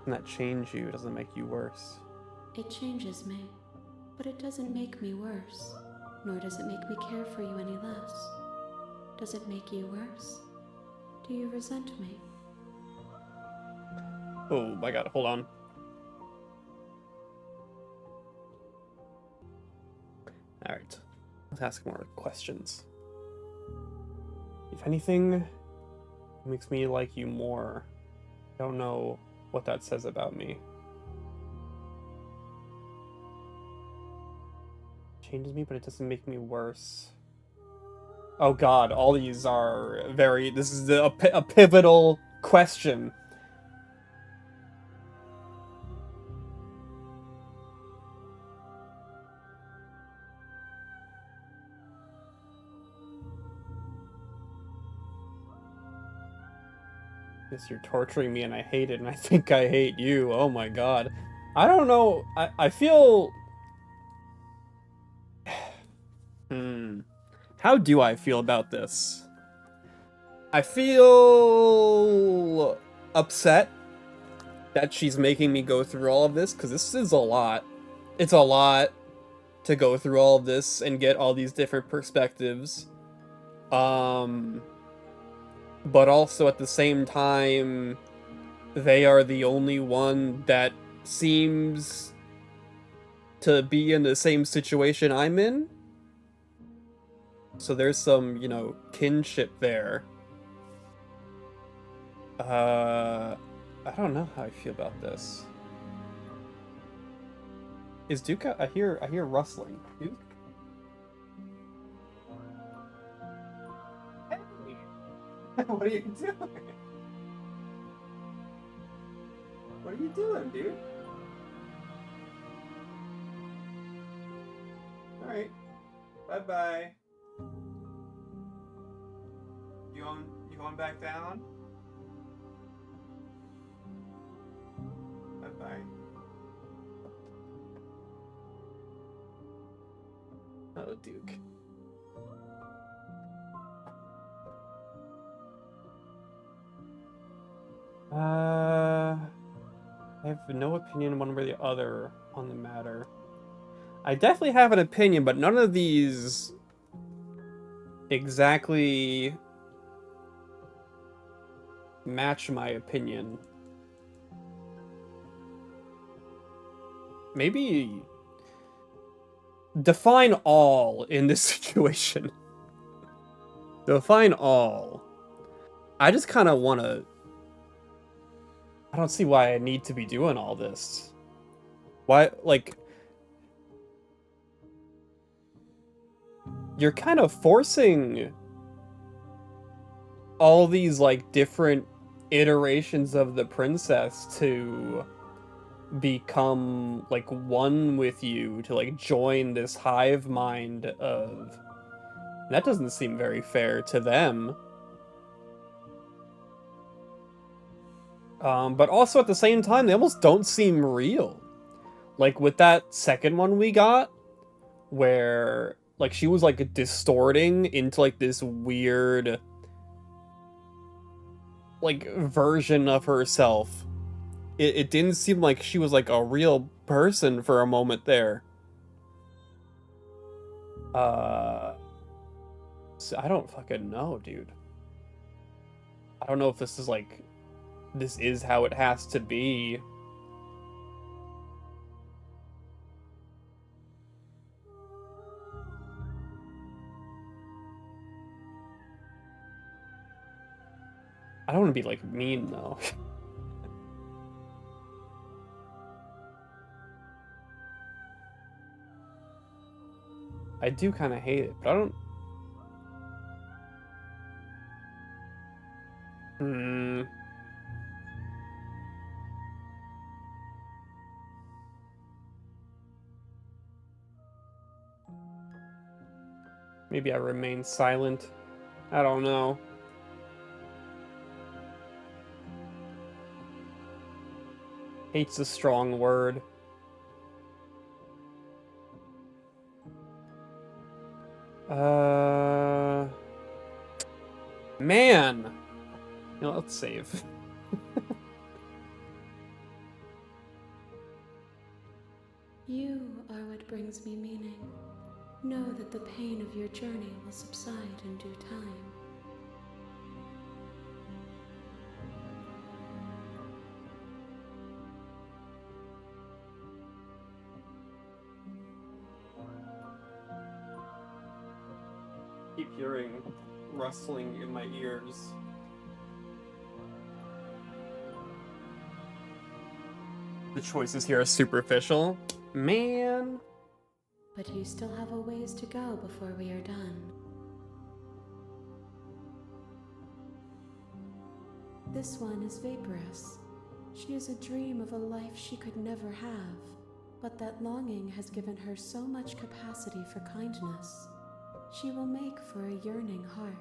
And that change you doesn't make you worse. It changes me. But it doesn't make me worse, nor does it make me care for you any less. Does it make you worse? Do you resent me? Oh my god, hold on. Alright, let's ask more questions. If anything, it makes me like you more. I don't know what that says about me. Changes me, but it doesn't make me worse. Oh god, all these are very... This is a pivotal question. Yes, you're torturing me and I hate it, and I think I hate you. Oh my god. I don't know. I feel... How do I feel about this? I feel upset that she's making me go through all of this, because this is a lot. It's a lot to go through all of this and get all these different perspectives. But also at the same time, they are the only one that seems to be in the same situation I'm in. So there's some, you know, kinship there. I don't know how I feel about this. Is Duke? I hear rustling. Duke? Hey. What are you doing? What are you doing, dude? All right. Bye-bye. You going back down? Bye-bye. Oh, Duke. I have no opinion one way or the other on the matter. I definitely have an opinion, but none of these exactly match my opinion. Maybe define all in this situation. Define all. I just kind of want to... I don't see why I need to be doing all this. Why, like... You're kind of forcing all these, like, different iterations of the princess to become, like, one with you, to, like, join this hive mind of... That doesn't seem very fair to them. But also at the same time, they almost don't seem real. Like, with that second one we got, where, like, she was, like, distorting into, like, this weird, like, version of herself. It didn't seem like she was, like, a real person for a moment there. So I don't fucking know, dude. I don't know if this is, like, this is how it has to be. I don't want to be, like, mean, though. I do kind of hate it, but I don't... Maybe I remain silent. I don't know. Hate's a strong word. Man! You know, let's save. You are what brings me meaning. Know that the pain of your journey will subside in due time. Keep hearing rustling in my ears. The choices here are superficial. Man. But you still have a ways to go before we are done. This one is vaporous. She is a dream of a life she could never have, but that longing has given her so much capacity for kindness. She will make for a yearning heart.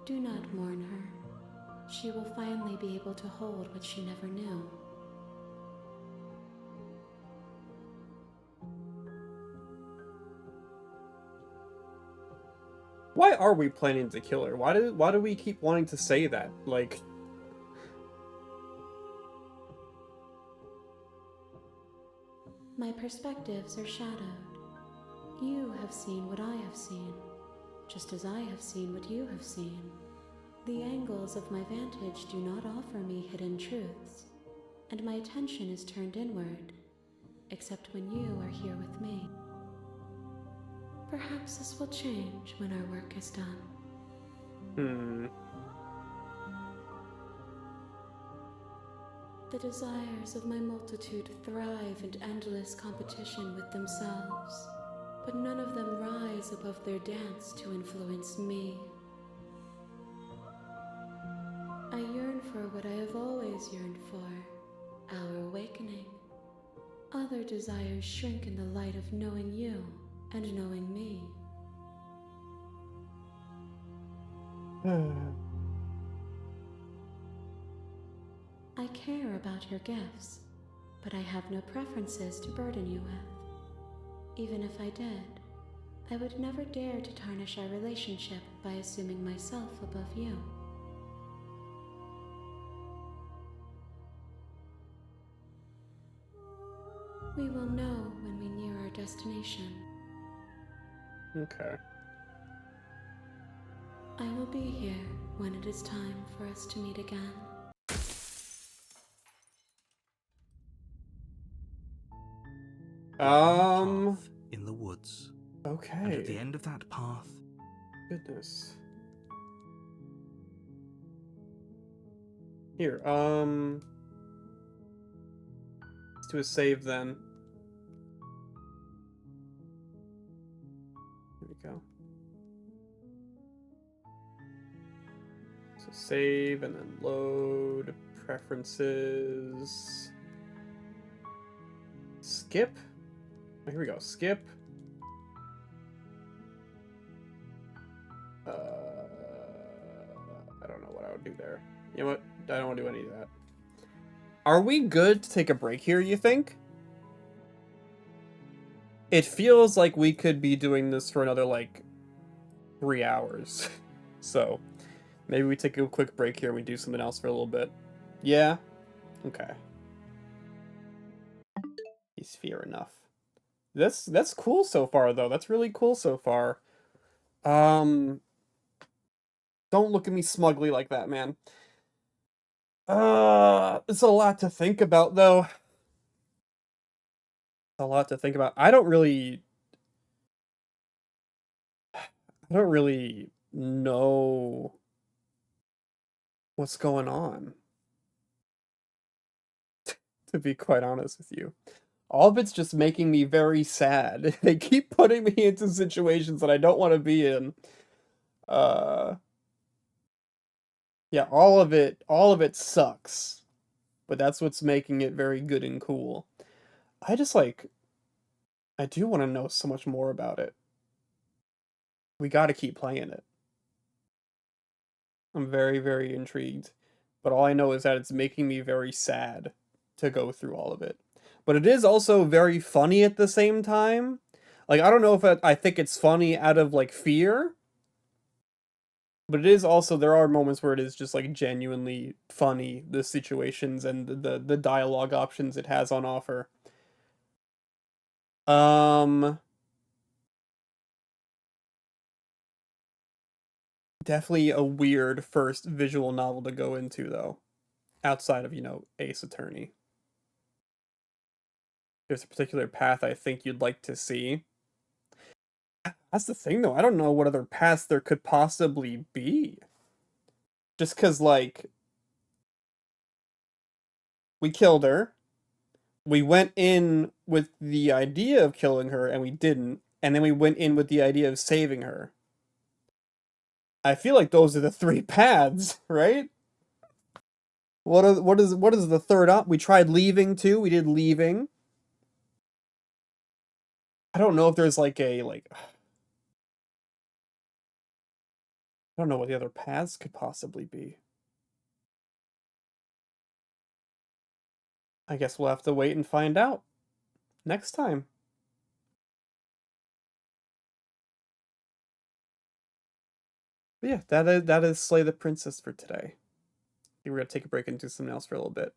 Do not mourn her. She will finally be able to hold what she never knew. Why are we planning to kill her? Why do we keep wanting to say that? Like... My perspectives are shadowed. You have seen what I have seen, just as I have seen what you have seen. The angles of my vantage do not offer me hidden truths, and my attention is turned inward, except when you are here with me. Perhaps this will change when our work is done. The desires of my multitude thrive in endless competition with themselves, but none of them rise above their dance to influence me. I yearn for what I have always yearned for, our awakening. Other desires shrink in the light of knowing you and knowing me. I care about your gifts, but I have no preferences to burden you with. Even if I did, I would never dare to tarnish our relationship by assuming myself above you. We will know when we destination. Okay. I will be here when it is time for us to meet again. Path in the woods. Okay. And at the end of that path... Goodness. Here, let's do a save then. There we go. So save and then load, preferences. Skip? Oh, here we go, skip. I don't know what I would do there. You know what? I don't want to do any of that. Are we good to take a break here, you think? It feels like we could be doing this for another, like, 3 hours. So, maybe we take a quick break here and we do something else for a little bit. Yeah? Okay. He's fair enough. That's cool so far, though. That's really cool so far. Don't look at me smugly like that, man. It's a lot to think about, though. A lot to think about. I don't really know what's going on, to be quite honest with you. All of it's just making me very sad. They keep putting me into situations that I don't want to be in. Yeah, all of it sucks. But that's what's making it very good and cool. I do want to know so much more about it. We got to keep playing it. I'm very, very intrigued. But all I know is that it's making me very sad to go through all of it. But it is also very funny at the same time. Like, I don't know if I think it's funny out of, like, fear. But it is also, there are moments where it is just, like, genuinely funny, the situations and the dialogue options it has on offer. Definitely a weird first visual novel to go into, though. Outside of, Ace Attorney. There's a particular path I think you'd like to see. That's the thing, though. I don't know what other paths there could possibly be. Just because, like, we killed her. We went in with the idea of killing her, and we didn't. And then we went in with the idea of saving her. I feel like those are the 3 paths, right? What is the third op? We tried leaving too. We did leaving. I don't know if there's like I don't know what the other paths could possibly be. I guess we'll have to wait and find out next time. But yeah, that is Slay the Princess for today. I think we're gonna take a break and do something else for a little bit.